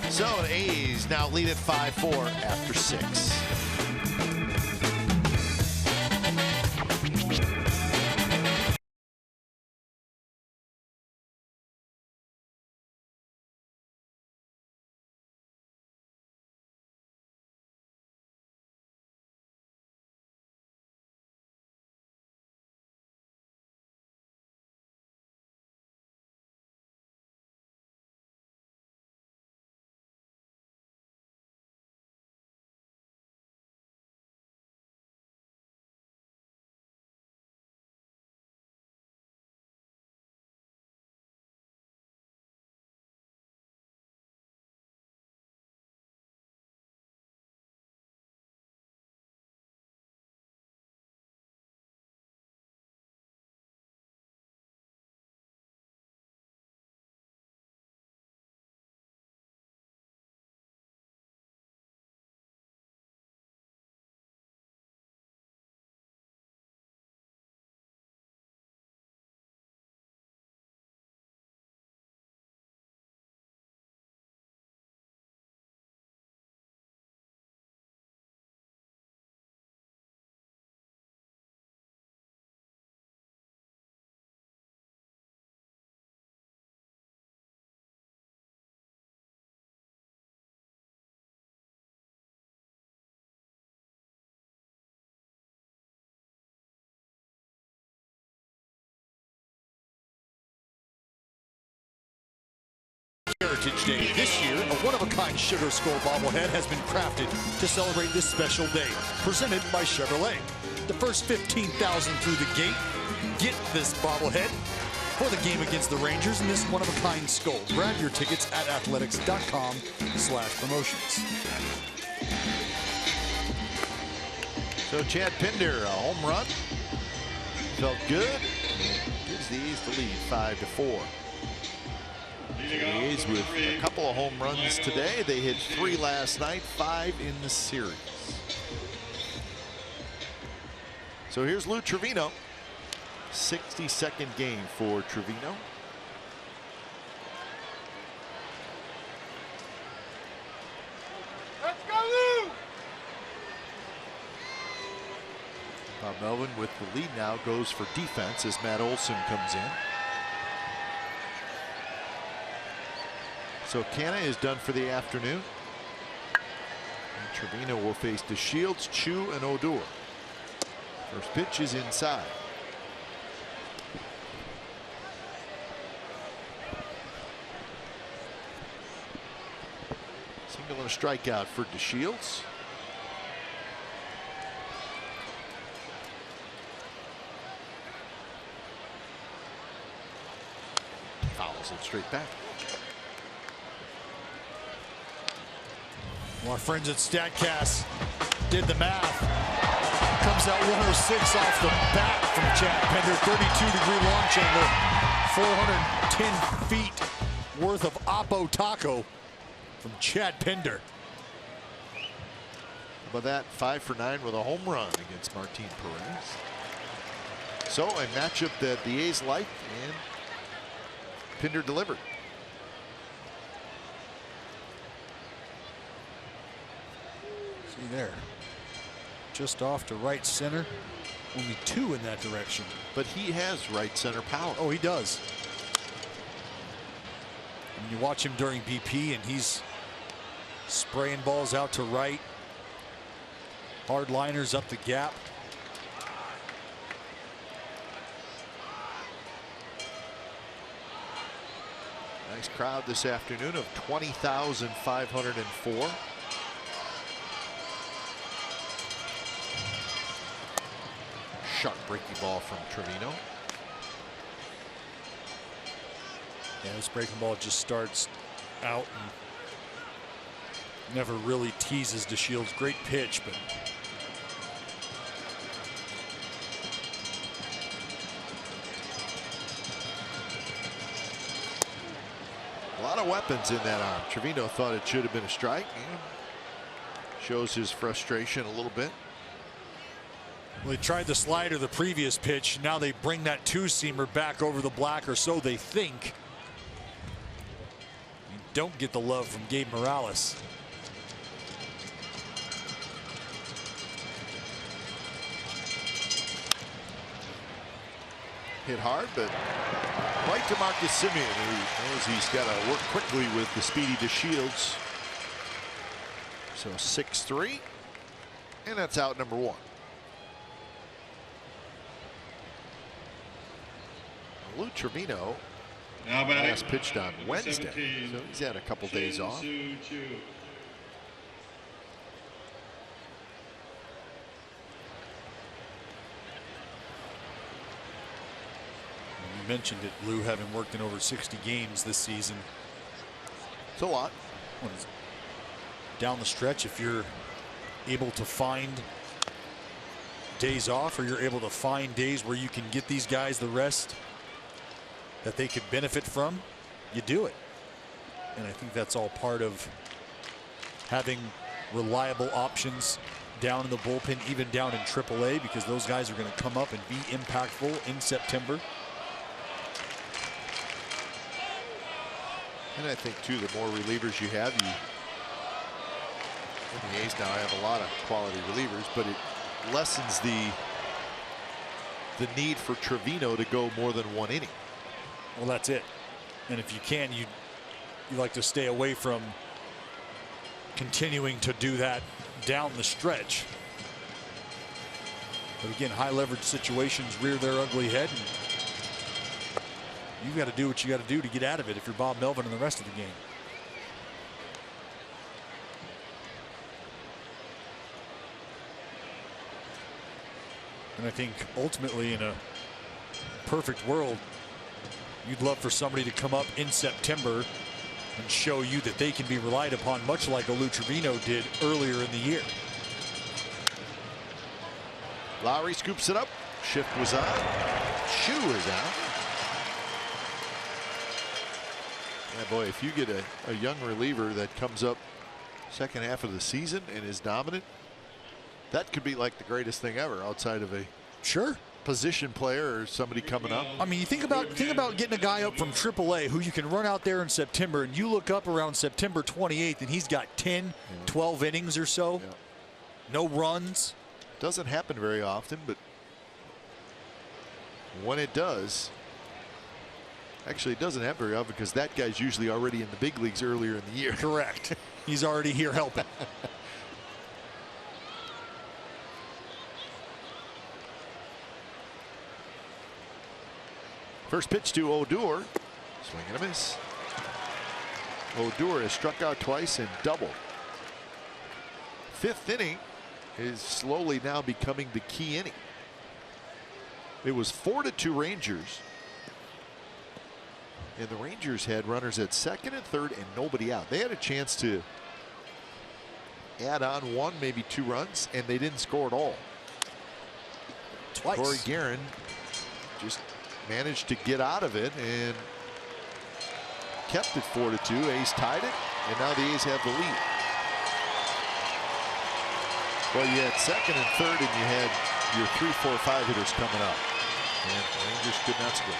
So the A's now lead at 5-4 after 6. Heritage Day. This year, a one-of-a-kind Sugar Skull bobblehead has been crafted to celebrate this special day, presented by Chevrolet. The first 15,000 through the gate get this bobblehead for the game against the Rangers in this one-of-a-kind skull. Grab your tickets at athletics.com/promotions. So Chad Pinder, a home run. Felt good. Gives the A's the lead, 5-4. The A's with a couple of home runs today. They hit 3 last night, 5 in the series. So here's Lou Trevino. 62nd game for Trevino. Let's go, Lou! Bob Melvin with the lead now goes for defense as Matt Olson comes in. So Canna is done for the afternoon. And Trevino will face DeShields, Chu, and Odor. First pitch is inside. Single and a strikeout for DeShields. Fouls it straight back. Our friends at StatCast did the math. Comes out 106 off the bat from Chad Pinder. 32-degree launch angle. 410 feet worth of Oppo Taco from Chad Pinder. How about that? 5 for 9 with a home run against Martin Perez. So a matchup that the A's liked, and Pinder delivered. See there. Just off to right center. Only 2 in that direction. But he has right center power. Oh, he does. And you watch him during BP, and he's spraying balls out to right. Hard liners up the gap. Nice crowd this afternoon of 20,504. Sharp breaking ball from Trevino. Yeah, this breaking ball just starts out and never really teases DeShields. Great pitch, but a lot of weapons in that arm. Trevino thought it should have been a strike. Shows his frustration a little bit. Well, they tried the slider the previous pitch. Now they bring that 2-seamer back over the black, or so they think. You don't get the love from Gabe Morales. Hit hard, but right to Marcus Simeon, who knows he's got to work quickly with the speedy DeShields. So 6-3, and that's out number 1. Lou Trevino Now batting, last pitched on number Wednesday, 17, so he's had a couple days off. Chu. You mentioned it, Lou, having worked in over 60 games this season. It's a lot. Down the stretch, if you're able to find days off, or you're able to find days where you can get these guys the rest that they could benefit from, you do it. And I think that's all part of having reliable options down in the bullpen, even down in AAA, because those guys are going to come up and be impactful in September. And I think too, the more relievers you have, the A's now have a lot of quality relievers, but it lessens the need for Trevino to go more than 1 inning. Well, that's it. And if you can, you like to stay away from continuing to do that down the stretch. But again, high leverage situations rear their ugly head, and you've got to do what you got to do to get out of it if you're Bob Melvin and the rest of the game. And I think ultimately in a perfect world, you'd love for somebody to come up in September and show you that they can be relied upon, much like Lou Trevino did earlier in the year. Lowry scoops it up. Shift was on. Shoe is out. Yeah, boy, if you get a young reliever that comes up second half of the season and is dominant, that could be like the greatest thing ever outside of a position player or somebody coming up. I mean, you think about getting a guy up from AAA who you can run out there in September, and you look up around September 28th and he's got 10, 12 innings or so. No runs. Doesn't happen very often, but when it does, actually it doesn't happen very often because that guy's usually already in the big leagues earlier in the year. Correct. He's already here helping. First pitch to Odor. Swing and a miss. Odor has struck out twice and doubled. Fifth inning is slowly now becoming the key inning. It was 4-2 Rangers. And the Rangers had runners at second and third and nobody out. They had a chance to add on one, maybe two runs, and they didn't score at all. Twice. Corey Guerin just managed to get out of it and kept it 4-2. A's tied it, and now the A's have the lead. Well, you had second and third, and you had your 3, 4, 5 hitters coming up, and the Rangers could not score.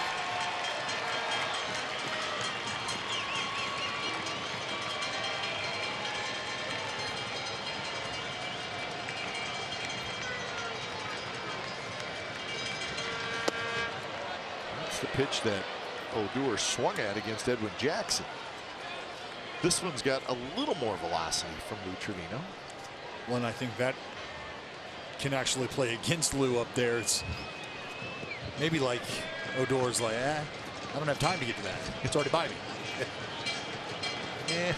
That's the pitch that Odor swung at against Edwin Jackson. This one's got a little more velocity from Lou Trevino. Well, and I think that can actually play against Lou up there. It's maybe like Odor's like, I don't have time to get to that. It's already by me. Yeah.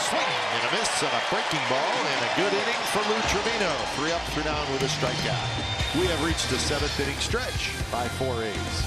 Swing and a miss on a breaking ball, and a good inning for Lou Trevino. 3 up, 3 down with a strikeout. We have reached the 7th inning stretch by 4 A's.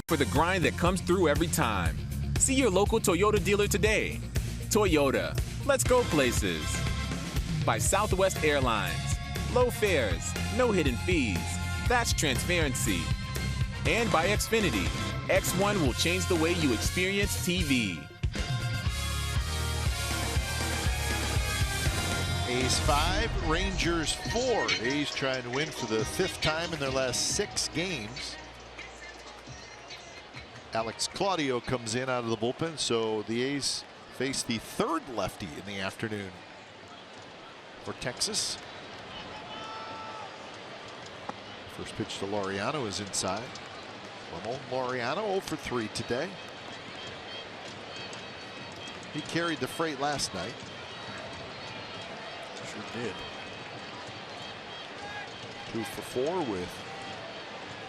For the grind that comes through every time. See your local Toyota dealer today. Toyota, let's go places. By Southwest Airlines. Low fares, no hidden fees. That's transparency. And by Xfinity. X1 will change the way you experience TV. A's 5, Rangers 4. A's trying to win for the 5th time in their last 6 games. Alex Claudio comes in out of the bullpen, so the A's face the 3rd lefty in the afternoon for Texas. First pitch to Laureano is inside. Ramon Laureano 0 for 3 today. He carried the freight last night. Sure did. 2 for 4 with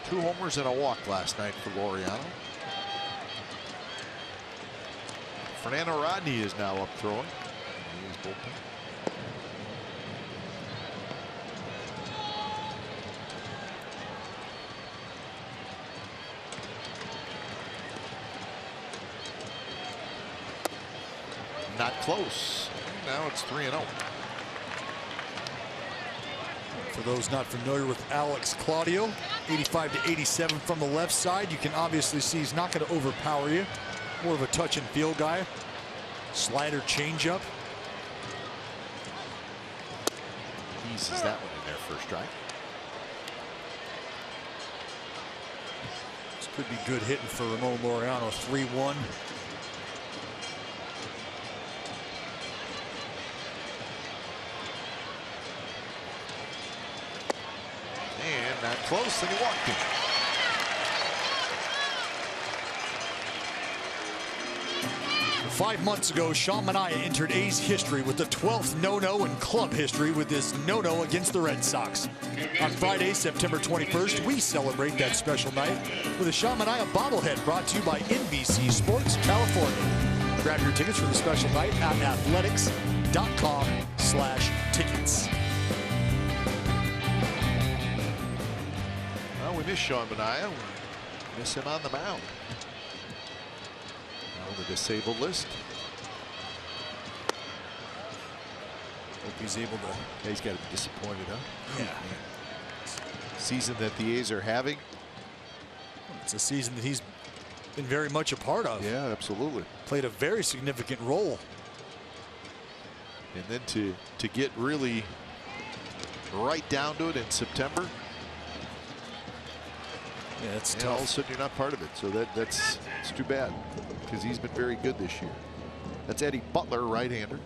2 homers and a walk last night for Laureano. Fernando Rodney is now up throwing. He is bullpen. Not close. Now it's 3-0. For those not familiar with Alex Claudio, 85 to 87 from the left side. You can obviously see he's not going to overpower you. More of a touch and feel guy. Slider changeup. Eases that one in there first strike. This could be good hitting for Ramon Laureano. 3-1. And not close, and he walked him. Five months ago, Sean Manaea entered A's history with the 12th no-no in club history with this no-no against the Red Sox. On Friday, September 21st, we celebrate that special night with a Sean Manaea bobblehead brought to you by NBC Sports California. Grab your tickets for the special night at athletics.com/tickets. Well, we miss Sean Manaea. We miss him on the mound. The disabled list. Hope he's able to. Yeah, he's got to be disappointed, huh? Yeah. Season that the A's are having. It's a season that he's been very much a part of. Yeah, absolutely. Played a very significant role. And then to get really right down to it in September. Yeah, it's and all of a tough. sudden you're not part of it. So that's too bad, because he's been very good this year. That's Eddie Butler, right-hander.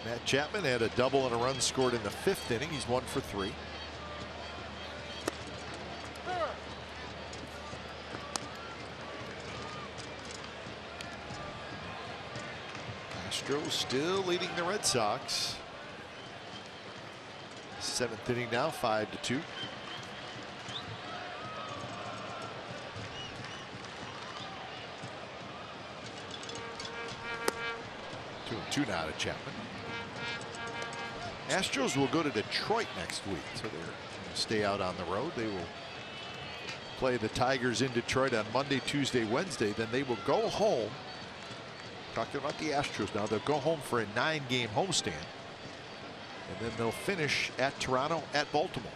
Matt Chapman had a double and a run scored in the 5th inning. He's 1 for 3. Astros still leading the Red Sox. 7th inning now, 5-2. Two and two now to Chapman. Astros will go to Detroit next week, so they're going to stay out on the road. They will play the Tigers in Detroit on Monday, Tuesday, Wednesday. Then they will go home. Talking about the Astros now, they'll go home for a 9-game homestand, and then they'll finish at Toronto, at Baltimore.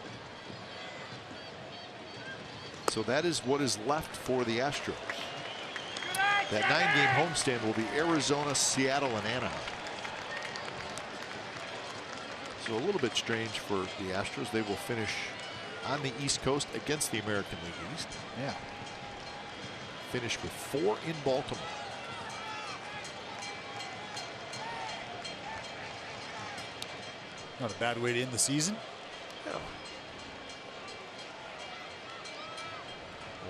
So that is what is left for the Astros. That 9-game homestand will be Arizona, Seattle, and Anaheim. So a little bit strange for the Astros. They will finish on the East Coast against the American League East. Yeah. Finish with 4 in Baltimore. Not a bad way to end the season. Yeah.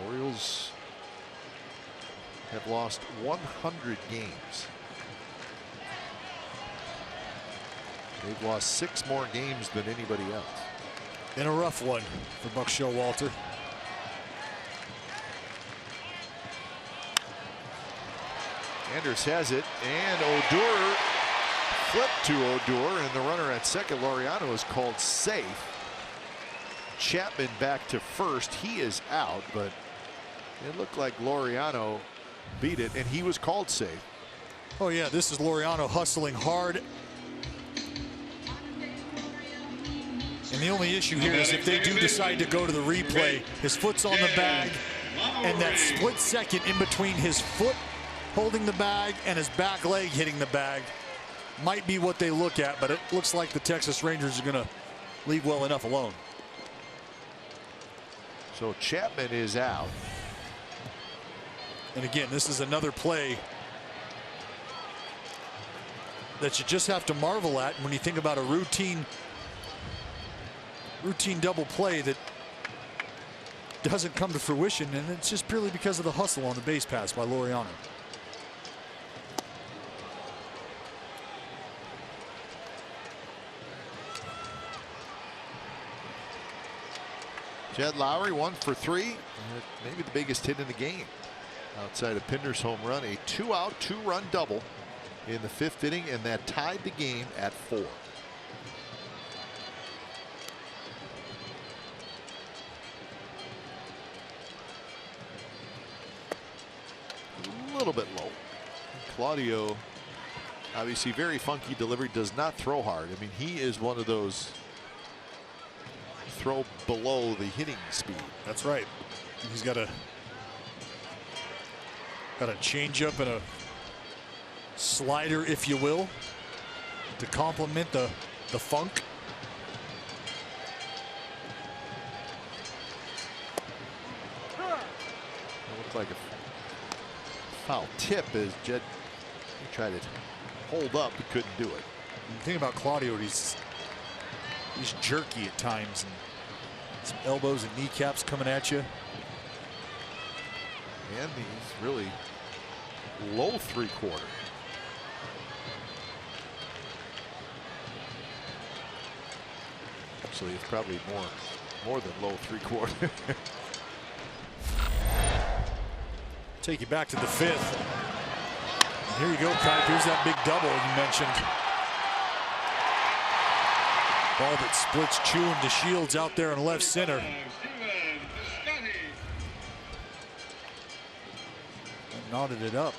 Orioles have lost 100 games. They've lost 6 more games than anybody else. And a rough one for Buck Showalter. Anders has it, and Odor flipped to Odor, and the runner at second, Laureano, is called safe. Chapman back to first. He is out, but it looked like Laureano beat it, and he was called safe. Oh yeah, this is Laureano hustling hard. And the only issue here is if they do decide to go to the replay, his foot's on the bag, and that split second in between his foot holding the bag and his back leg hitting the bag might be what they look at, but it looks like the Texas Rangers are going to leave well enough alone. So Chapman is out. And again, this is another play that you just have to marvel at when you think about a routine double play that doesn't come to fruition, and it's just purely because of the hustle on the base pass by Laureano. Jed Lowry 1 for 3, maybe the biggest hit in the game outside of Pinder's home run. A 2-out, 2-run double in the 5th inning, and that tied the game at 4. A little bit low. Claudio, obviously very funky delivery, does not throw hard. I mean, he is one of those throw below the hitting speed. That's right. He's got a changeup and a slider, if you will, to complement the funk. It looked like a foul tip as Jed tried to hold up but couldn't do it. The thing about Claudio, he's jerky at times, and some elbows and kneecaps coming at you. And he's really low 3/4. Actually, it's probably more than low 3/4. Take you back to the 5th. And here you go, Kyle. Here's that big double you mentioned. Ball that splits Chu and DeShields out there in left center. Knotted it up.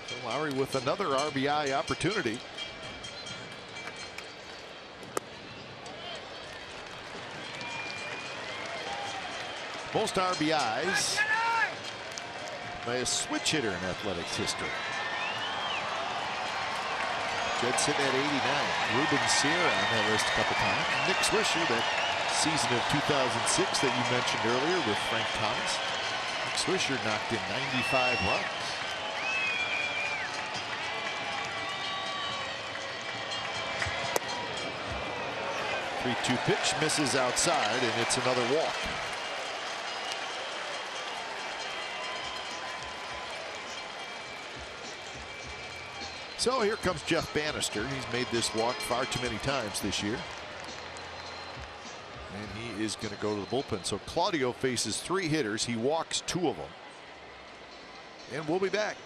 So Lowry with another RBI opportunity. Most RBIs by a switch hitter in Athletics history. Jed sitting at 89. Ruben Sierra on that list a couple times. Nick Swisher, that season of 2006 that you mentioned earlier with Frank Thomas. Nick Swisher knocked in 95 runs. Three-two pitch misses outside, and it's another walk. So here comes Jeff Bannister. He's made this walk far too many times this year. And he is going to go to the bullpen. So Claudio faces 3 hitters. He walks 2 of them. And we'll be back.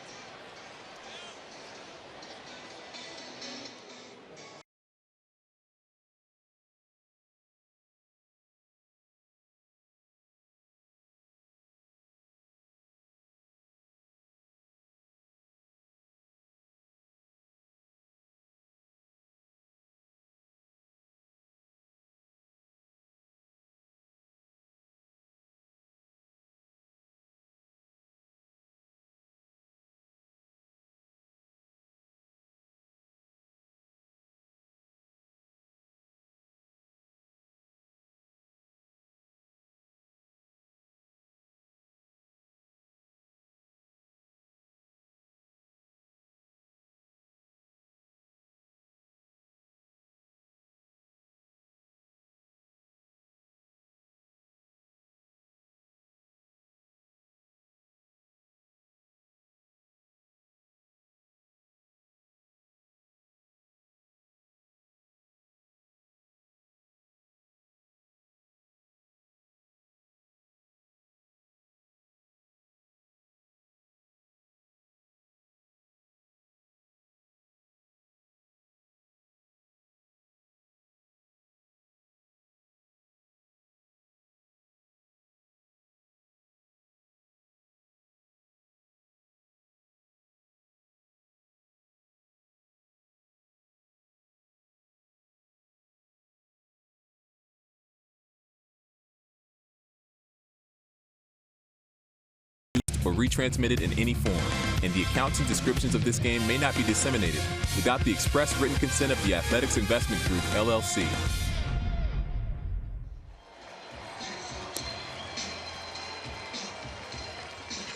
or retransmitted in any form, and the accounts and descriptions of this game may not be disseminated without the express written consent of the Athletics Investment Group, LLC.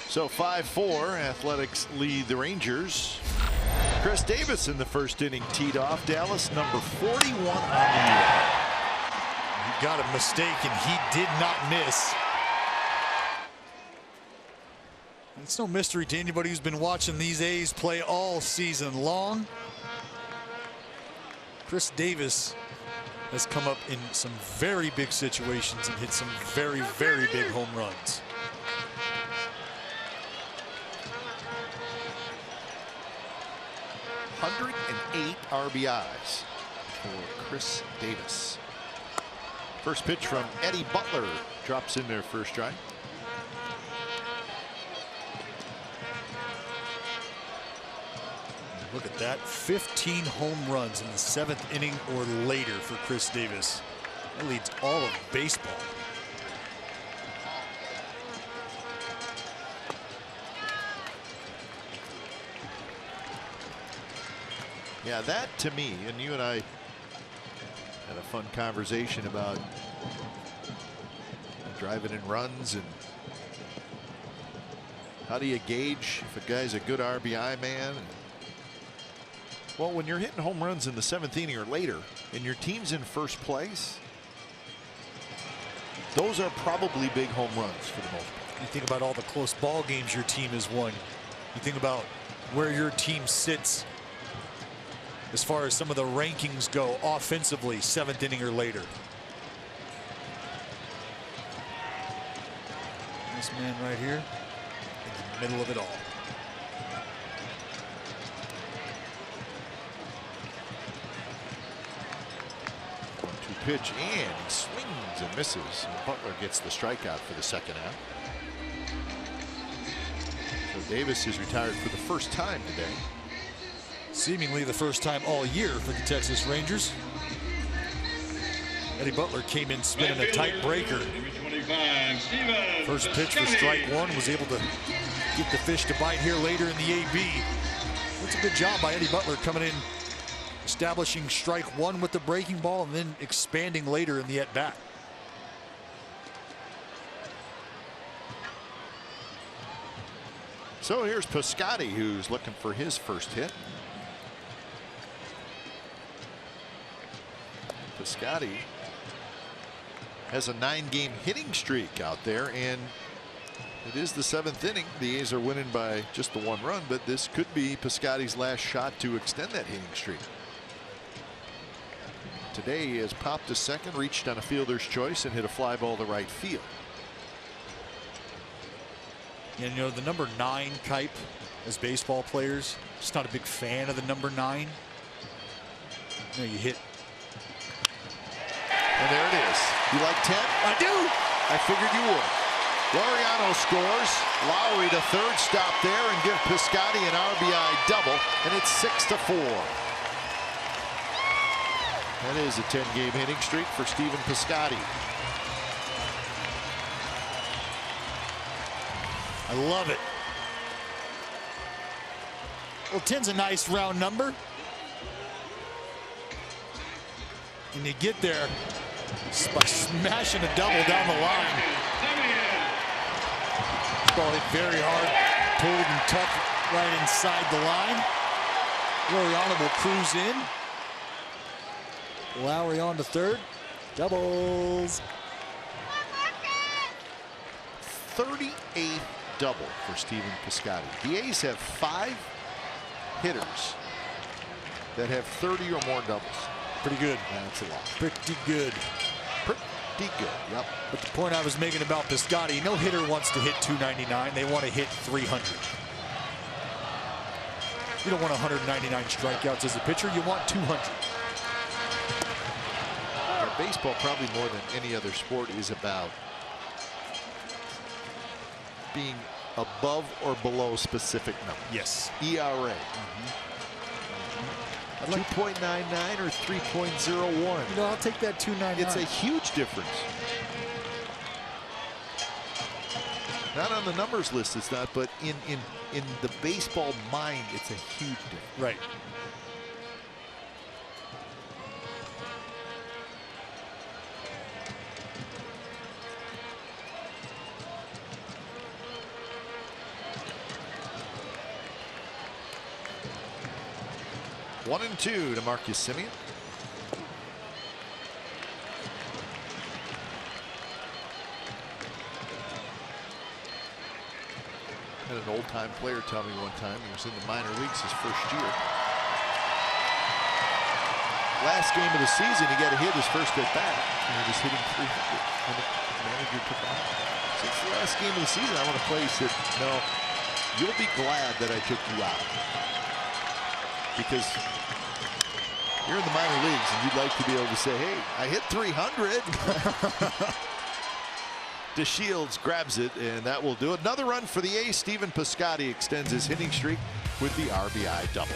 So 5-4, Athletics lead the Rangers. Chris Davis in the first inning teed off. Dallas number 41 on the year. He got a mistake and he did not miss. It's no mystery to anybody who's been watching these A's play all season long. Chris Davis has come up in some very big situations and hit some very, very big home runs. .108 RBIs for Chris Davis. First pitch from Eddie Butler drops in there first strike. Look at that, 15 home runs in the 7th inning or later for Chris Davis. That leads all of baseball. Yeah, that to me, and you and I had a fun conversation about driving in runs and how do you gauge if a guy's a good RBI man. Well, when you're hitting home runs in the 7th inning or later and your team's in first place, those are probably big home runs for the most part. You think about all the close ball games your team has won. You think about where your team sits as far as some of the rankings go offensively, 7th inning or later. This man right here in the middle of it all. Pitch and he swings and misses. And Butler gets the strikeout for the second half. So Davis is retired for the first time today. Seemingly the first time all year for the Texas Rangers. Eddie Butler came in spinning a tight breaker. First pitch for strike one, was able to get the fish to bite here later in the AB. That's a good job by Eddie Butler coming in, establishing strike one with the breaking ball and then expanding later in the at-bat. So here's Piscotty, who's looking for his first hit. Piscotty has a 9-game hitting streak out there, and it is the 7th inning. The A's are winning by just the 1 run, but this could be Piscotty's last shot to extend that hitting streak. Today he has popped to second, reached on a fielder's choice, and hit a fly ball to right field. And you know, the number 9 type as baseball players, just not a big fan of the number 9. You know, you hit. And there it is. You like 10? I do. I figured you would. Laureano scores. Lowry to third, stop there and give Piscotty an RBI double, and it's 6-4. That is a 10-game hitting streak for Stephen Piscotty. I love it. Well, 10's a nice round number. And you get there by smashing a double down the line. Ball hit very hard, pulled and tucked right inside the line. Laureano will cruise in. Lowry on to third. Doubles. 38th double for Stephen Piscotty. The A's have 5 hitters that have 30 or more doubles. Pretty good. That's a lot. Pretty good. Pretty good, yep. But the point I was making about Piscotty, no hitter wants to hit 299. They want to hit 300. You don't want 199 strikeouts as a pitcher. You want 200. Baseball, probably more than any other sport, is about being above or below specific numbers. Yes. ERA. 2.99 or 3.01. You know, I'll take that 299. It's a huge difference. Not on the numbers list, it's not, but in the baseball mind, it's a huge difference. Right. One and two to Marcus Semien. Had an old-time player tell me one time he was in the minor leagues his first year. Last game of the season, he got a hit his first at bat, and he was hitting 300. And the manager took him out. Since the last game of the season, I want to play. He said, "No, you'll be glad that I took you out, because you're in the minor leagues, and you'd like to be able to say, hey, I hit 300. DeShields grabs it, and that will do it. Another run for the A's. Stephen Piscotty extends his hitting streak with the RBI double.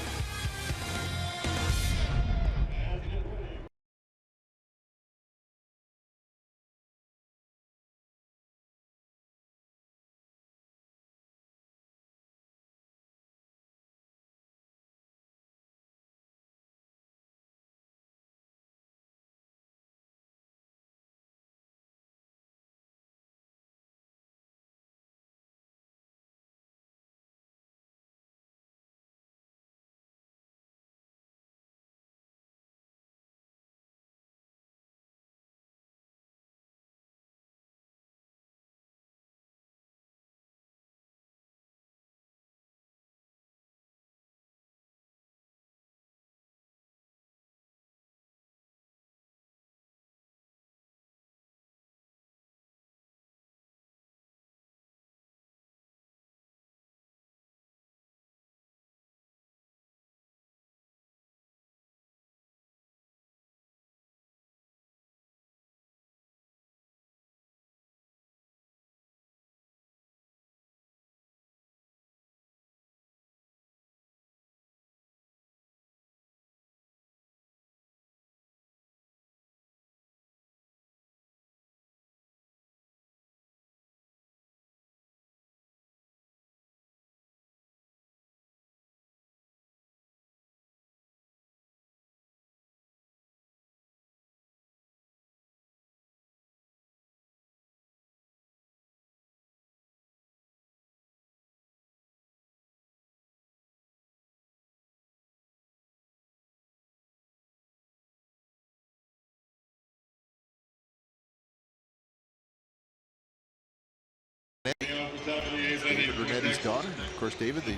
David Renetti's daughter. Of course, David, the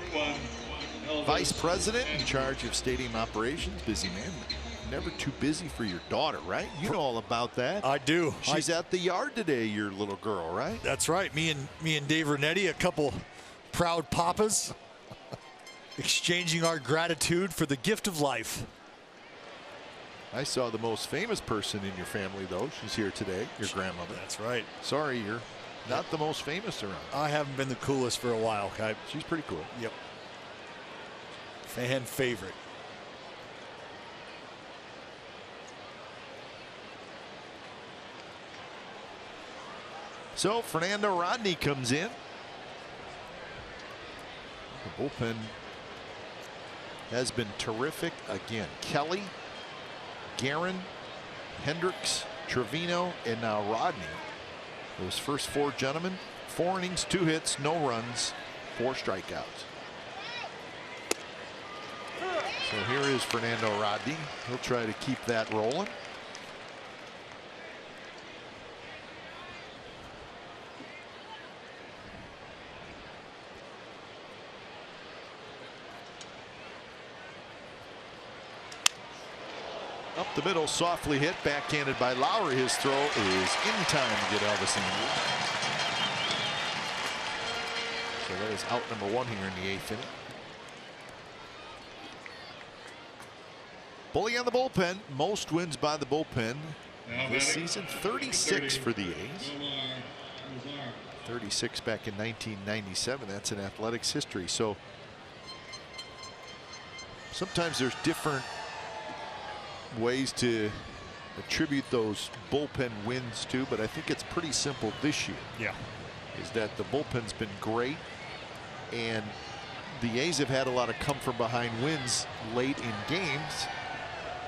vice president in charge of stadium operations. Busy man. Never too busy for your daughter, right? You know all about that. I do. She's at the yard today, your little girl, right? That's right. Me and Dave Renetti, a couple proud papas, exchanging our gratitude for the gift of life. I saw the most famous person in your family, though. She's here today, your grandmother. That's right. Sorry, you're not the most famous around. I haven't been the coolest for a while, Kai. She's pretty cool. Yep. Fan favorite. So Fernando Rodney comes in. The bullpen has been terrific again. Kelly, Guerin, Hendricks, Trevino, and now Rodney. Those first four gentlemen, 4 innings, 2 hits, no runs, 4 strikeouts. So here is Fernando Rodney. He'll try to keep that rolling. Up the middle, softly hit, backhanded by Lowry. His throw is in time to get Elvis Andrus. So that is out number 1 here in the 8th inning. Bully on the bullpen. Most wins by the bullpen this season. 36 for the A's. 36 back in 1997. That's in athletics history. So sometimes there's different ways to attribute those bullpen wins to, but I think it's pretty simple this year. Yeah. is that the bullpen's been great, and the A's have had a lot of come from behind wins late in games.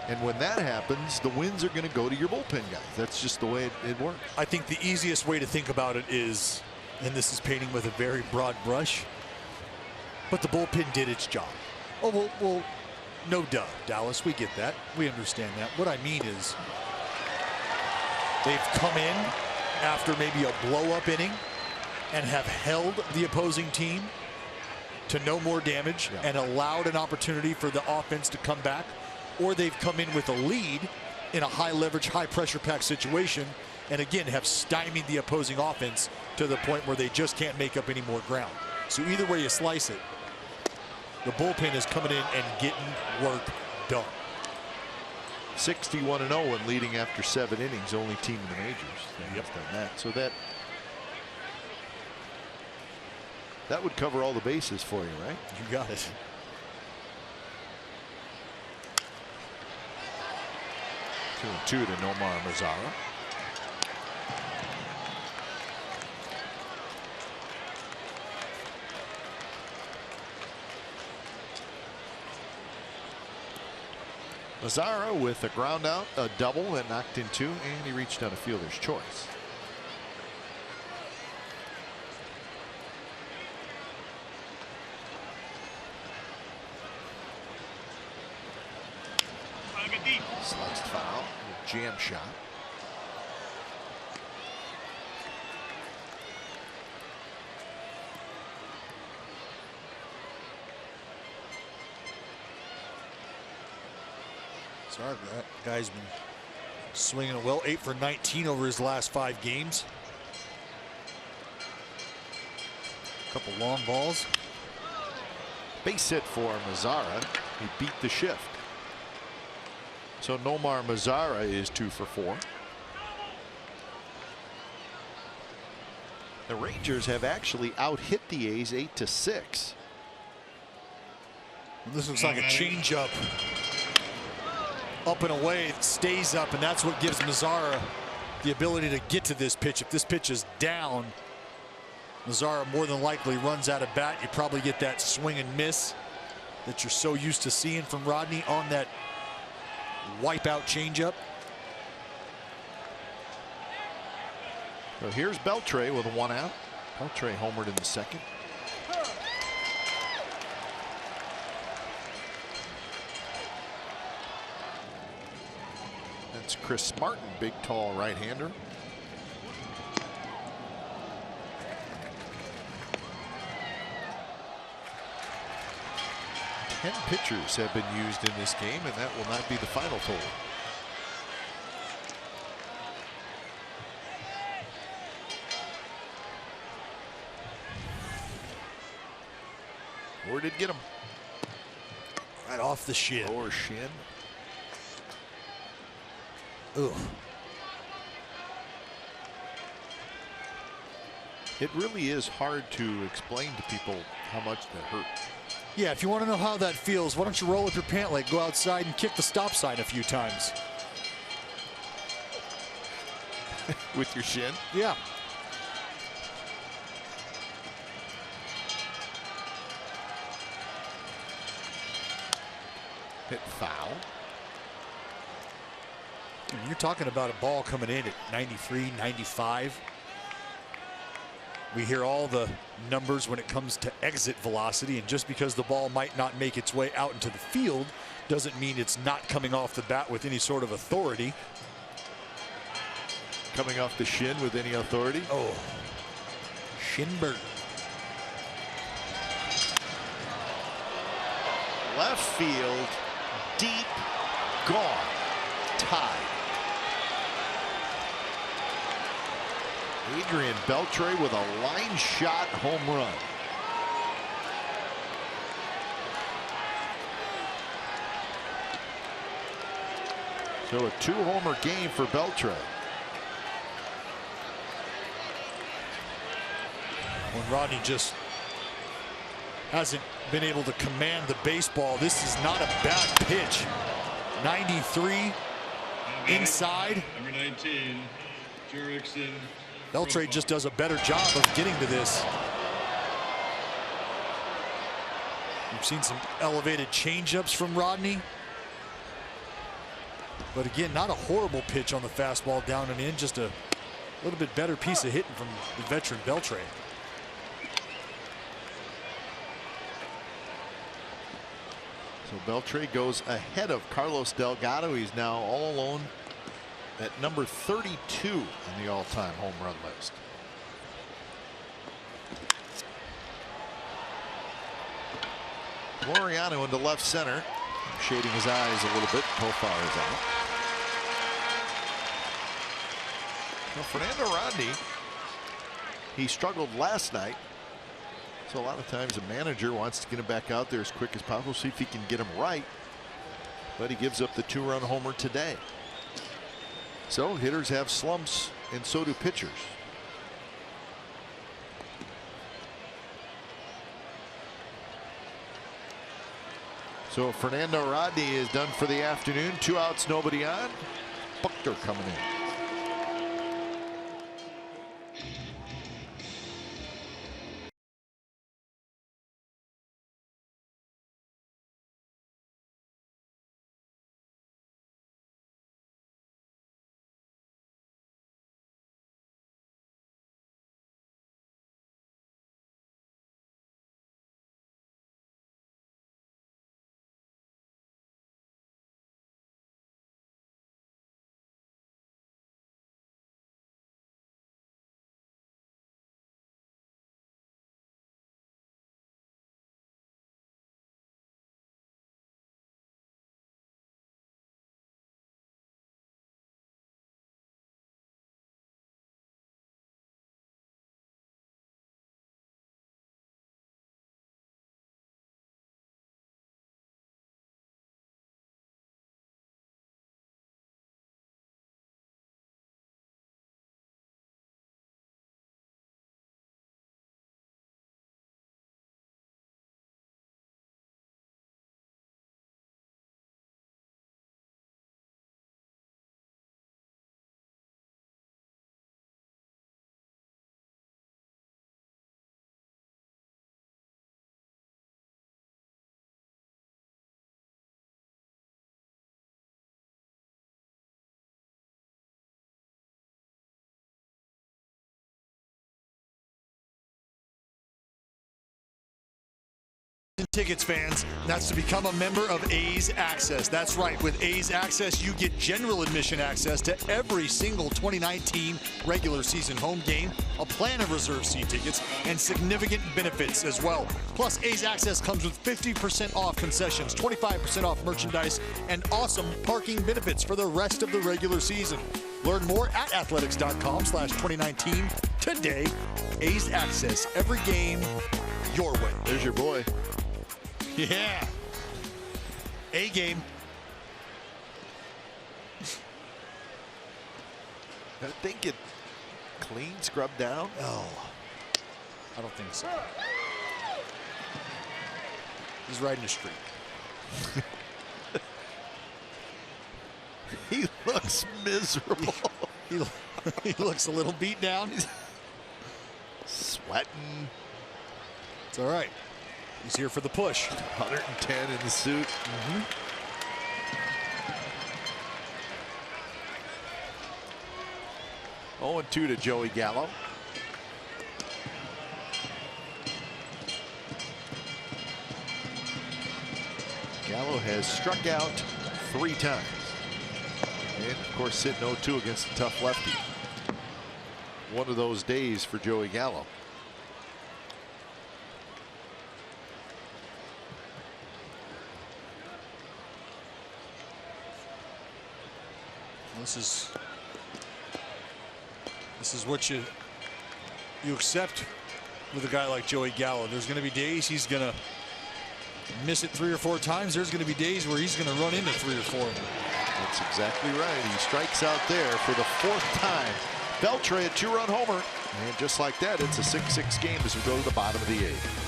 And when that happens, the wins are going to go to your bullpen guys. That's just the way it works. I think the easiest way to think about it is, and this is painting with a very broad brush, but the bullpen did its job. Oh, well, no duh, Dallas. We get that. We understand that. What I mean is they've come in after maybe a blow-up inning and have held the opposing team to no more damage and allowed an opportunity for the offense to come back. Or they've come in with a lead in a high-leverage, high-pressure pack situation and, again, have stymied the opposing offense to the point where they just can't make up any more ground. So either way you slice it, the bullpen is coming in and getting work done. 61-0 and leading after 7 innings, only team in the majors that has done that. So that would cover all the bases for you, right? You got it. Two to Nomar Mazara. Mazara with a ground out, a double that knocked in 2, and he reached out a fielder's choice. Sliced foul, jam shot. So our guy's been swinging it well. 8 for 19 over his last 5 games. A couple long balls. Base hit for Mazara. He beat the shift. So Nomar Mazara is 2 for 4. The Rangers have actually out-hit the A's 8-6. This looks like a changeup. Up and away, it stays up, and that's what gives Mazara the ability to get to this pitch. If this pitch is down, Mazara more than likely runs out of bat. You probably get that swing and miss that you're so used to seeing from Rodney on that wipeout changeup. So here's Beltre with 1 out. Beltre homered in the 2nd. That's Chris Martin, big tall right-hander. Ten pitchers have been used in this game, and that will not be the final total. Where did get him? Right off the shin. Lower shin. Ugh. It really is hard to explain to people how much that hurt. Yeah, if you want to know how that feels, why don't you roll up your pant leg, go outside and kick the stop sign a few times. With your shin? Yeah. Hit foul. You're talking about a ball coming in at 93, 95. We hear all the numbers when it comes to exit velocity, and just because the ball might not make its way out into the field doesn't mean it's not coming off the bat with any sort of authority. Coming off the shin with any authority? Oh, Shinberg. Left field, deep, gone, tied. Adrian Beltre with a line shot home run. So a 2-homer game for Beltre. When Rodney just hasn't been able to command the baseball, this is not a bad pitch. 93 inside. Number 19, Jurickson Beltre just does a better job of getting to this. We've seen some elevated changeups from Rodney. But again, not a horrible pitch on the fastball down and in, just a little bit better piece of hitting from the veteran Beltre. So Beltre goes ahead of Carlos Delgado. He's now all alone at number 32 in the all-time home run list. Laureano into left center, shading his eyes a little bit. Profar is out. Well, Fernando Rodney, he struggled last night. So a lot of times a manager wants to get him back out there as quick as possible, see if he can get him right. But he gives up the 2-run homer today. So hitters have slumps, and so do pitchers. So Fernando Rodney is done for the afternoon. 2 outs, nobody on. Buckner coming in. Tickets, fans, that's to become a member of A's Access. That's right, with A's Access you get general admission access to every single 2019 regular season home game, a plan of reserve seat tickets, and significant benefits as well. Plus, A's Access comes with 50% off concessions, 25% off merchandise, and awesome parking benefits for the rest of the regular season. Learn more at athletics.com/2019 today. A's Access, every game your way. There's your boy. Yeah. A game. I think it clean, scrubbed down. Oh, I don't think so. He's riding a streak. He looks miserable. He looks a little beat down. Sweating. It's all right. He's here for the push. 110 in the suit. 0-2 to Joey Gallo. Gallo has struck out 3 times. And of course sitting 0-2 against a tough lefty. One of those days for Joey Gallo. This is what you accept with a guy like Joey Gallo. There's going to be days he's going to miss it 3 or 4 times. There's going to be days where he's going to run into 3 or 4. That's exactly right. He strikes out there for the 4th time. Beltre a 2-run homer, and just like that, it's a 6-6 game as we go to the bottom of the 8th.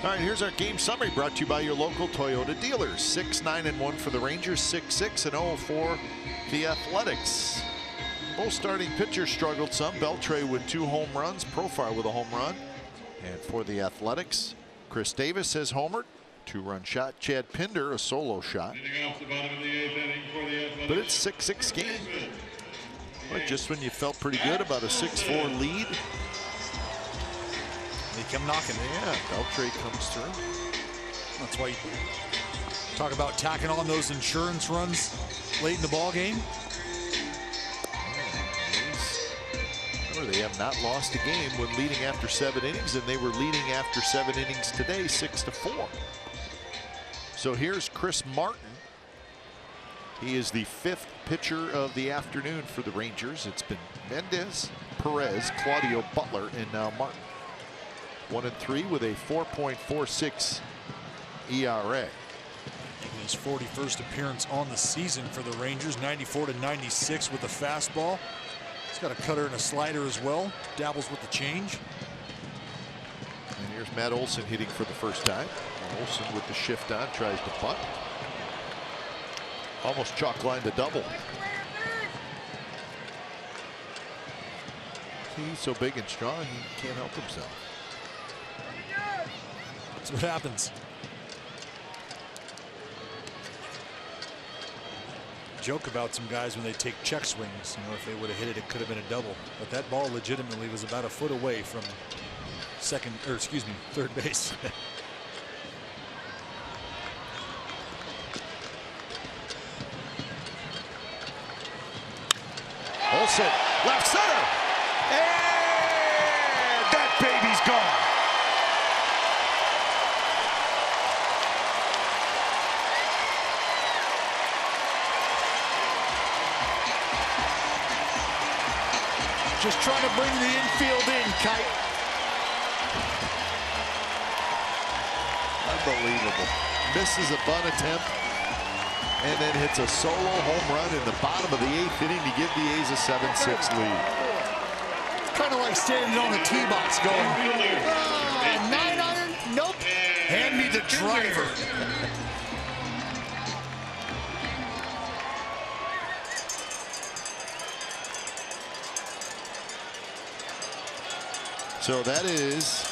All right, here's our game summary brought to you by your local Toyota dealers. 6-9-1 for the Rangers, 6-6-0 for the Athletics. Both starting pitchers struggled some. Beltre with 2 home runs, Profar with a home run. And for the Athletics, Chris Davis has homered. 2-run shot. Chad Pinder, a solo shot. But it's 6-6 game. But just when you felt pretty good about a 6-4 lead, they come knocking. Yeah, Beltre comes through. That's why you talk about tacking on those insurance runs late in the ball game. Remember, they have not lost a game when leading after 7 innings, and they were leading after 7 innings today, 6-4. So here's Chris Martin. He is the 5th pitcher of the afternoon for the Rangers. It's been Mendez, Perez, Claudio Butler, and now Martin. 1-3 with a 4.46 ERA. His 41st appearance on the season for the Rangers, 94-96 with the fastball. He's got a cutter and a slider as well. Dabbles with the change. And here's Matt Olson hitting for the first time. Olson with the shift on, tries to punt. Almost chalk line to double. He's so big and strong, he can't help himself. That's what happens. Joke about some guys when they take check swings. You know, if they would have hit it, it could have been a double. But that ball legitimately was about a foot away from third base. Olson, left center. And that baby's gone. Just trying to bring the infield in, Kite. Unbelievable. Misses a bunt attempt and then hits a solo home run in the bottom of the 8th inning to give the A's a 7-6 lead. It's kind of like standing on the tee box going, 9-iron? Nope. Hand me the driver. So that is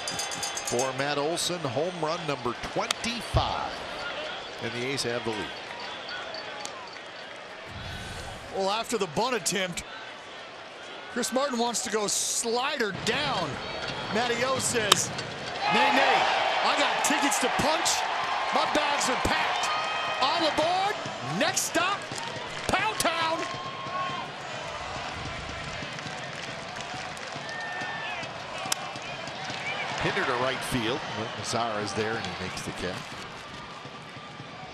for Matt Olson, home run number 25. And the A's have the lead. Well, after the bunt attempt, Chris Martin wants to go slider down. Matty O says, nay, nay, I got tickets to punch. My bags are packed. On the board, next stop, Pound Town. Pinder to right field. Mazara is there and he makes the catch.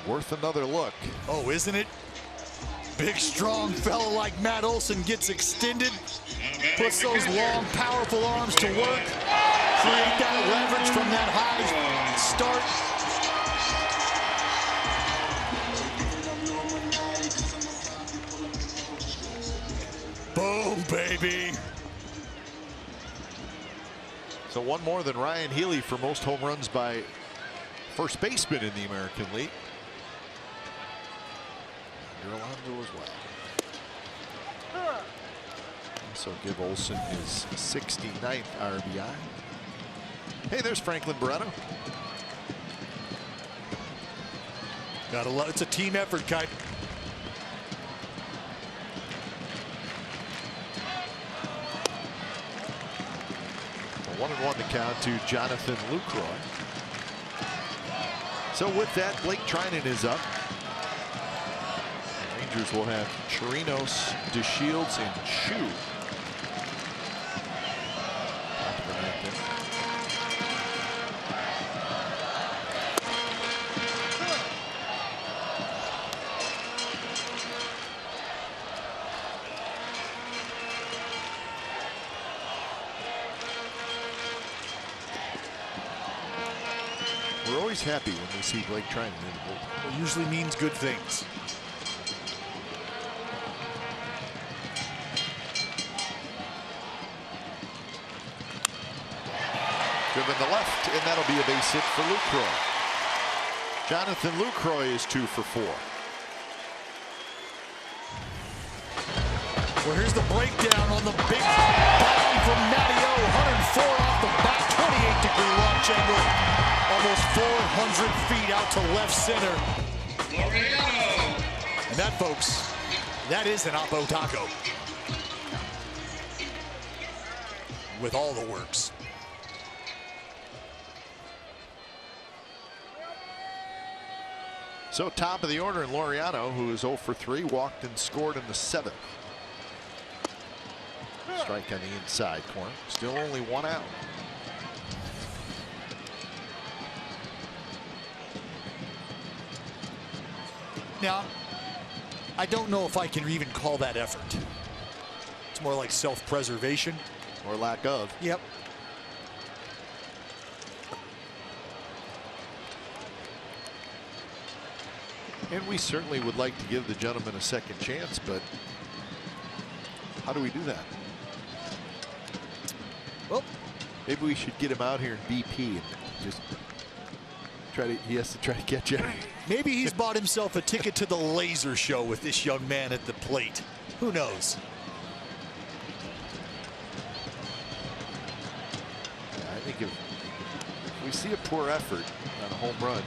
Worth another look. Oh, isn't it? Big, strong fella like Matt Olson gets extended, puts those long, powerful arms to work, create that leverage from that high start. Boom, baby. So one more than Ryan Healy for most home runs by first baseman in the American League. Alonso as well. So give Olson his 69th RBI. Hey, there's Franklin Barreto. Gotta love, it's a team effort, Kite. A 1-1 to count to Jonathan Lucroy. So with that, Blake Trinan is up. Rangers will have Chirinos, DeShields, and Chu. We're always happy when we see Blake Trinan in the bullpen. It usually means good things. Driven to left, and that'll be a base hit for Lucroy. Jonathan Lucroy is 2 for 4. Well, here's the breakdown on the big bomb from Matty O. 104 off the back, 28-degree launch angle. Almost 400 feet out to left center. And that, folks, that is an Oppo taco. With all the works. So top of the order in Laureano, who is 0 for 3, walked and scored in the 7th. Strike on the inside corner. Still only 1 out. Now, I don't know if I can even call that effort. It's more like self-preservation. Or lack of. Yep. And we certainly would like to give the gentleman a second chance, but how do we do that? Well, maybe we should get him out here in BP and just try to, he has to try to catch you. Maybe he's bought himself a ticket to the laser show with this young man at the plate. Who knows? I think if we see a poor effort on a home run,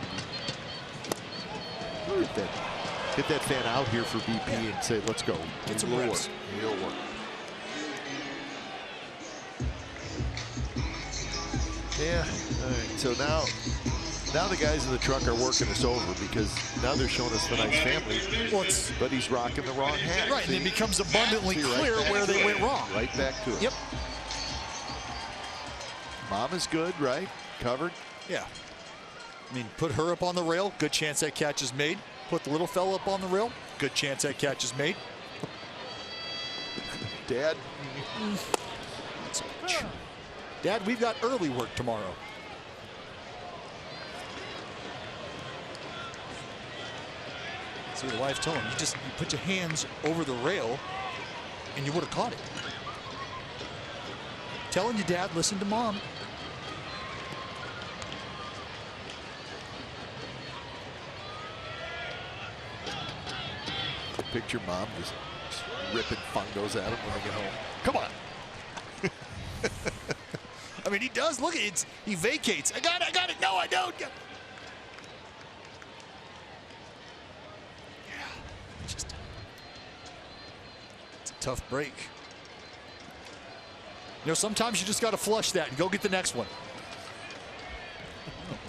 get that fan out here for BP and say, let's go. Get some reps. It'll work. Yeah. All right. So now the guys in the truck are working us over because now they're showing us the nice family. But he's rocking the wrong hat. Right, and it becomes abundantly clear where they went wrong. Right back to it. Yep. Mom is good, right? Covered. Yeah. I mean, put her up on the rail, good chance that catch is made. Put the little fella up on the rail, good chance that catch is made. Dad. Dad, we've got early work tomorrow. See, the wife told him, you put your hands over the rail and you would have caught it. Telling you, Dad, listen to Mom. Picture Mom just ripping fungos at him when they get home. Come on. I mean, he does. Look, he vacates. I got it. No, I don't. Yeah, it's a tough break. You know, sometimes you just got to flush that and go get the next one.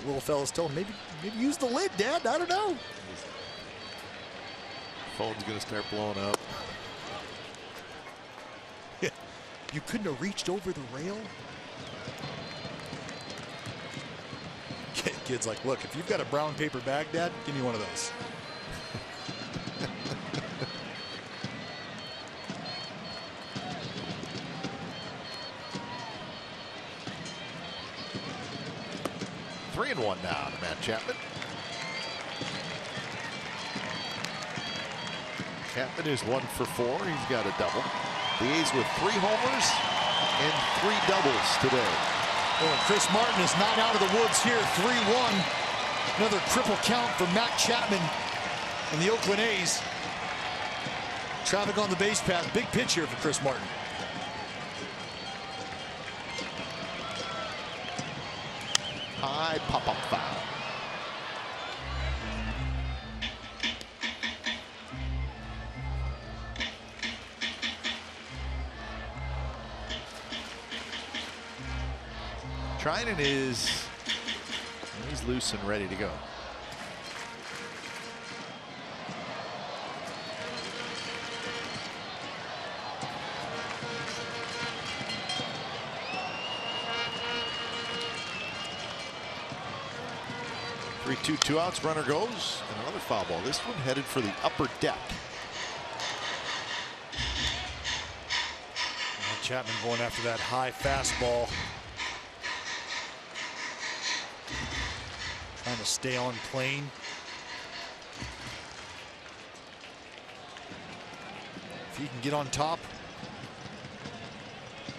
The little fella's told him, maybe use the lid, Dad. I don't know. Phone's gonna start blowing up. You couldn't have reached over the rail. Kid's like, look, if you've got a brown paper bag, Dad, give me one of those. Three and one now to Matt Chapman. Chapman is 1 for 4. He's got a double. The A's with 3 homers and 3 doubles today. Oh, and Chris Martin is not out of the woods here. 3-1. Another triple count for Matt Chapman and the Oakland A's. Traffic on the base path. Big pitch here for Chris Martin. High pop-up foul. Trinan he's loose and ready to go. Two outs, runner goes, and another foul ball. This one headed for the upper deck. Chapman going after that high fastball. Trying to stay on plane. If he can get on top,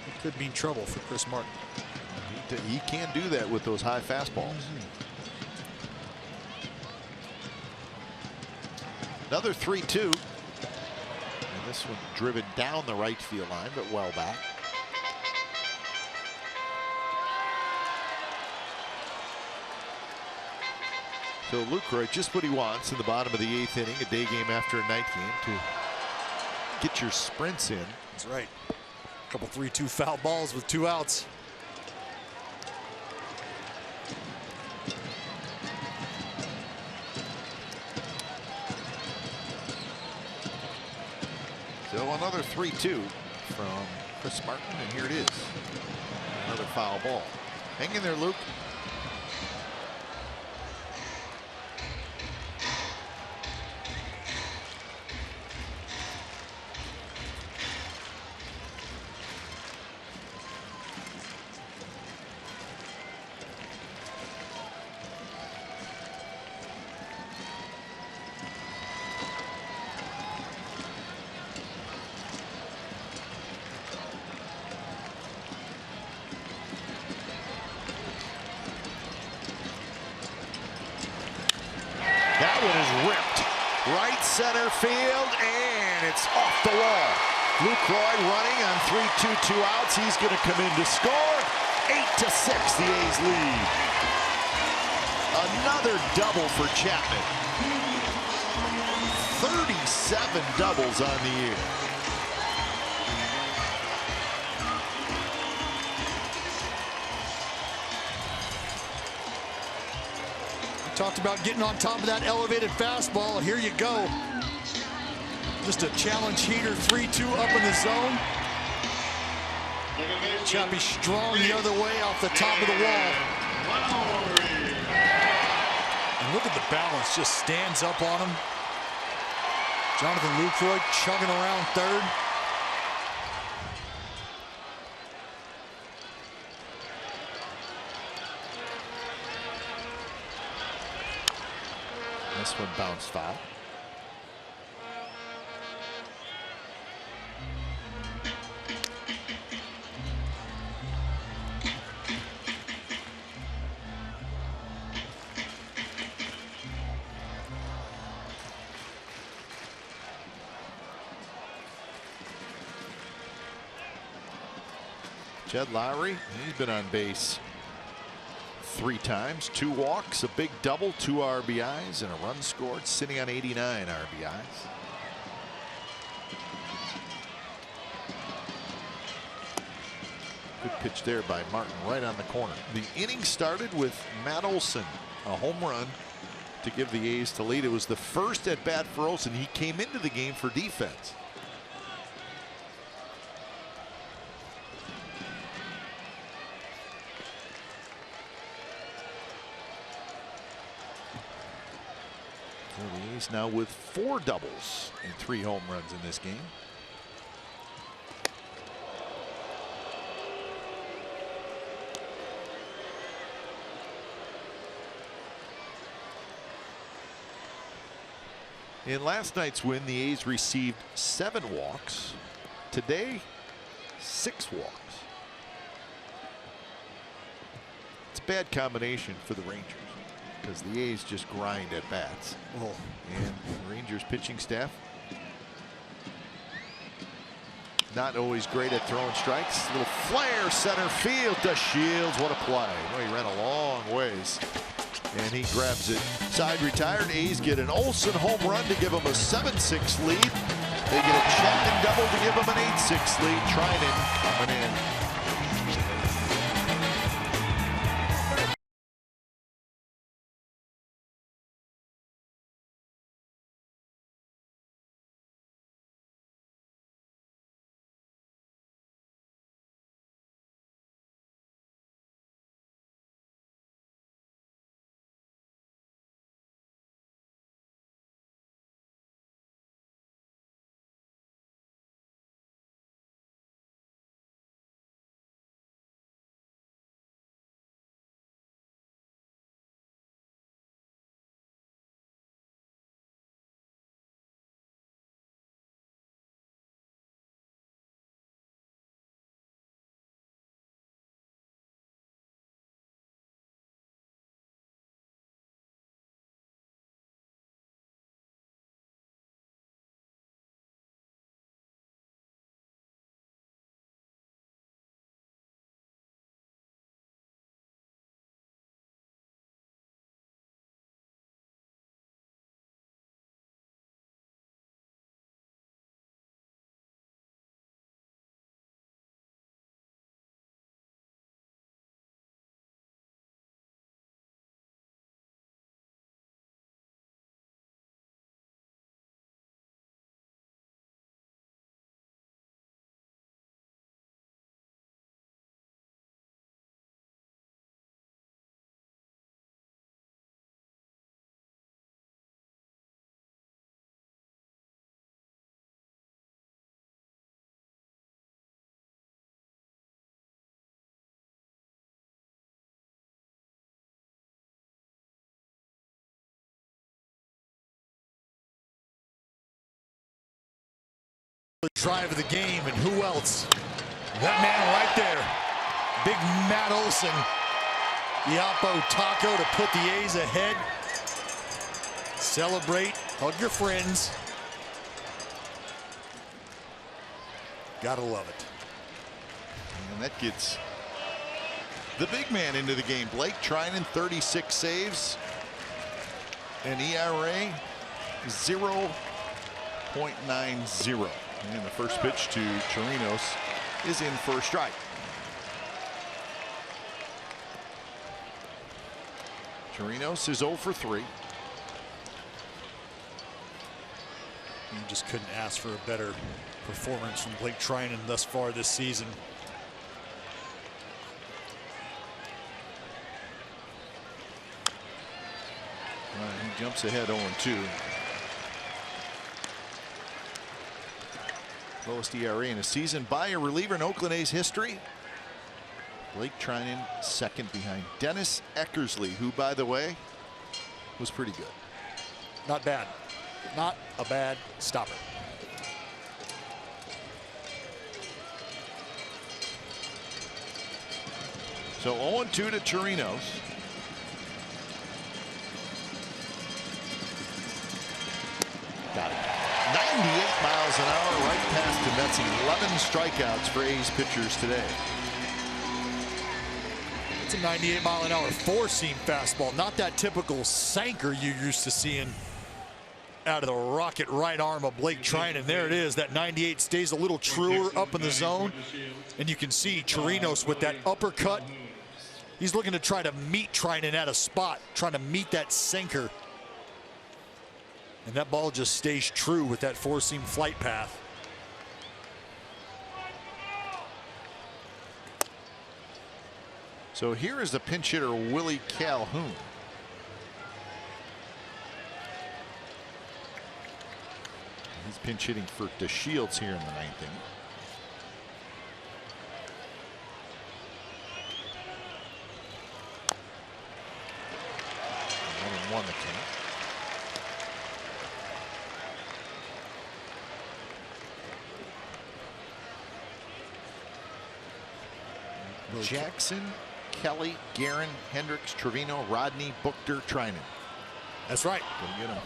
it could mean trouble for Chris Martin. He he can do that with those high fastballs. Another 3-2. And this one driven down the right field line, but well back. So Lucroy, just what he wants in the bottom of the 8th inning, a day game after a night game, to get your sprints in. That's right. A couple 3-2 foul balls with 2 outs. So another 3-2 from Chris Martin, and here it is. Another foul ball. Hang in there, Luke. That one is ripped. Right center field, and it's off the wall. Lucroy running on 3-2, 2 outs. He's going to come in to score. 8-6, the A's lead. Another double for Chapman. 37 doubles on the year. Talked about getting on top of that elevated fastball. Here you go. Just a challenge heater, 3-2 up in the zone. Chappie strong the other way off the top of the wall. And look at the balance, just stands up on him. Jonathan Lucroy chugging around third. This one bounced foul. Jed Lowry, he's been on base 3 times, 2 walks, a big double, 2 RBIs, and a run scored, sitting on 89 RBIs. Good pitch there by Martin, right on the corner. The inning started with Matt Olson, a home run to give the A's the lead. It was the first at bat for Olson. He came into the game for defense. So the A's now with 4 doubles and 3 home runs in this game. In last night's win, the A's received 7 walks. Today, 6 walks. It's a bad combination for the Rangers, because the A's just grind at bats. Oh. And the Rangers pitching staff not always great at throwing strikes. Little flare center field to Shields. What a play. Well, he ran a long ways. And he grabs it. Side retired. A's get an Olson home run to give them a 7-6 lead. They get a Chapman double to give them an 8-6 lead. Trinan coming in. The drive of the game, and who else? That man right there, big Matt Olson. Yapo Taco to put the A's ahead. Celebrate, hug your friends. Gotta love it. And that gets the big man into the game. Blake Trinan, 36 saves. An ERA 0.90. And the first pitch to Chirinos is in for a strike. Chirinos is 0 for 3. You just couldn't ask for a better performance from Blake Trinan thus far this season. He jumps ahead 0-2. Lowest ERA in a season by a reliever in Oakland A's history. Blake Trinan second behind Dennis Eckersley, who, by the way, was pretty good. Not bad. Not a bad stopper. So 0-2 to Chirinos. Got it. 98 miles an hour right past him. That's 11 strikeouts for A's pitchers today. It's a 98-mile-an-hour four-seam fastball, not that typical sinker you're used to seeing out of the rocket right arm of Blake Trinan. There it is. That 98 stays a little truer up in the zone, and you can see Chirinos with that uppercut. He's looking to try to meet Trinan at a spot, trying to meet that sinker. And that ball just stays true with that four-seam flight path. So here is the pinch hitter, Willie Calhoun. He's pinch hitting for DeShields here in the ninth inning. Won the count. Jackson, Kelly, Guerin, Hendricks, Trevino, Rodney, Buchter, Trinan. That's right. Gonna get him.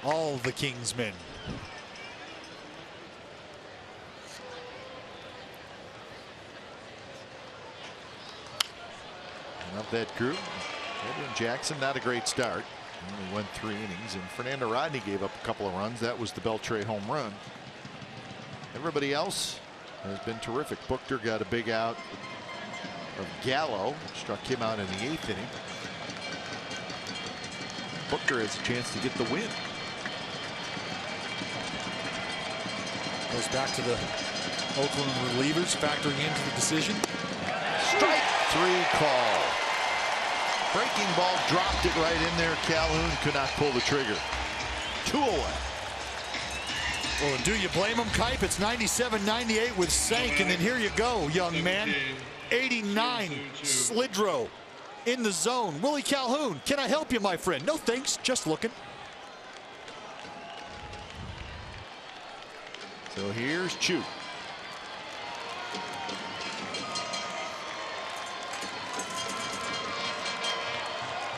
All the Kings men. Of that group, Edwin Jackson, not a great start. Only went 3 innings, and Fernando Rodney gave up a couple of runs. That was the Beltre home run. Everybody else has been terrific. Buchter got a big out of Gallo, struck him out in the 8th inning. Buchter has a chance to get the win. Goes back to the Oakland relievers factoring into the decision. Strike 3 call. Breaking ball, dropped it right in there. Calhoun could not pull the trigger. 2 away. Well, do you blame him, Kipe? It's 97-98 with Sank, and then here you go, young man. 89, Slidro in the zone. Willie Calhoun, can I help you, my friend? No thanks, just looking. So here's Chu.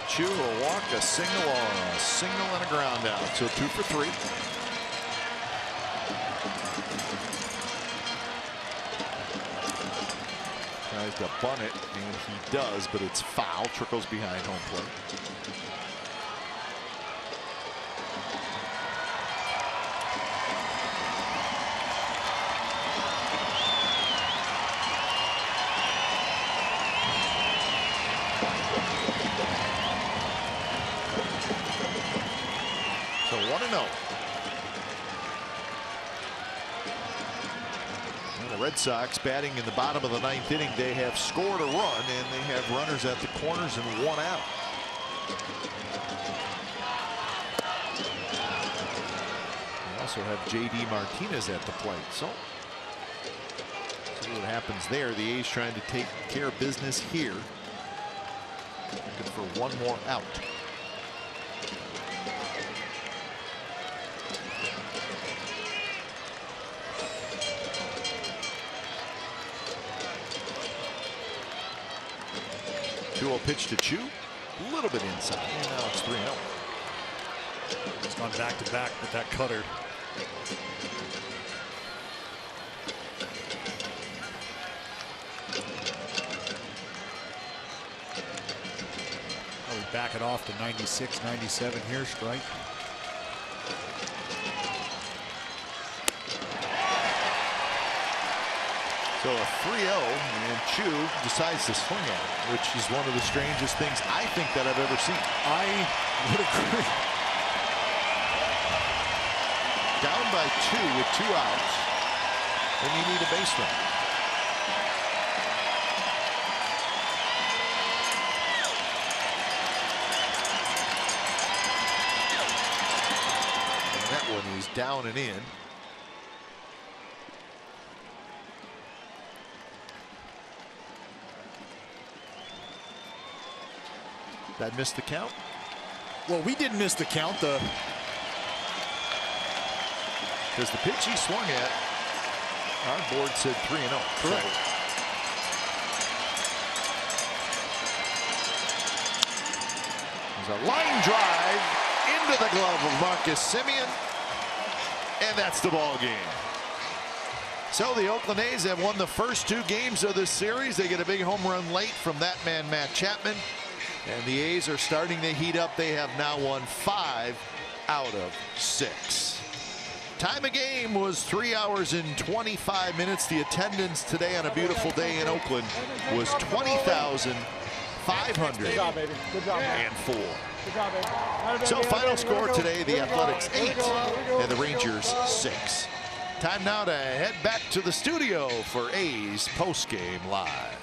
Chu will walk, a single, or a single and a ground out. So 2 for 3. Tries to bunt it, and he does, but it's foul. Trickles behind home plate. So 1-0. The Red Sox batting in the bottom of the 9th inning. They have scored a run, and they have runners at the corners and 1 out. They also have J.D. Martinez at the plate. So see what happens there. The A's trying to take care of business here. Looking for 1 more out. 2-0 pitch to Chu. A little bit inside. And now it's 3-0. It's gone back to back with that cutter. Probably back it off to 96, 97 here, strike. So a 3-0, and Chu decides to swing at it, which is one of the strangest things I think that I've ever seen. I would agree. Down by 2 with 2 outs, and you need a base run. And that one is down and in. That missed the count? Well, we didn't miss the count. Because the pitch he swung at, our board said 3-0. Correct. There's a line drive into the glove of Marcus Semien, and that's the ball game. So the Oakland A's have won the first 2 games of this series. They get a big home run late from that man, Matt Chapman. And the A's are starting to heat up. They have now won 5 out of 6. Time of game was 3 hours and 25 minutes. The attendance today on a beautiful day in Oakland was 20,504. So final score today, the Athletics 8 and the Rangers 6. Time now to head back to the studio for A's postgame live.